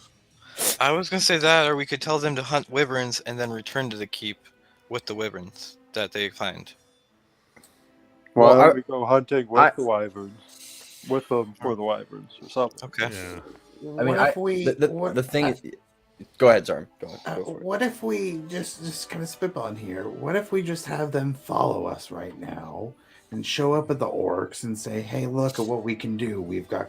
I was gonna say that, or we could tell them to hunt wyverns and then return to the keep with the wyverns that they find. Why Well, don't I- we go hunting with I- the wyverns? With them for the wyverns or something. Okay. Yeah. I mean, What if we? the thing is, go ahead, Zarm. Go for it. What if we just kind of spitballing here? What if we just have them follow us right now and show up at the orcs and say, "Hey, look at what we can do. We've got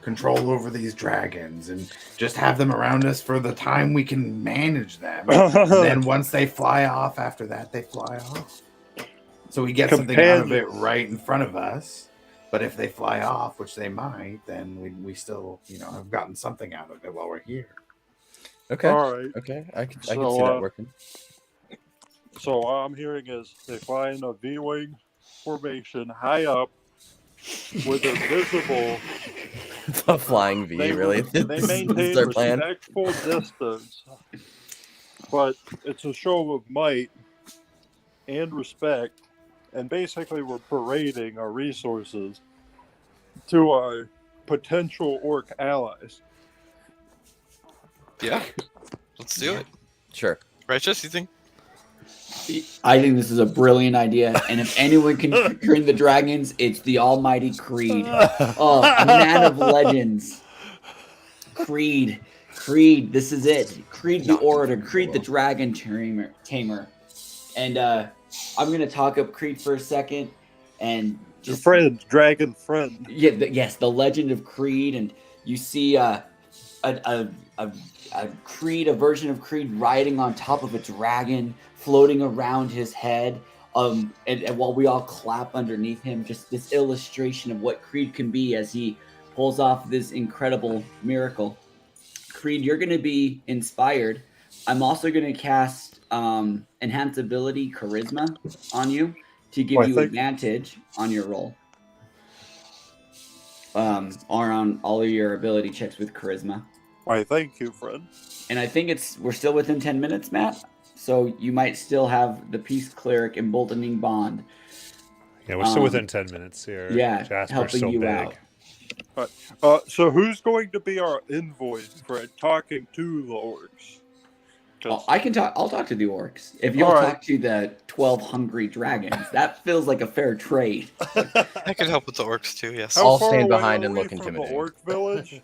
control over these dragons," and just have them around us for the time we can manage them. And then once they fly off, after that, they fly off. So we get something out of it Companions. right in front of us. But if they fly off, which they might, then we still, have gotten something out of it while we're here. Okay. All right. Okay. I can So, see that working. So what I'm hearing is they fly in a V-wing formation high up with a visible. The flying V, really? They This maintain is their plan. respectful distance, but it's a show of might and respect, and basically we're parading our resources to our potential orc allies. Yeah. Let's do it. Sure. Righteous, you think? I think this is a brilliant idea, and if anyone can turn the dragons, it's the almighty Creed. Oh, a man of legends. Creed. This is it. Creed the orator. Creed the dragon tamer. And I'm gonna talk up Creed for a second, and Your just friend, dragon friend. yeah, yes, the legend of Creed, and you see a Creed, a version of Creed riding on top of a dragon, floating around his head. And while we all clap underneath him, just this illustration of what Creed can be as he pulls off this incredible miracle. Creed, you're going to be inspired. I'm also going to cast enhance ability charisma on you to give Well, I you think- advantage on your roll. Or on all of your ability checks with charisma. Why, thank you, friend. And I think we're still within 10 minutes, Matt. So you might still have the Peace Cleric emboldening bond. Yeah, we're still within 10 minutes here. Yeah, Jasper's helping so you big. out. So who's going to be our envoy for talking to the orcs? 'Cause- Oh, I can talk. I'll talk to the orcs. If you'll All right. talk to the 12 hungry dragons, that feels like a fair trade. I could help with the orcs too. Yes. How I'll far stand away behind are and we look from intimidating. the orc village?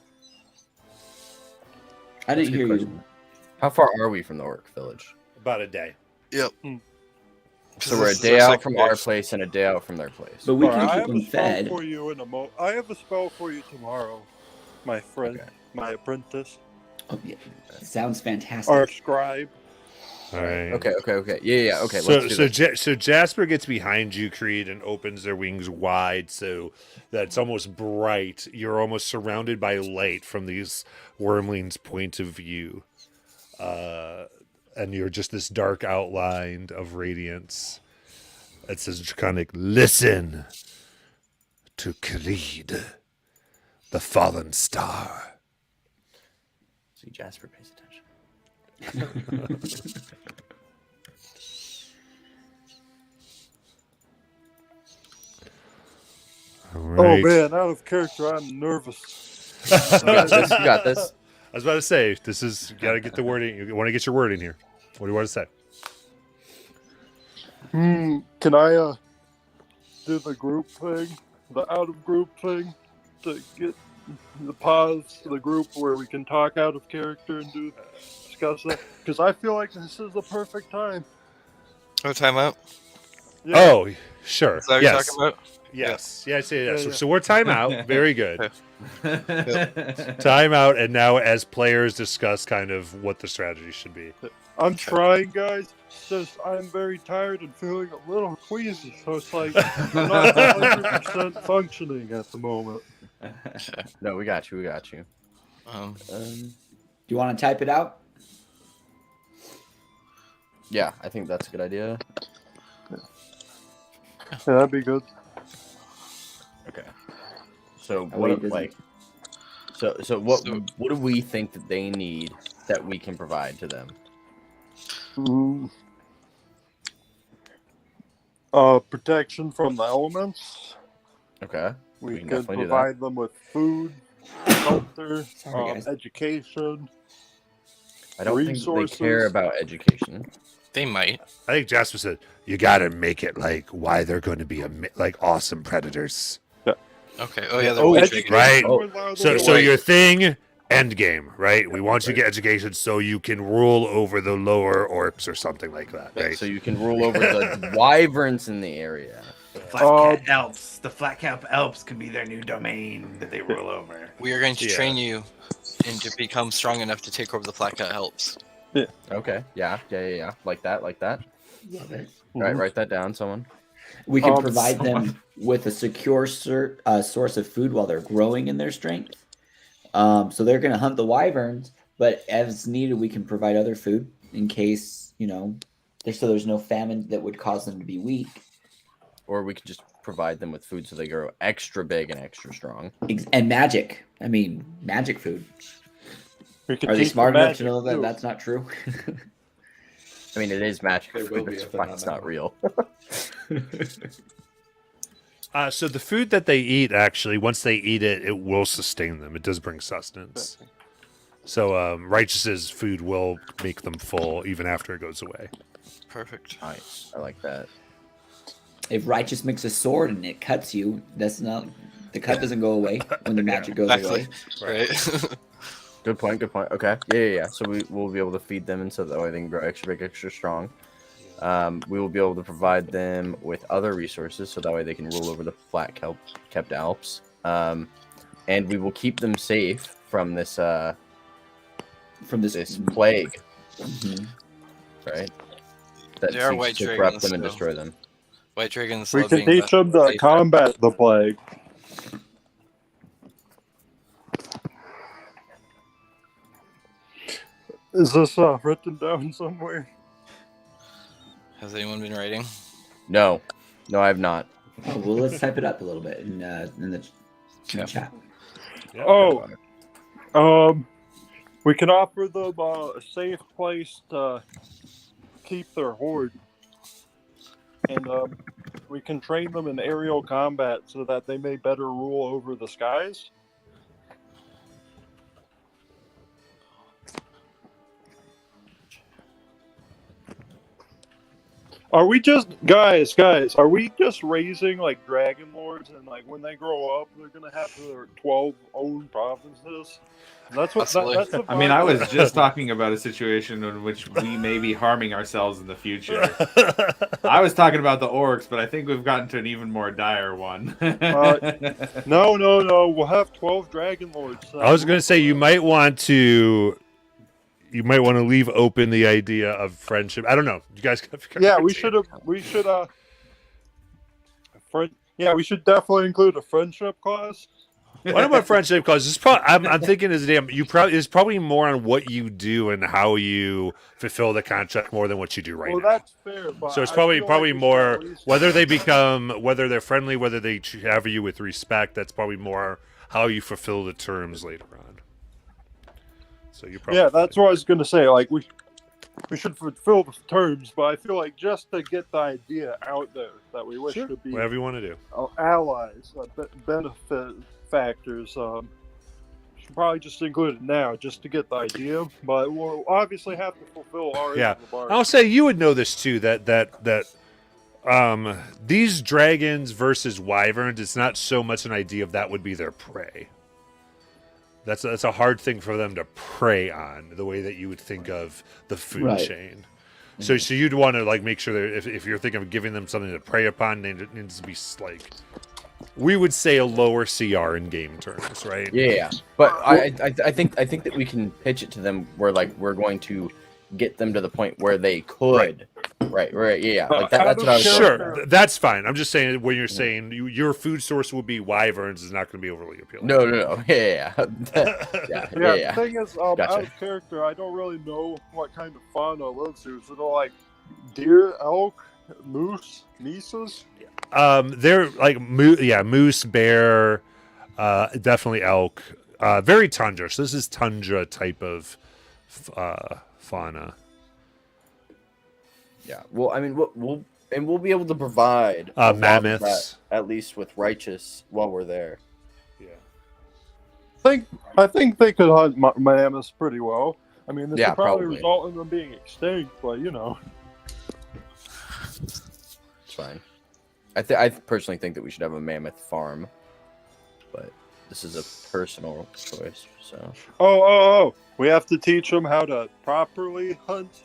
I That's didn't a hear good you. question. How far are we from the orc village? About a day. Yep. So we're a day out from our place and a day out from their place. But we All can right, I keep have them a spell fed. for you in I have a spell for you tomorrow, my friend, Okay. my apprentice, Oh, yeah. Sounds fantastic. our scribe. All right. Okay. Yeah. Okay. So, Let's do this. so Jasper gets behind you, Creed, and opens their wings wide so that it's almost bright. You're almost surrounded by light from these wormlings' point of view. And you're just this dark outline of radiance. It says Draconic, listen to Creed, the fallen star. See, Jasper pays attention. All Oh right. man, out of character, I'm nervous. You got this. You got this. I was about to say, this is, you got to get the wording. You want to get your word in here. What do you want to say? Can I do the group thing, the out of group thing, to get the pause to the group where we can talk out of character and discuss that? Because I feel like this is the perfect time. Oh, timeout. Yeah. Oh, sure. Is that what yes. you're talking about? Yes. Yes. Yeah. Yeah, So, yeah. so we're timeout. Very good. Timeout. And now, as players discuss kind of what the strategy should be. I'm trying, guys. It's just I'm very tired and feeling a little queasy, so it's like I'm not 100% functioning at the moment. No, we got you. We got you. Do you want to type it out? Yeah, I think that's a good idea. Yeah, that'd be good. Okay. So Oh, what wait, does like? So what So- what do we think that they need that we can provide to them? Protection from the elements. Okay. We can could definitely do that. provide them with food, shelter, Sorry, guys. education. I don't think they Resources. care about education. They might. I think Jasper said, you got to make it like why they're going to be like awesome predators. Okay. Oh yeah, they're Oh, white education dragons. Right. would allow them So, to so work. your thing, end game, right? We want you to get education so you can rule over the lower orcs or something like that, right? So you can rule over the wyverns in the area. Flat Cap Alps. The Flat Cap Alps could be their new domain that they rule over. We are going to Yeah. train you and to become strong enough to take over the Flat Cat helps. Okay. Yeah. Like that. Love it. All right. Write that down, someone. We can Um, provide them with a secure source of food while they're growing in their strength. So they're going to hunt the wyverns, but as needed, we can provide other food in case, there's no famine that would cause them to be weak. Or we could just provide them with food so they grow extra big and extra strong. And magic. I mean, magic food. We could Are they teach smart them enough to magic, know that too. that's not true? I mean, it is magic There food. will be That's if why they're it's not not real. So the food that they eat, actually, once they eat it, it will sustain them. It does bring sustenance. So Righteous's food will make them full even after it goes away. Perfect. Nice. I like that. If Righteous makes a sword and it cuts you, that's not the cut doesn't go away when the magic goes Exactly. away. Right. Good point. Okay. Yeah. So we'll be able to feed them, and so that way they can grow extra big, extra strong. We will be able to provide them with other resources, so that way they can rule over the kept Alps. And we will keep them safe from this From this, this plague, Mhm. right? That They are seeks white to corrupt dragons, them and so- destroy them. White dragons. We love can being teach left them to safe. combat the plague. Is this written down somewhere? Has anyone been writing? No, I have not. Oh, well, let's type it up a little bit in the chat. Yeah. Oh, we can offer them a safe place to keep their horde, and we can train them in aerial combat so that they may better rule over the skies. Are we just guys? Are we just raising like dragon lords, and like when they grow up, they're gonna have their 12 own provinces? That's what. Possibly. That's the I mean, I vibe. was just talking about a situation in which we may be harming ourselves in the future. I was talking about the orcs, but I think we've gotten to an even more dire one. No. We'll have 12 dragon lords. I was going to say you might want to leave open the idea of friendship. I don't know. You guys got to figure Yeah, out we should. Yeah, we should definitely include a friendship clause. One of my friendship clauses is probably I'm thinking is is probably more on what you do and how you fulfill the contract more than what you do right Well, now. that's fair. But So it's I probably feel like we should more at least- whether they're friendly, whether they have you with respect. That's probably more how you fulfill the terms later on. So you probably Yeah, that's what I was gonna say. Like we should fulfill the terms, but I feel like just to get the idea out there that we wish to be whatever you want to do. allies, benefit factors. Should probably just include it now, just to get the idea. But we'll obviously have to fulfill our Yeah. end of the bargain. I'll say you would know this too. That these dragons versus wyverns, it's not so much an idea of that would be their prey. That's a hard thing for them to prey on, the way that you would think of the food Right. chain. So you'd want to like make sure that if you're thinking of giving them something to prey upon, it needs to be like we would say a lower CR in game terms, right? Yeah. But I think that we can pitch it to them where like we're going to get them to the point where they could. Right. Yeah. Like that's what I was Sure, that's fine. I'm just saying when you're saying your food source would be wyverns is not going to be overly appealing. No. Yeah. Yeah, Yeah. the thing is, out Gotcha. of character, I don't really know what kind of fauna lives here. So they're like deer, elk, moose, mesas. They're like moose, bear, definitely elk. Very tundra. So this is tundra type of fauna. Yeah. Well, I mean, we'll be able to provide a lot of Mammoths. that, at least with righteous while we're there. I think they could hunt mammoths pretty well. I mean, this Yeah, would probably probably. result in them being extinct, but you know. It's fine. I personally think that we should have a mammoth farm, but this is a personal choice. So Oh! We have to teach them how to properly hunt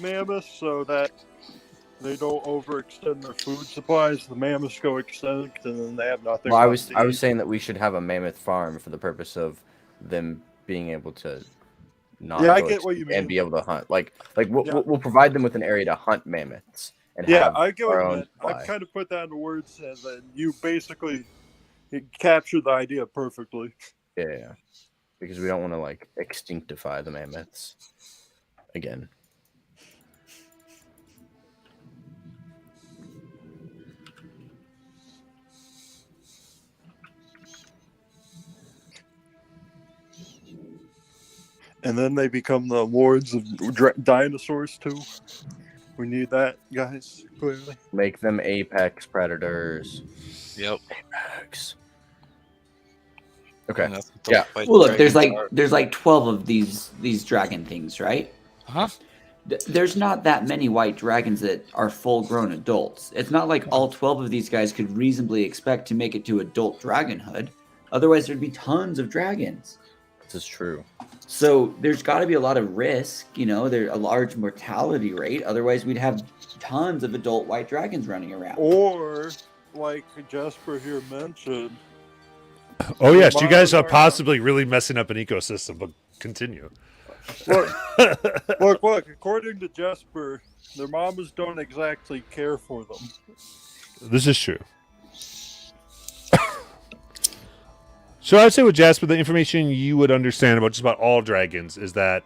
mammoths so that they don't overextend their food supplies. The mammoths go extinct, and then they have nothing. well, I left to was eat. saying that we should have a mammoth farm for the purpose of them being able to not. Yeah, I go get what you extinct and mean. be able to hunt. Like Yeah. we'll provide them with an area to hunt mammoths and Yeah, have I get what our you own meant. supply. I've kind of put that into words, and then you basically captured the idea perfectly. Yeah, because we don't want to like extinctify the mammoths again. And then they become the lords of dinosaurs too. We need that, guys. Clearly. Make them apex predators. Yep. Apex. Okay. And that's what the Yeah. white Well, look, there's dragons like 12 of these dragon things, right? are. Huh? There's not that many white dragons that are full-grown adults. It's not like all 12 of these guys could reasonably expect to make it to adult dragonhood. Otherwise, there'd be tons of dragons. This is true. So there's got to be a lot of risk, there's a large mortality rate. Otherwise, we'd have tons of adult white dragons running around. Or, like Jasper here mentioned, Oh yes, you guys are Mars are- possibly really messing up an ecosystem. But continue. look. According to Jasper, their mamas don't exactly care for them. This is true. So I'd say with Jasper, the information you would understand about just about all dragons is that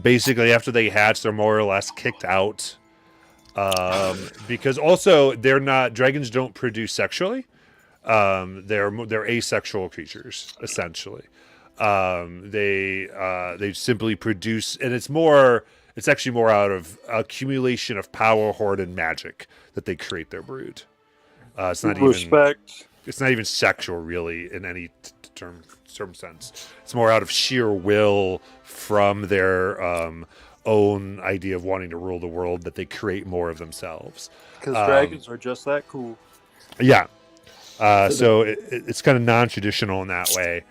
basically after they hatch, they're more or less kicked out because also dragons don't produce sexually. They're asexual creatures essentially. They simply produce, and it's actually more out of accumulation of power, hoard, and magic that they create their brood. It's not Respect. it's not even sexual really in any term sense. It's more out of sheer will from their own idea of wanting to rule the world that they create more of themselves. Because dragons are just that cool. Yeah. So it's kind of non-traditional in that way.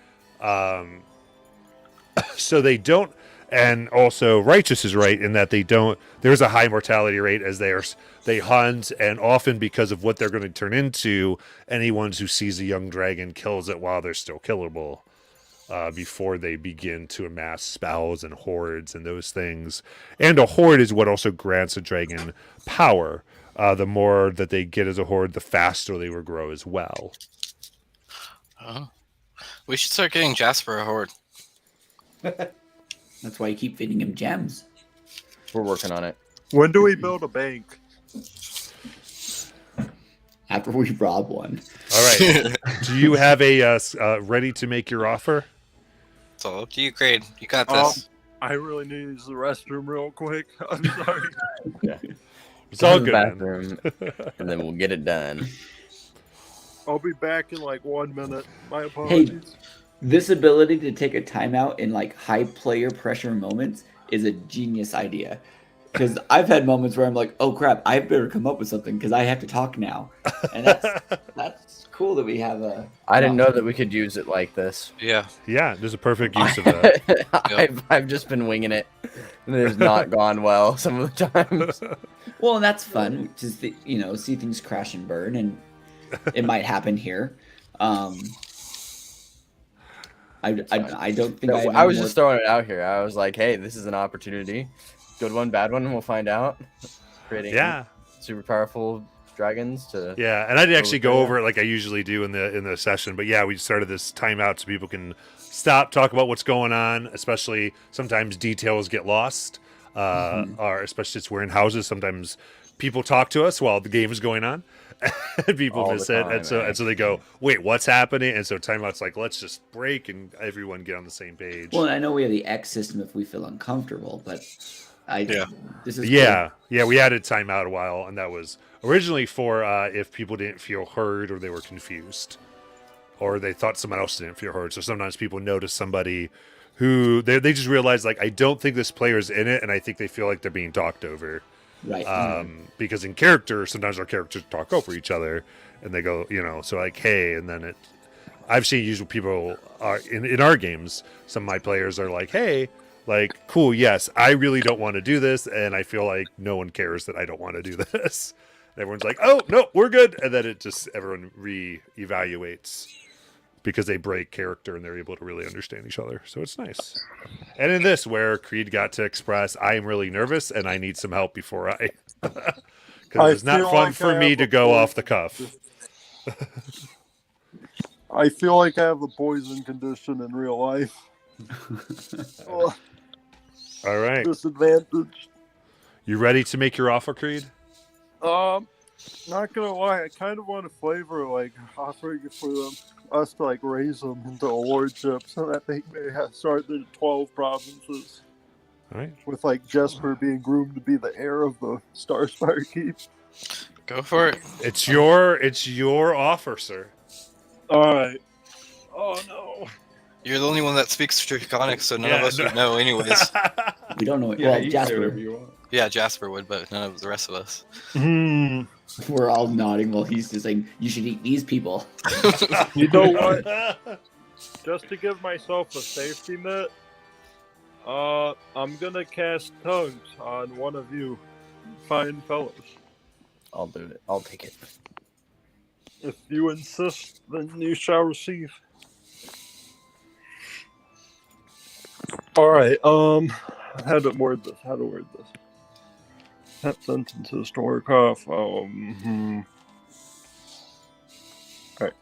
So they don't, and also Righteous is right in that they don't. There's a high mortality rate as they hunt, and often because of what they're going to turn into, anyone who sees a young dragon kills it while they're still killable. Before they begin to amass spells and hordes and those things. And a horde is what also grants a dragon power. The more that they get as a horde, the faster they will grow as well. We should start getting Jasper a horde. That's why you keep feeding him gems. We're working on it. When do we build a bank? After we rob one. All right. Do you have a ready to make your offer? It's all up to you, Crade. You got this. I really need to use the restroom real quick. I'm sorry. It's all Go to the good. bathroom, and then we'll get it done. I'll be back in like 1 minute. My apologies. This ability to take a timeout in like high player pressure moments is a genius idea. Because I've had moments where I'm like, oh crap, I better come up with something because I have to talk now. And that's cool that we have a... I didn't know that we could use it like this. Yeah. Yeah, there's a perfect use of that. I've just been winging it. And it has not gone well some of the times. Well, and that's fun. Just see things crash and burn, and it might happen here. I don't think I was just throwing it out here. I was like, hey, this is an opportunity. Good one, bad one, we'll find out. Creating super powerful dragons to... Yeah, and I'd actually go over it like I usually do in the session. But yeah, we started this timeout so people can stop, talk about what's going on. Especially sometimes details get lost, or especially since we're in houses. Sometimes people talk to us while the game is going on, and people All miss the it, time, and so they go, "Wait, what's happening?" And so timeout's like, let's just break and everyone get on the same page. Well, I know we have the X system if we feel uncomfortable, but this is yeah, we added timeout a while, and that was originally for if people didn't feel heard or they were confused, or they thought someone else didn't feel heard. So sometimes people notice somebody who they just realize like, I don't think this player's in it, and I think they feel like they're being talked over. Right. Because in character, sometimes our characters talk over each other, and they go, so like, hey, and then I've seen usually people are in our games. Some of my players are like, hey. Like, cool, yes, I really don't want to do this, and I feel like no one cares that I don't want to do this. And everyone's like, oh, no, we're good. And then everyone re-evaluates because they break character and they're able to really understand each other. So it's nice. And in this, where Creed got to express, I am really nervous and I need some help before I... Because it's not fun for me to go off the cuff. I feel like I have a poison condition in real life. All right. Disadvantage. You ready to make your offer, Creed? Not gonna lie, I kind of want a flavor like offering for us to like raise them into a lordship so that they may start the 12 provinces. All right. With like Jesper being groomed to be the heir of the Starspire Keep. Go for it. It's your offer, sir. All right. Oh no. You're the only one that speaks Draconic, so none of us would know anyways. We don't know. Yeah, Well, you can say Jasper, whatever you want. Yeah, Jasper would, but none of the rest of us. we're all nodding while he's just saying, you should eat these people. You know what? Just to give myself a safety net, I'm gonna cast tongues on one of you fine fellows. I'll do it. I'll take it. If you insist, then you shall receive. All right. How to word this? That sentence is to work off. All right.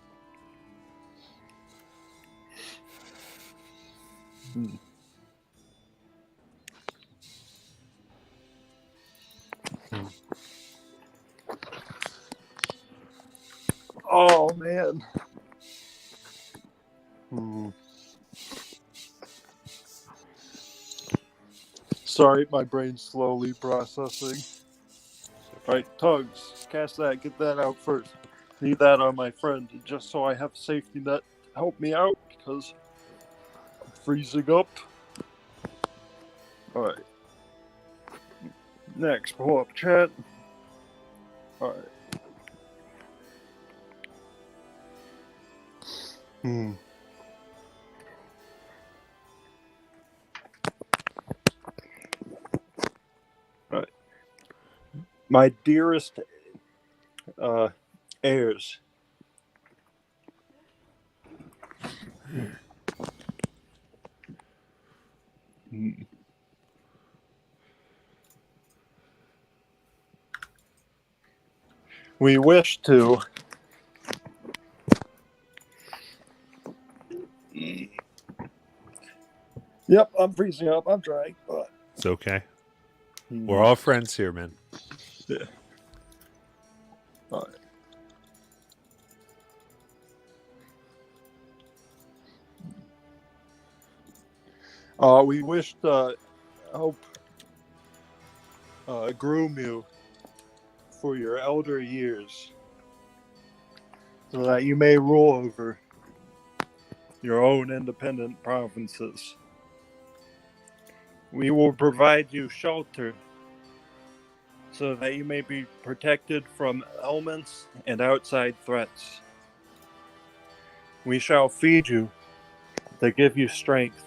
Oh man. Sorry, my brain's slowly processing. Alright, Tugs, cast that, get that out first. Need that on my friend, just so I have a safety net to help me out, because I'm freezing up. Alright. Next, pull up chat. Alright. Alright. My dearest heirs. We wish to Yep, I'm freezing up. I'm trying. It's okay. We're all friends here, man. Yeah. All right. We wish to help groom you for your elder years so that you may rule over your own independent provinces. We will provide you shelter so that you may be protected from elements and outside threats. We shall feed you to give you strength.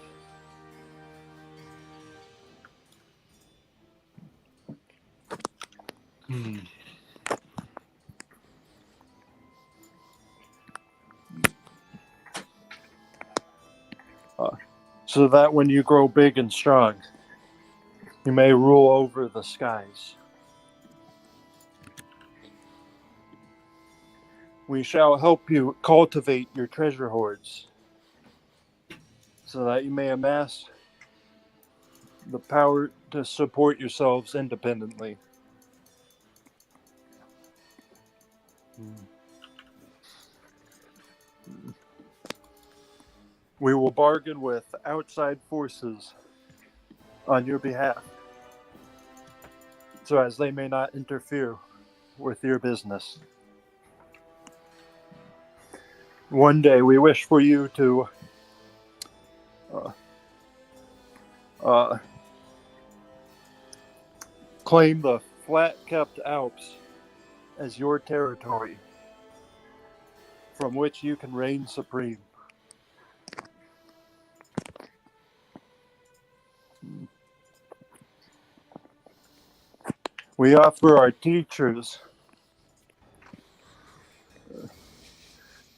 So that when you grow big and strong, you may rule over the skies. We shall help you cultivate your treasure hoards so that you may amass the power to support yourselves independently. We will bargain with outside forces on your behalf so as they may not interfere with your business. One day we wish for you to claim the flat-kept Alps as your territory from which you can reign supreme. We offer our teachers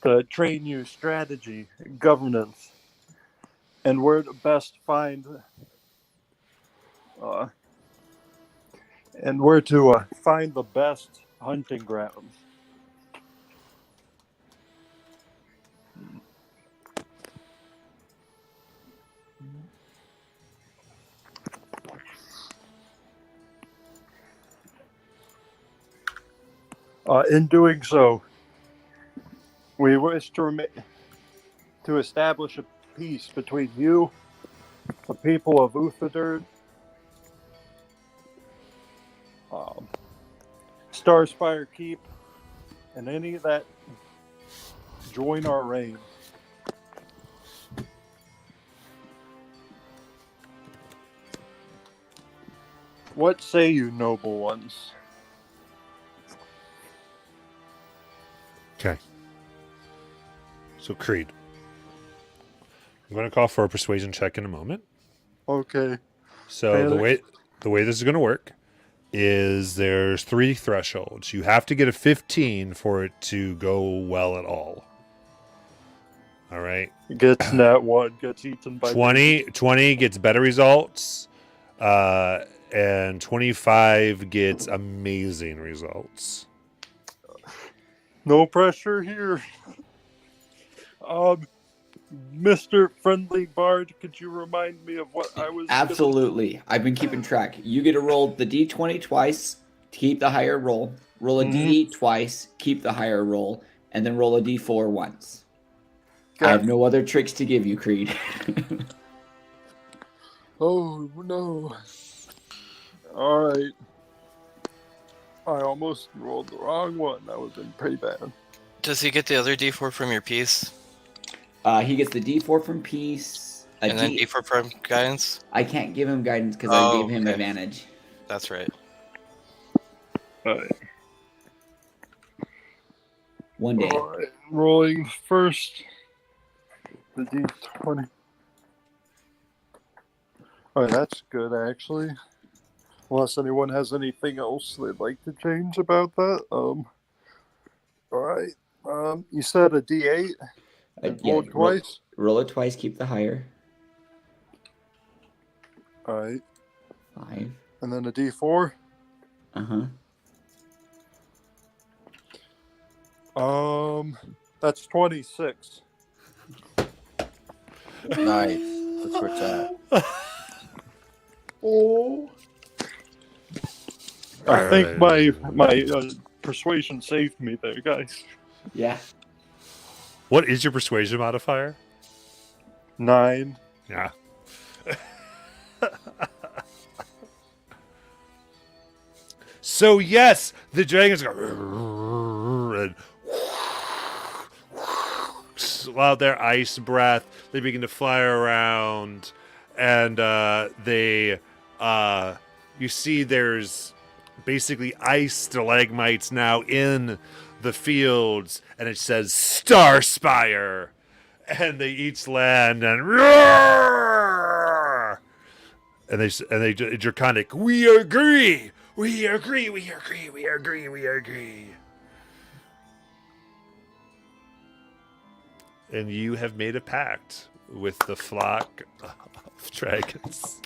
to train you strategy, governance, and where to best find find the best hunting grounds. In doing so, we wish to establish a peace between you, the people of Uthaderd, Starspire Keep, and any that join our reign. What say you, noble ones? Okay. So Creed, I'm going to call for a persuasion check in a moment. Okay. So the way this is going to work is there's 3 thresholds. You have to get a 15 for it to go well at all. All right. Gets nat 1, gets eaten by 20 gets better results, and 25 gets amazing results. No pressure here. Mr. Friendly Bard, could you remind me of what I was... Absolutely. I've been keeping track. You get to roll the D20 twice to keep the higher roll. Roll a D8 twice, keep the higher roll. and then roll a d4 once. I Okay. have no other tricks to give you, Creed. Oh no. Alright. I almost rolled the wrong one. That would have been pretty bad. Does he get the other D4 from your piece? He gets the d4 from peace. And then D4 from guidance? I can't give him guidance because Oh, I gave him okay. advantage. That's right. Alright. One day. Alright. Rolling first. The D20. Alright, that's good actually. Unless anyone has anything else they'd like to change about that. Alright. You said a D8 and Yeah, rolled twice? Roll it twice, keep the higher. Alright. 5. And then a D4. That's 26. Nice. That's where it's at. Oh. I think my persuasion saved me there, guys. Yeah. What is your persuasion modifier? 9. Yeah. So yes, the dragons go and while their ice breath, they begin to fly around, and they you see there's basically ice stalagmites now in the fields, and it says Starspire, and they each land and roar, and they draconic. We agree. We agree. We agree. We agree. We agree. And you have made a pact with the flock of dragons.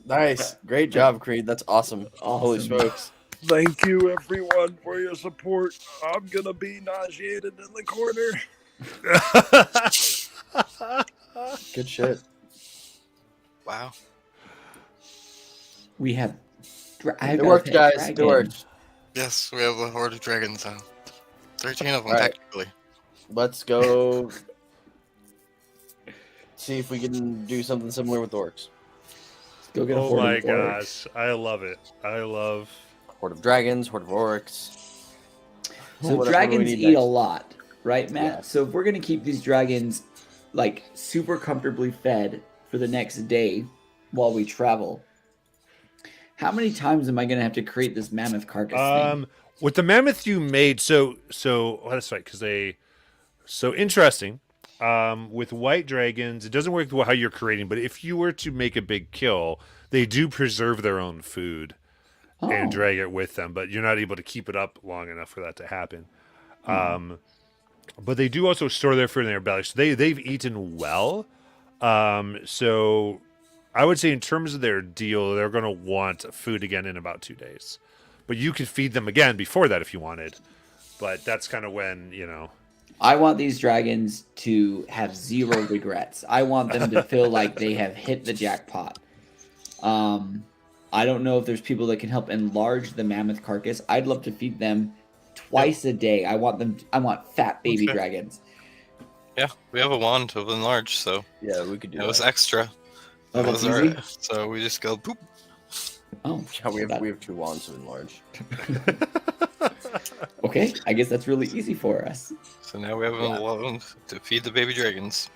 Nice. Great job, Creed. That's awesome. Holy Awesome. smokes. Thank you, everyone, for your support. I'm gonna be nauseated in the corner. Good shit. Wow. We have. It worked, guys. It worked. Yes, we have a horde of dragons now. 13 of them, Alright. technically. Let's go see if we can do something similar with orcs. Go get a Oh horde my of orcs. gosh. I love it. I love. Horde of dragons, horde of orcs. So Whatever we dragons need eat next. a lot, right, Matt? Yeah. So if we're gonna keep these dragons like super comfortably fed for the next day while we travel, how many times am I gonna have to create this mammoth carcass thing? With the mammoth you made, so that's right, because so interesting. With white dragons, it doesn't work how you're creating, but if you were to make a big kill, they do preserve their own food and Oh. drag it with them, but you're not able to keep it up long enough for that to happen. But they do also store their food in their belly, so they've eaten well. So I would say in terms of their deal, they're going to want food again in about 2 days. But you could feed them again before that if you wanted. But that's kind of when, I want these dragons to have zero regrets. I want them to feel like they have hit the jackpot. I don't know if there's people that can help enlarge the mammoth carcass. I'd love to feed them twice a day. I want fat baby Okay. dragons. Yeah, we have a wand of enlarge, so Yeah, we could do it was that. extra. Oh, That that's was easy? so we just go boop. Oh, Yeah, we have 2 wands to enlarge. okay. I guess that's really easy for us. So now we have Yeah. a wand to feed the baby dragons.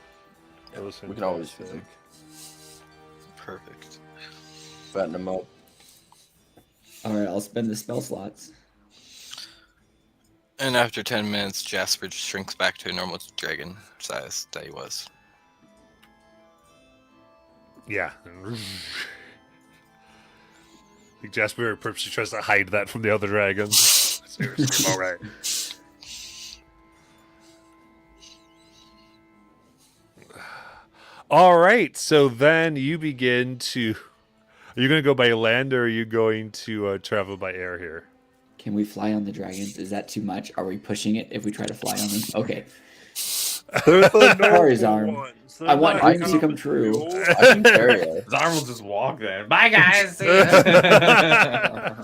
We can always feed them. Perfect. Fatten them up. All right, I'll spend the spell slots. And after 10 minutes, Jasper shrinks back to a normal dragon size that he was. Yeah. Like Jasper purposely tries to hide that from the other dragons. Seriously, all right. All right. So then you begin to. Are you going to go by land, or are you going to travel by air here? Can we fly on the dragons? Is that too much? Are we pushing it if we try to fly on them? Okay. They're the Sorry, noble Zarm. ones. I want They're dreams not to come the true. fuel. I can carry us. Zarm will just walk then. Bye, guys. See ya.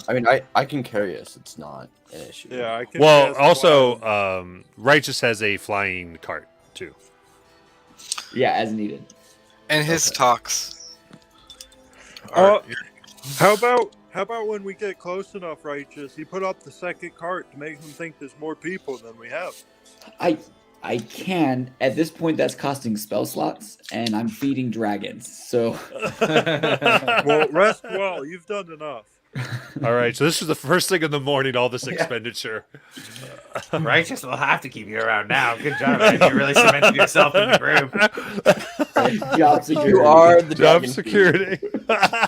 I mean, I can carry us. It's not an issue. Yeah, I can. Well, cast also, flying. Righteous has a flying cart too. Yeah, as needed. And his Okay. talks. Oh, how about when we get close enough, Righteous? You put up the second cart to make them think there's more people than we have. I can. At this point, that's costing spell slots, and I'm feeding dragons. So Well, rest well. You've done enough. All right, so this is the first thing in the morning. All this expenditure. Righteous will have to keep you around now. Good job, man. You really cemented yourself in the group. job security. You are the Job dragon security.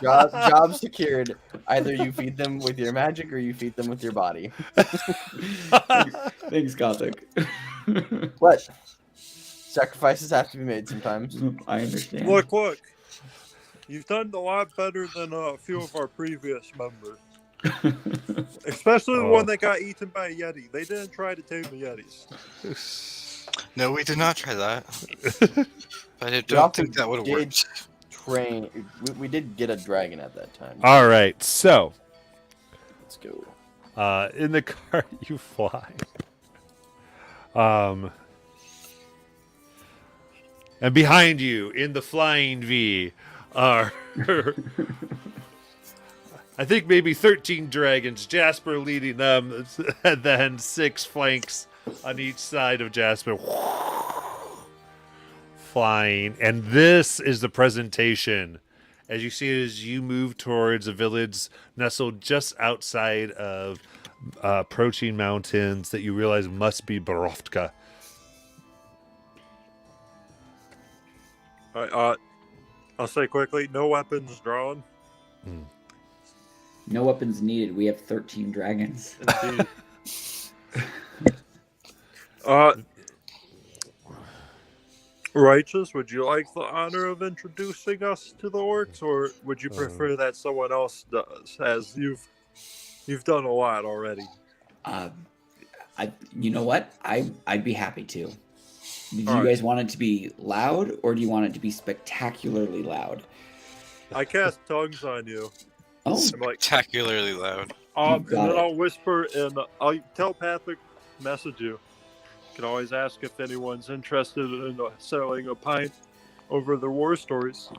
job secured. Either you feed them with your magic or you feed them with your body. Thanks, Gothic. But sacrifices have to be made sometimes. I understand. Look. You've done a lot better than a few of our previous members. Especially the one that got eaten by a Yeti. They didn't try to tame the Yetis. No, we did not try that. But I We don't also think that would have did worked. train. We did get a dragon at that time. All right, so Let's go. in the cart you fly. And behind you, in the flying V, are I think maybe 13 dragons. Jasper leading them, and then 6 flanks on each side of Jasper. Flying, and this is the presentation. As you see, as you move towards a village nestled just outside of approaching mountains that you realize must be Borovka. I'll say quickly, no weapons drawn. No weapons needed. We have 13 dragons. Indeed. Righteous, would you like the honor of introducing us to the orcs, or would you prefer that someone else does, as you've done a lot already? You know what? I'd be happy to. Do you All right. guys want it to be loud, or do you want it to be spectacularly loud? I cast tongues on you. Oh, I'm like, Spectacularly loud. and got then it. I'll whisper and I'll telepathic message you. You can always ask if anyone's interested in selling a pint over their war stories.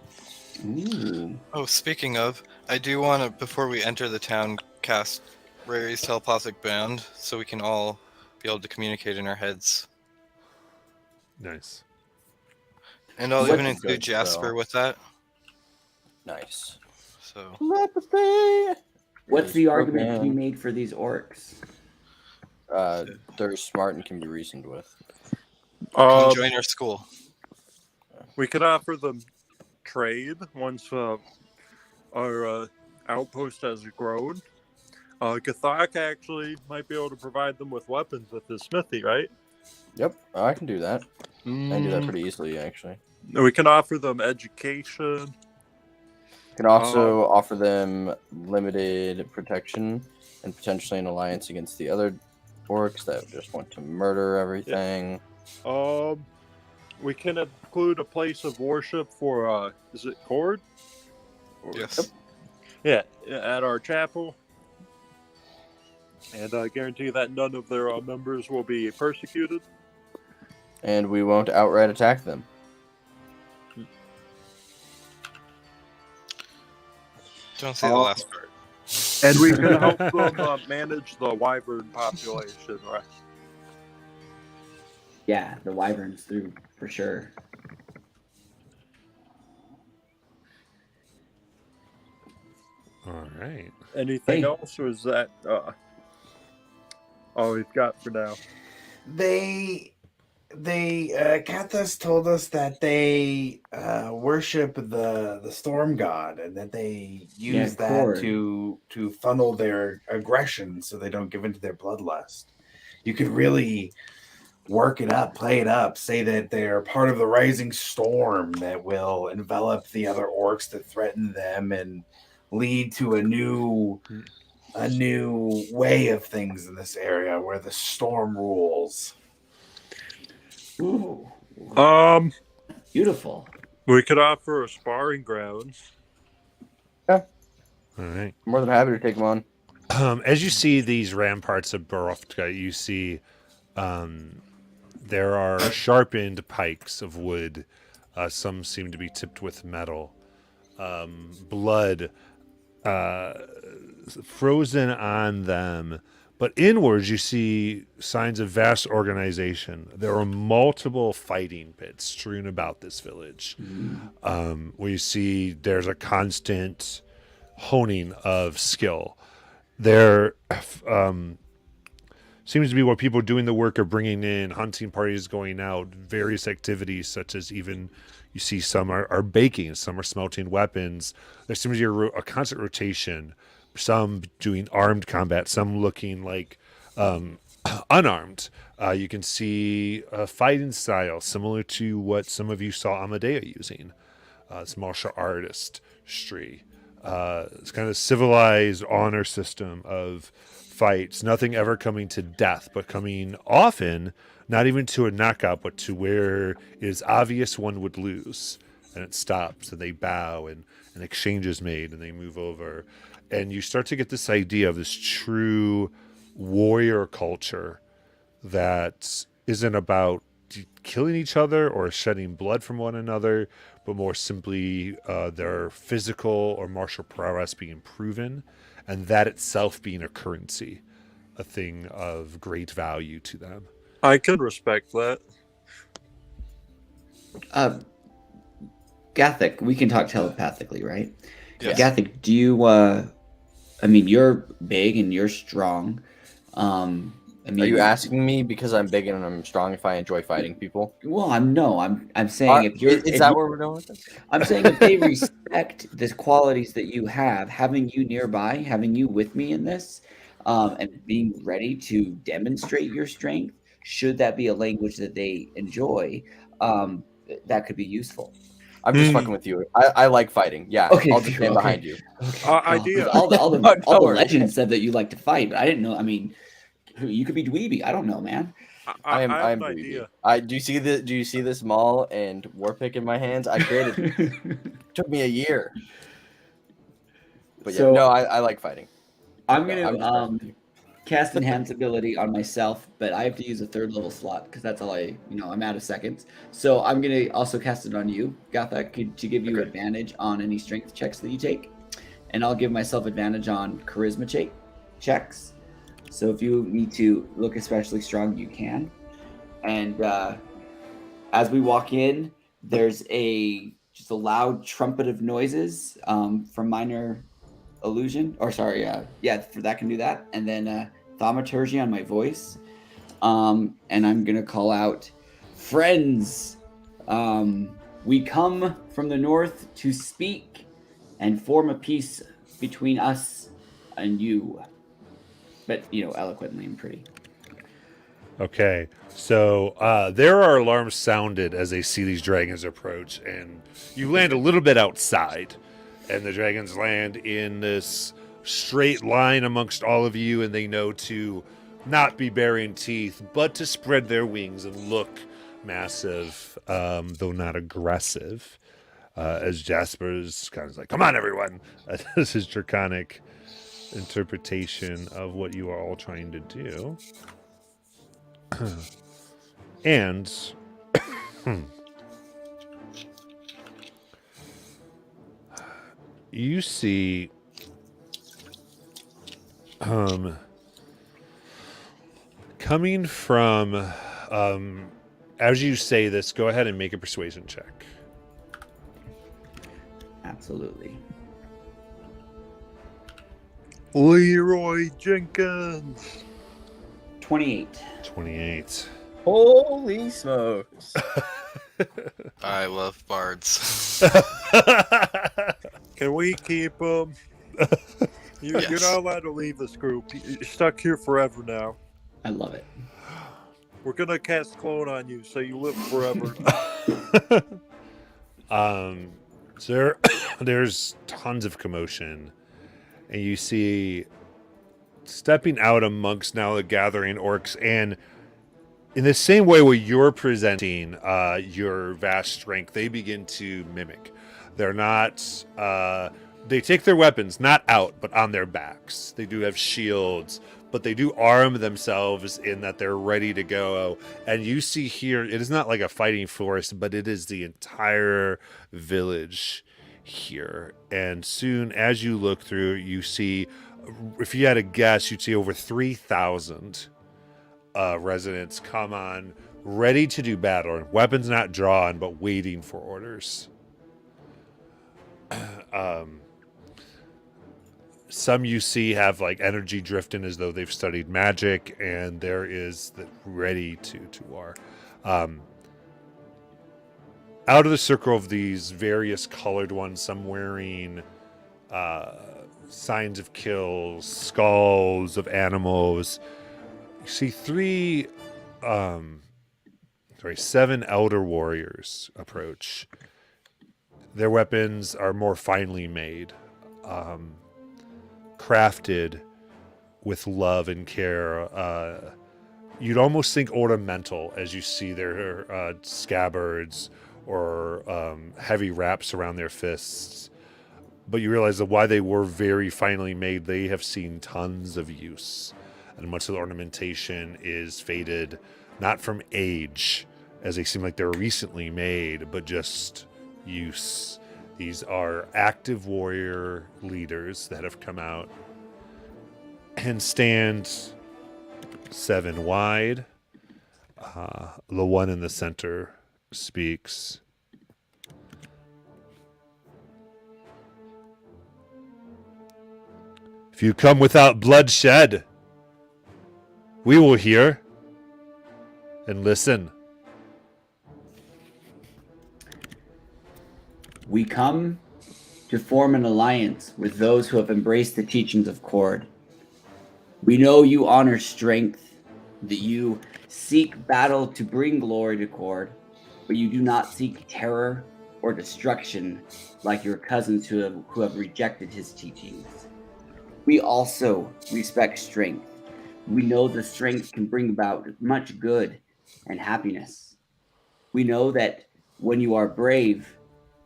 ooh. Oh, speaking of, I do want to, before we enter the town, cast Rary's telepathic band so we can all be able to communicate in our heads. Nice. And I'll What even is include good Jasper spell? with that. Nice. So What's the argument to be Okay. made for these orcs? They're smart and can be reasoned with. come join our school. We could offer them trade once our outpost has grown. Gathak actually might be able to provide them with weapons with his smithy, right? Yep, I can do that. I can do that pretty easily, actually. We can offer them education. Can also offer them limited protection and potentially an alliance against the other orcs that just want to murder everything. We can include a place of worship for is it Cord? Yes. Yeah, at our chapel. And I guarantee that none of their members will be persecuted. And we won't outright attack them. Don't say the last part. And we can help them manage the wyvern population, right? Yeah, the wyverns through for sure. All right. Anything Hey. else, or is that all we've got for now? They Kathas told us that they worship the storm god and that they use that Cord. to funnel their aggression so they don't give into their bloodlust. You could really work it up, play it up, say that they're part of the rising storm that will envelop the other orcs that threaten them and lead to a new way of things in this area where the storm rules. Ooh, Beautiful. We could offer a sparring grounds. All right. More than happy to take them on. As you see these ramparts of Borovka, you see there are sharpened pikes of wood. Some seem to be tipped with metal. Blood frozen on them. But inwards, you see signs of vast organization. There are multiple fighting pits strewn about this village. Where you see there's a constant honing of skill. There seems to be where people doing the work are bringing in hunting parties, going out, various activities such as even you see some are baking, some are smelting weapons. There seems to be a constant rotation. Some doing armed combat, some looking like unarmed. You can see a fighting style similar to what some of you saw Amadea using. It's martial artistry. It's kind of civilized honor system of fights. Nothing ever coming to death, but coming often not even to a knockout, but to where it is obvious one would lose. And it stops, and they bow, and an exchange is made, and they move over. And you start to get this idea of this true warrior culture that isn't about killing each other or shedding blood from one another, but more simply their physical or martial prowess being proven, and that itself being a currency, a thing of great value to them. I can respect that. Gathic, we can talk telepathically, right? Yes. Gathic, do you? I mean, you're big and you're strong. I mean, Are you asking me because I'm big and I'm strong if I enjoy fighting people? Well, I'm saying if you're. Is that where we're going with this? I'm saying if they respect the qualities that you have, having you nearby, having you with me in this, and being ready to demonstrate your strength, should that be a language that they enjoy, that could be useful. I'm just fucking with you. I like fighting. Yeah, Okay, I'll just stand okay. behind you. Idea. All the Don't worry. legends said that you like to fight, but I didn't know. I mean, you could be dweeby. I don't know, man. I am have an dweeby. idea. Do you see this maul and war pick in my hands? I created it. Took me a year. But yeah, So- no, I like fighting. I'm No, gonna I'm just messing with you. cast enhance ability on myself, but I have to use a third level slot because that's all I'm out of seconds. So I'm gonna also cast it on you, Gatha, to give you advantage on any strength checks that you take, and I'll give myself advantage on charisma checks. So if you need to look especially strong, you can. And as we walk in, there's just a loud trumpet of noises from minor illusion, or sorry, for that can do that, and then thaumaturgy on my voice, and I'm gonna call out, friends, we come from the north to speak and form a peace between us and you, but eloquently and pretty. Okay, so there are alarms sounded as they see these dragons approach, and you land a little bit outside, and the dragons land in this straight line amongst all of you, and they know to not be baring teeth, but to spread their wings and look massive, though not aggressive. As Jasper's kind of like, come on, everyone. This is draconic interpretation of what you are all trying to do. And you see coming from as you say this, go ahead and make a persuasion check. Absolutely. Leroy Jenkins. 28. 28. Holy smokes! I love bards. Can we keep him? You're Yes. not allowed to leave this group. You're stuck here forever now. I love it. We're gonna cast clone on you, so you live forever. So there's tons of commotion, and you see stepping out amongst now the gathering orcs, and in the same way where you're presenting your vast strength, they begin to mimic. They're not. They take their weapons not out, but on their backs. They do have shields, but they do arm themselves in that they're ready to go. And you see here, it is not like a fighting force, but it is the entire village here. And soon, as you look through, you see, if you had a guess, you'd see over 3,000 residents come on, ready to do battle. Weapons not drawn, but waiting for orders. Some you see have like energy drifting as though they've studied magic, and there is the ready to war. Out of the circle of these various colored ones, some wearing signs of kills, skulls of animals. You see seven elder warriors approach. Their weapons are more finely made, crafted with love and care. You'd almost think ornamental as you see their scabbards or heavy wraps around their fists. But you realize that while they were very finely made, they have seen tons of use. And much of the ornamentation is faded, not from age, as they seem like they were recently made, but just use. These are active warrior leaders that have come out and stand 7 wide. The one in the center speaks. If you come without bloodshed, we will hear and listen. We come to form an alliance with those who have embraced the teachings of Cord. We know you honor strength, that you seek battle to bring glory to Cord, but you do not seek terror or destruction like your cousins who have rejected his teachings. We also respect strength. We know the strength can bring about much good and happiness. We know that when you are brave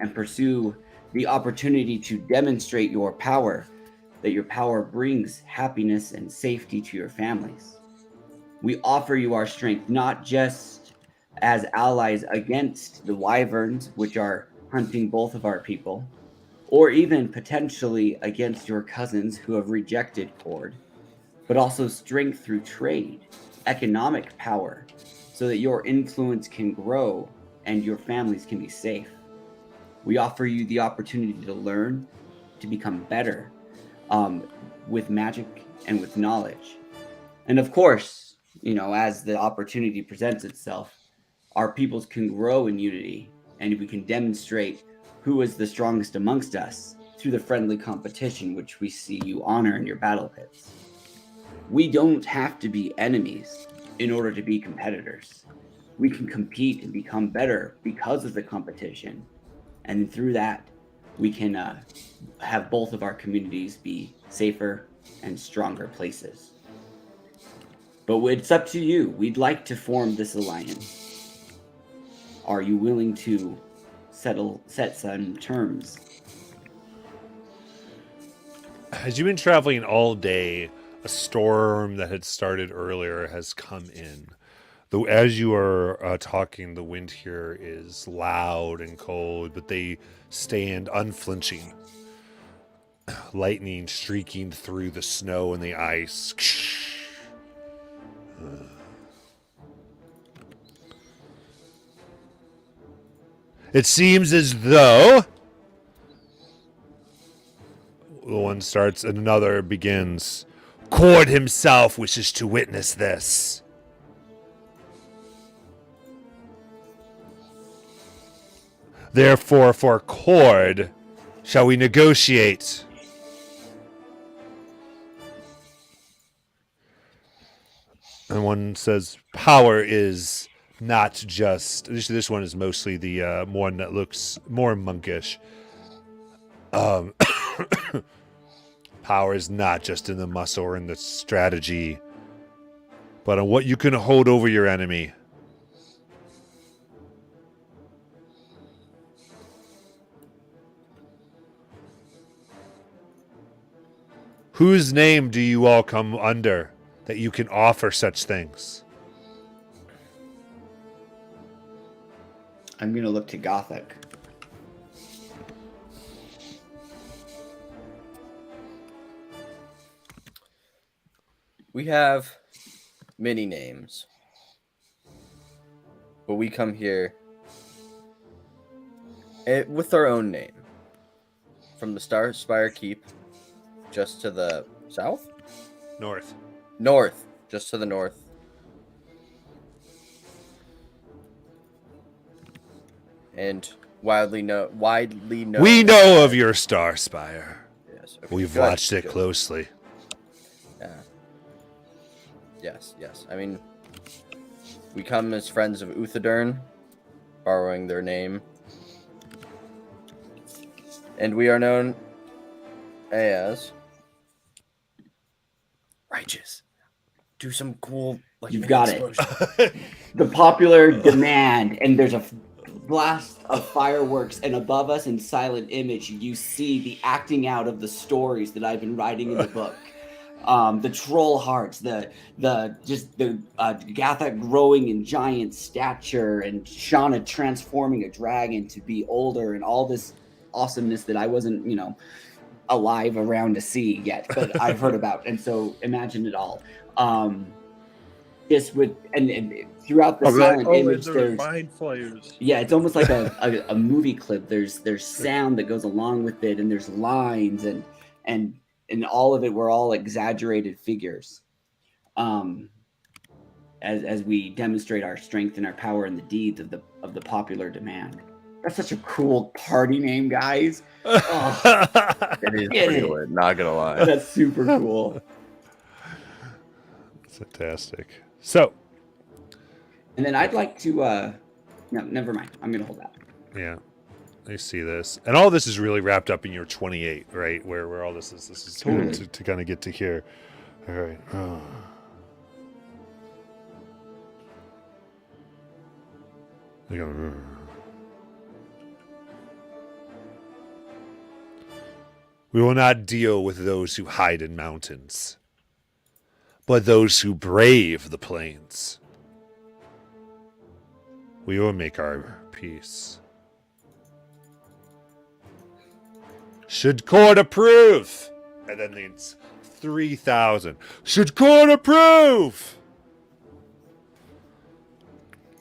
and pursue the opportunity to demonstrate your power, that your power brings happiness and safety to your families. We offer you our strength, not just as allies against the wyverns, which are hunting both of our people, or even potentially against your cousins who have rejected Cord, but also strength through trade, economic power, so that your influence can grow and your families can be safe. We offer you the opportunity to learn, to become better with magic and with knowledge. And of course, as the opportunity presents itself, our peoples can grow in unity, and we can demonstrate who is the strongest amongst us through the friendly competition which we see you honor in your battle pits. We don't have to be enemies in order to be competitors. We can compete and become better because of the competition. And through that, we can have both of our communities be safer and stronger places. But it's up to you. We'd like to form this alliance. Are you willing to set some terms? As you've been traveling all day, a storm that had started earlier has come in. Though as you are talking, the wind here is loud and cold, but they stand unflinching. Lightning streaking through the snow and the ice. It seems as though the one starts and another begins. Cord himself wishes to witness this. Therefore, for Cord, shall we negotiate? And one says, power is not just... This one is mostly the one that looks more monkish. Power is not just in the muscle or in the strategy, but on what you can hold over your enemy. Whose name do you all come under that you can offer such things? I'm gonna look to Gothic. We have many names, but we come here with our own name. From the Star Spire Keep, just to the south? North. North, just to the north. And widely known. We know of your Star Spire. Yes, okay, We've good, watched it good. closely. Yeah. Yes. I mean, we come as friends of Uthadern, borrowing their name. And we are known as righteous. Do some cool. Like, You've got it. explosion. The popular demand, and there's a blast of fireworks, and above us in silent image, you see the acting out of the stories that I've been writing in the book. The troll hearts, the Gatha growing in giant stature, and Shauna transforming a dragon to be older, and all this awesomeness that I wasn't, alive around to see yet, but I've heard about, and so imagine it all. This would and throughout the silent image, there's mind flayers. yeah, it's almost like a movie clip. There's sound that goes along with it, and there's lines and all of it were all exaggerated figures. As we demonstrate our strength and our power in the deeds of the popular demand. That's such a cool party name, guys. Oh, It is Get pretty it. lit, not gonna lie. that's super cool. Fantastic. So, And then I'd like to no, never mind. I'm gonna hold that. yeah, I see this, and all this is really wrapped up in your 28, right? Where all this is. This is Totally. to kind of get to here. All right. Oh. They go, we will not deal with those who hide in mountains, but those who brave the plains. We will make our peace. Should court approve? And then it's 3,000. Should court approve?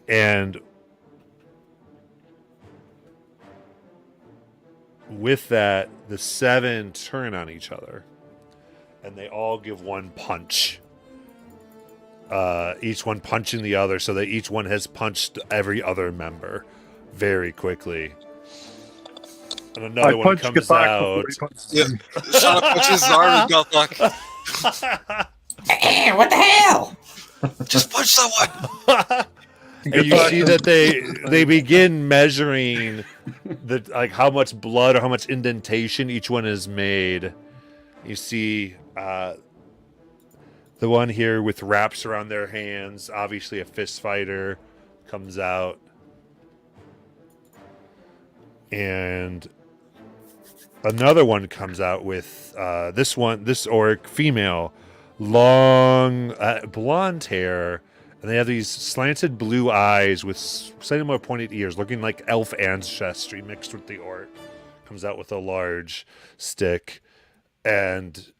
And with that, the 7 turn on each other, and they all give one punch. Each one punching the other, so that each one has punched every other member very quickly. And another one comes out. Yeah. Shauna punches Zara with Gulfuck. What the hell? Just punch someone. And you see that they begin measuring how much blood or how much indentation each one has made. You see the one here with wraps around their hands, obviously a fist fighter, comes out. And another one comes out with this orc, female, long blonde hair. And they have these slanted blue eyes with slightly more pointed ears, looking like elf ancestry mixed with the orc. Comes out with a large stick and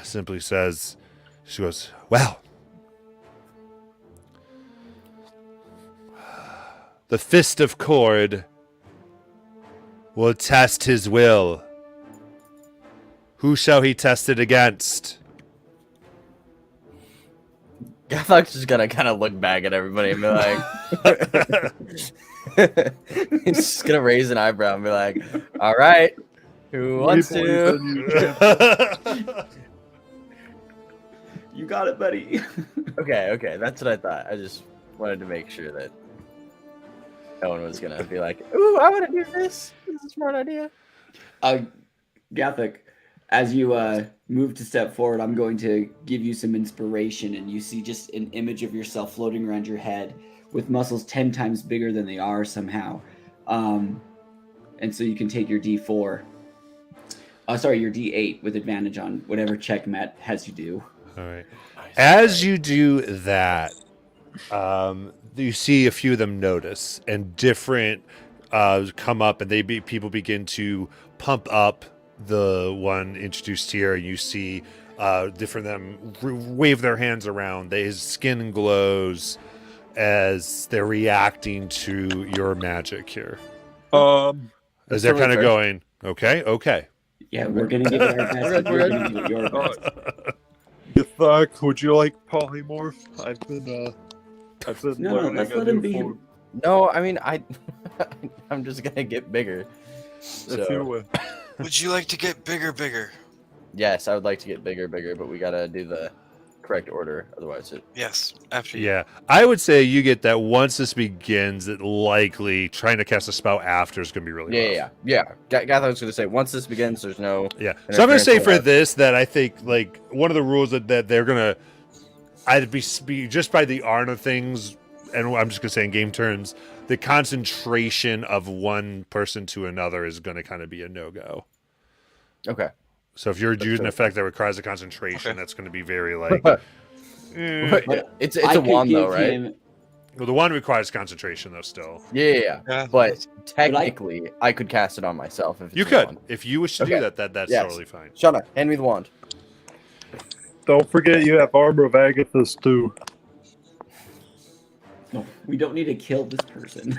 simply says, she goes, well, the Fist of Cord will test his will. Who shall he test it against? Gaffock's just gonna kind of look back at everybody and be like, he's just gonna raise an eyebrow and be like, all right, who wants to? You got it, buddy. Okay, that's what I thought. I just wanted to make sure that no one was gonna be like, ooh, I want to do this. This is a smart idea. Gathic, as you move to step forward, I'm going to give you some inspiration, and you see just an image of yourself floating around your head with muscles 10 times bigger than they are somehow. And so you can take your D4. Sorry, your D8 with advantage on whatever check Matt has you do. All right. As you do that, you see a few of them notice, and different come up, and people begin to pump up the one introduced here. You see different of them wave their hands around. His skin glows as they're reacting to your magic here. As they're kind of going, okay. Yeah, we're gonna give it our best. We're gonna give it your best. Gathak, would you like polymorph? I've been No, learning let's a let him new be. form. No, I mean I'm just gonna get bigger. If you So will. Would you like to get bigger? yes, I would like to get bigger, but we gotta do the correct order, otherwise it. Yes, after you. Yeah, I would say you get that once this begins, that likely trying to cast a spell after is going to be really rough. Yeah. Gathak was gonna say once this begins, there's no. Yeah. So I'm going to say interference for allowed. this that I think like one of the rules that they're going to I'd be just by the art of things, and I'm just going to say in game turns, the concentration of one person to another is going to kind of be a no-go. Okay. So if you're using an fair. effect that requires a concentration, Okay. that's going to be very like It's I a could wand though, give right? him- well, the one requires concentration though still. Yeah. Yeah. But technically, I could cast it on myself if it's You a could. wand. If you wish to Okay. do that's Yes. totally fine. Shauna, hand me the wand. Don't forget you have Armor of Agathis too. No, we don't need to kill this person.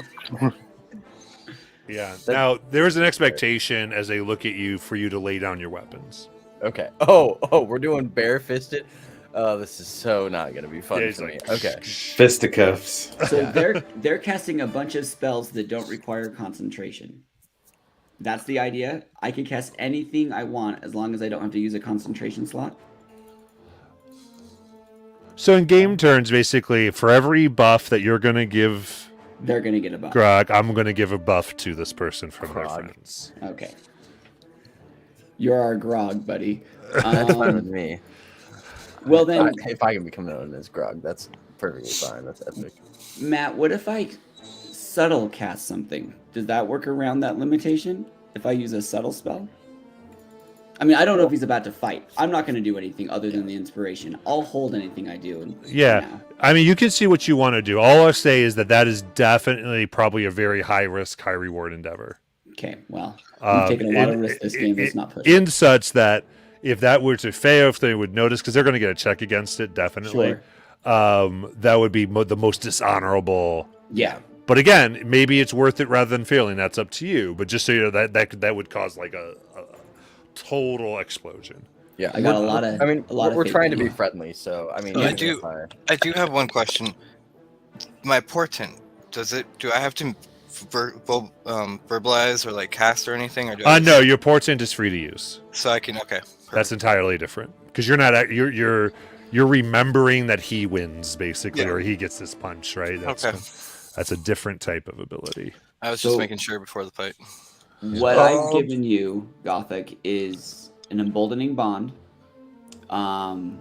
Yeah. Now there is an expectation as they look at you for you to lay down your weapons. Okay. Oh, we're doing barefisted. Oh, this is so not gonna be fun Yeah, he's for me. like, Okay. Fisticuffs. So Yeah. they're casting a bunch of spells that don't require concentration. That's the idea. I can cast anything I want as long as I don't have to use a concentration slot. So in game turns, basically, for every buff that you're going to give They're gonna get a buff. Grog, I'm going to give a buff to this person from their Grog. friends. Okay. You're our grog, buddy. That's fine with Um, me. well then, If I can become known as Grog, that's perfectly fine. That's epic. Matt, what if I subtle cast something? Does that work around that limitation? If I use a subtle spell? I mean, I don't know if he's about to fight. I'm not going to do anything other than the inspiration. I'll hold anything I do. Yeah. Now. I mean, you can see what you want to do. All I'll say is that is definitely probably a very high risk, high reward endeavor. Okay, well, we've taken a lot of risks this game. Let's not push. In such that if that were to fail, if they would notice, because they're going to get a check against it, definitely. Sure. That would be the most dishonorable. Yeah. But again, maybe it's worth it rather than failing. That's up to you. But just so you know, that would cause like a total explosion. Yeah, I got a lot of. I mean, a lot of we're faith trying to in be you. friendly, so I mean, Yeah, I even do- if I- I do have one question. My portent, do I have to verbalize or like cast or anything, or do I No, your portent is free to use. So I can okay. That's entirely different because you're not you're remembering that he wins basically, Yeah. or he gets this punch, right? Okay. That's a different type of ability. I was just So- making sure before the fight. What I've given you, Gothic, is an emboldening bond, and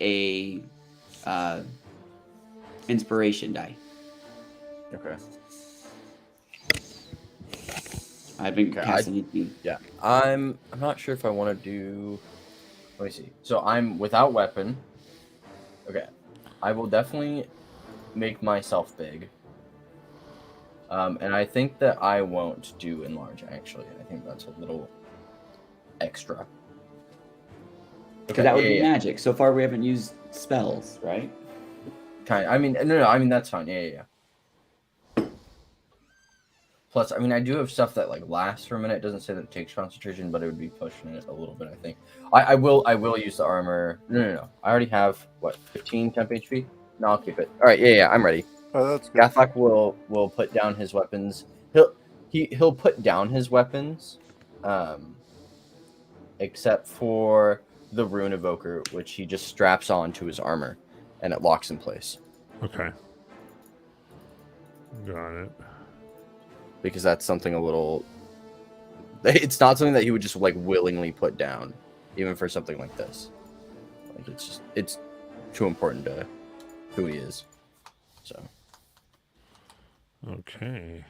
a inspiration die. okay. I haven't Okay, cast anything. Yeah, I'm not sure if I want to do. Let me see. So I'm without weapon. Okay, I will definitely make myself big. And I think that I won't do enlarge. Actually, I think that's a little extra. Because that would be yeah. magic. So far, we haven't used spells, right? Kind. I mean, no. I mean that's fine. Yeah. Plus, I mean, I do have stuff that like lasts for a minute. It doesn't say that it takes concentration, but it would be pushing it a little bit. I think. I will use the armor. No. I already have what 15 temp HP. No, I'll keep it. All right. Yeah. I'm ready. Oh, that's good. Gathak will put down his weapons. He'll put down his weapons, except for the Rune Evoker, which he just straps on to his armor, and it locks in place. Okay. Got it. Because that's something a little. It's not something that he would just like willingly put down, even for something like this. Like it's too important to who he is. So. Okay.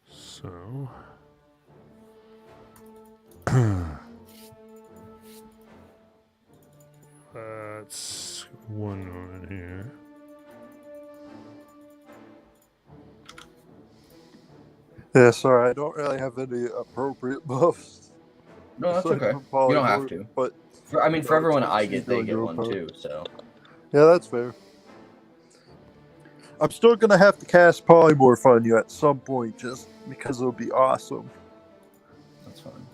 So That's one on here. Yeah, sorry, I don't really have any appropriate buffs. No, that's aside okay. from You don't have polymorph, to. But For No, everyone it's I just get, they doing get your one part. too. So yeah, that's fair. I'm still gonna have to cast polymorph on you at some point, just because it'll be awesome. that's fine.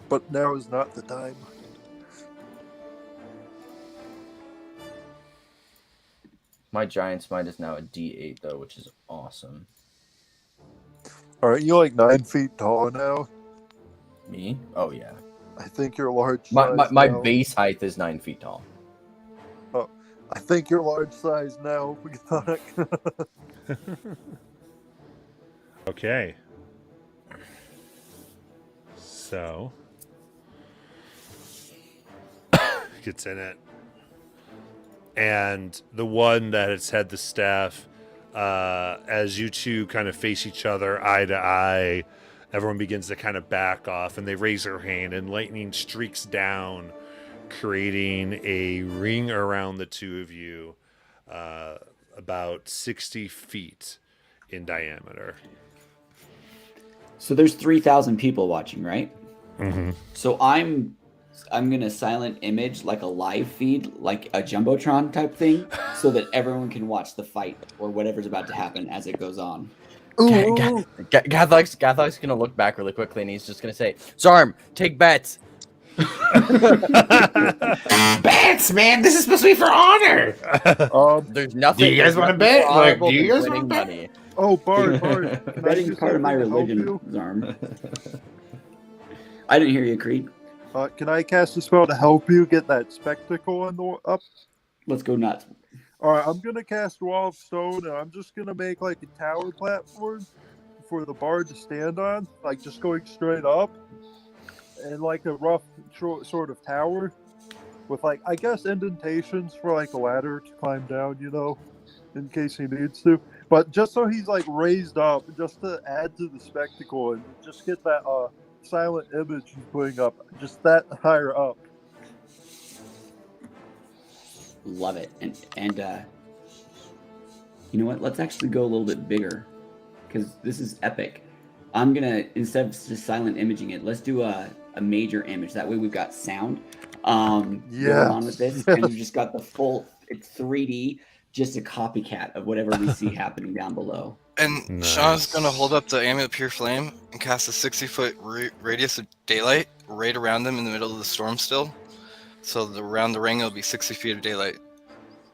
But now is not the time. My giant smite is now a D8 though, which is awesome. Aren't you like 9 feet tall now? Me? Oh yeah. I think you're large My size my now. base height is 9 feet tall. I think you're large size now. Okay. So gets in it. And the one that has had the staff, as you two kind of face each other eye to eye, everyone begins to kind of back off and they raise their hand and lightning streaks down, creating a ring around the two of you, about 60 feet in diameter. So there's 3,000 people watching, right? Mm-hmm. So I'm gonna silent image like a live feed, like a jumbotron type thing, so that everyone can watch the fight or whatever's about to happen as it goes on. Gathok's gonna look back really quickly and he's just gonna say, "Zarm, take bets." Bets, man. This is supposed to be for honor. There's nothing. Do you guys there's wanna nothing bet? more Like, honorable do you than guys wanna winning bet? money. Oh, Bard. Can I Betting's use part of my something to help religion, you? Zarm. I didn't hear you, Creed. Can I cast a spell to help you get that spectacle in the up? Let's go nuts. All right, I'm gonna cast Wall of Stone, and I'm just gonna make like a tower platform for the bard to stand on, like just going straight up, and like a rough sort of tower with like I guess indentations for like a ladder to climb down, in case he needs to. But just so he's like raised up, just to add to the spectacle and just get that silent image he's putting up, just that higher up. Love it. And you know what? Let's actually go a little bit bigger, because this is epic. I'm gonna, instead of just silent imaging it, let's do a major image. That way we've got sound going on with this, and you've just got the full, it's 3D, just a copycat of whatever we see happening down below. And Nice. Sean's gonna hold up the Amulet of Pure Flame and cast a 60-foot radius of daylight right around them in the middle of the storm still. So around the ring, it'll be 60 feet of daylight.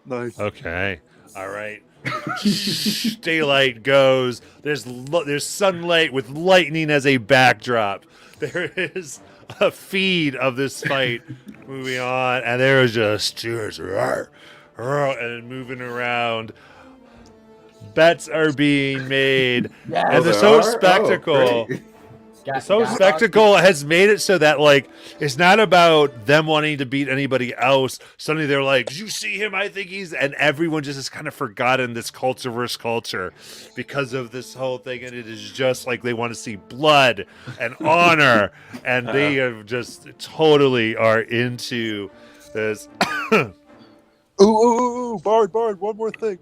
Nice. Okay. All right. Daylight goes. There's sunlight with lightning as a backdrop. There is a feed of this fight moving on, and there is just cheers and moving around. Bets are being made, and this whole spectacle. This whole spectacle has made it so that, like, it's not about them wanting to beat anybody else. Suddenly they're like, did you see him? I think he's... And everyone just has kind of forgotten this culture versus culture because of this whole thing. And it is just like they want to see blood and honor. And they have just totally are into this. Ooh, Bard, one more thing.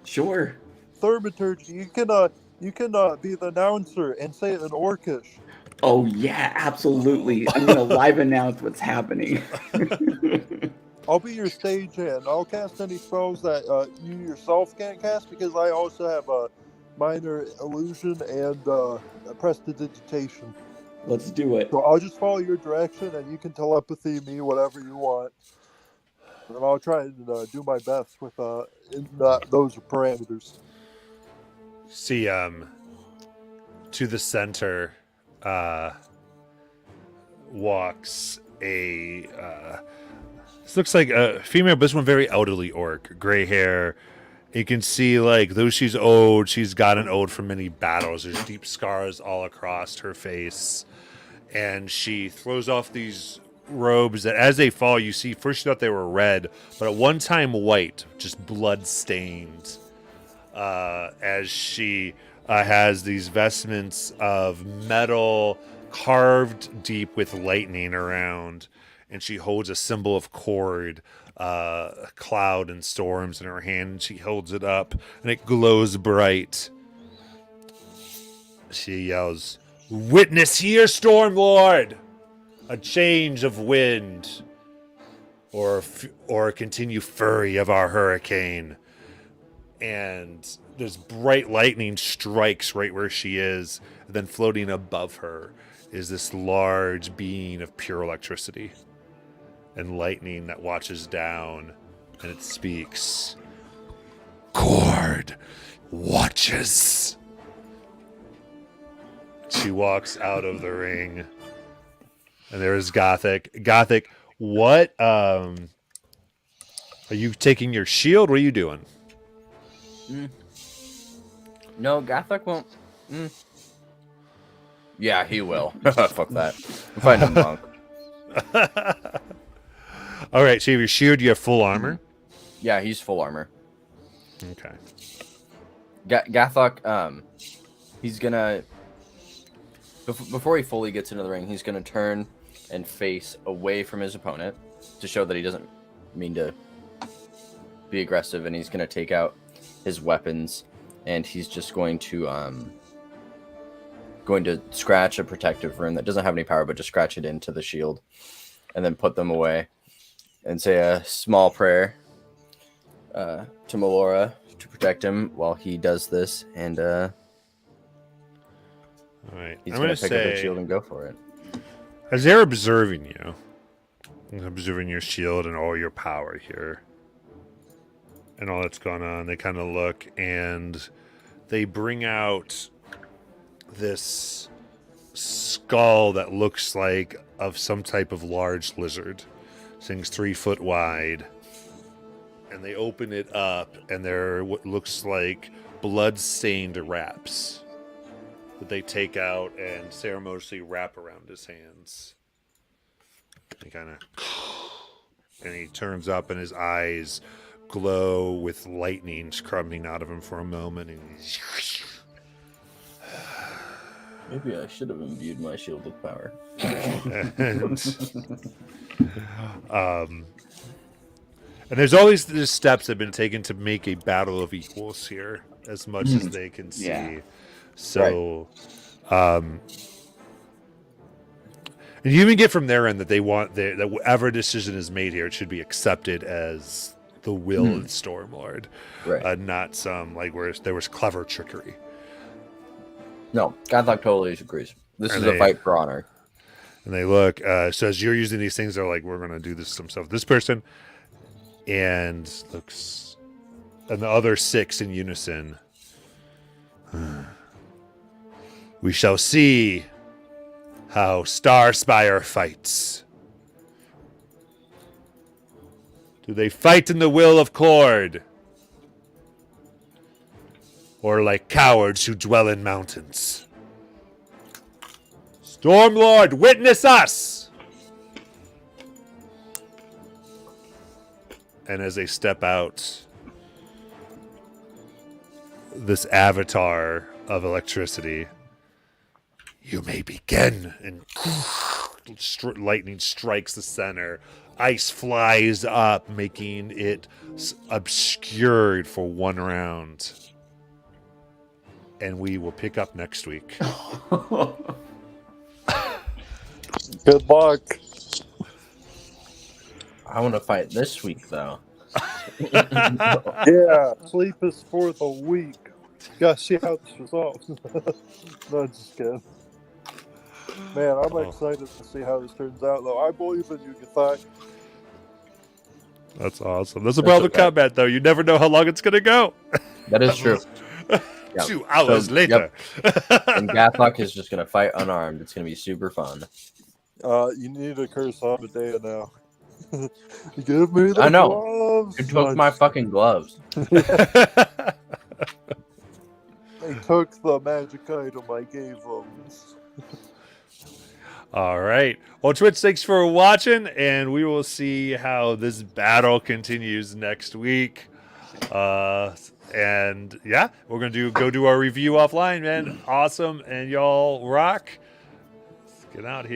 Sure. Thaumaturgy, you can be the announcer and say it in Orcish. Oh yeah, absolutely. I'm gonna live announce what's happening. I'll be your stagehand. I'll cast any spells that you yourself can't cast, because I also have a minor illusion and prestidigitation. Let's do it. So I'll just follow your direction, and you can telepathy me whatever you want. And I'll try and do my best with those parameters. See, to the center walks a this looks like a female, but this one very elderly orc, gray hair. You can see, like, though she's old, she's gotten old from many battles. There's deep scars all across her face, and she throws off these robes that, as they fall, you see first you thought they were red, but at one time white, just blood stained. As she has these vestments of metal carved deep with lightning around, and she holds a symbol of cord, cloud and storms in her hand, and she holds it up, and it glows bright. She yells, "Witness here, Stormlord! A change of wind, or a continued fury of our hurricane." And this bright lightning strikes right where she is. And then floating above her is this large being of pure electricity and lightning that watches down, and it speaks. "Cord watches." She walks out of the ring, and there is Gothic. Gothic, what? Are you taking your shield? What are you doing? No, Gathok won't. Yeah, he will. Fuck that. Find a monk. All right, so you have your shield. You have full armor. Yeah, he's full armor. Okay. Gathok, he's gonna before he fully gets into the ring, he's gonna turn and face away from his opponent to show that he doesn't mean to be aggressive, and he's gonna take out his weapons, and he's just going to scratch a protective rune that doesn't have any power, but just scratch it into the shield, and then put them away, and say a small prayer to Melora to protect him while he does this, and All right. he's I'm gonna gonna pick up the say, shield and go for it. as they're observing you, observing your shield and all your power here, and all that's going on, they kind of look and they bring out this skull that looks like of some type of large lizard. This thing's 3 foot wide, and they open it up, and there what looks like blood-stained wraps that they take out and ceremoniously wrap around his hands. He kind of, and he turns up, and his eyes glow with lightning coming out of him for a moment, and Maybe I should have imbued my shield with power. And there's always these steps that have been taken to make a battle of equals here, as much as they can see. Yeah. So, and you even get from their end that they want that whatever decision is made here, it should be accepted as the will of Stormlord, Right. not some like where there was clever trickery. No, Gathok totally agrees. This Are is they- a fight for honor. And they look, so as you're using these things, they're like, we're going to do this themselves. This person, and looks, and the other 6 in unison. We shall see how Starspire fights. Do they fight in the will of Cord? Or like cowards who dwell in mountains? Stormlord, witness us! And as they step out, this avatar of electricity, you may begin. And lightning strikes the center. Ice flies up, making it obscured for 1 round. And we will pick up next week. Good luck. I want to fight this week, though. Yeah, sleep is for the weak. Gotta see how this resolves. No, I'm just kidding. Man, I'm excited to see how this turns out, though. I believe in you, Gathak. That's awesome. That's the problem with combat, though. You never know how long it's going to go. That is true. Yeah. 2 hours So, later. And Gathok is just going to fight unarmed. It's going to be super fun. You need a curse on Medea now. Give me the I know. gloves. You took my fucking gloves. They took the magic item I gave them. All right. Well, Twitch, thanks for watching, and we will see how this battle continues next week. And yeah, we're gonna go do our review offline, man. Awesome, and y'all rock. Get out here.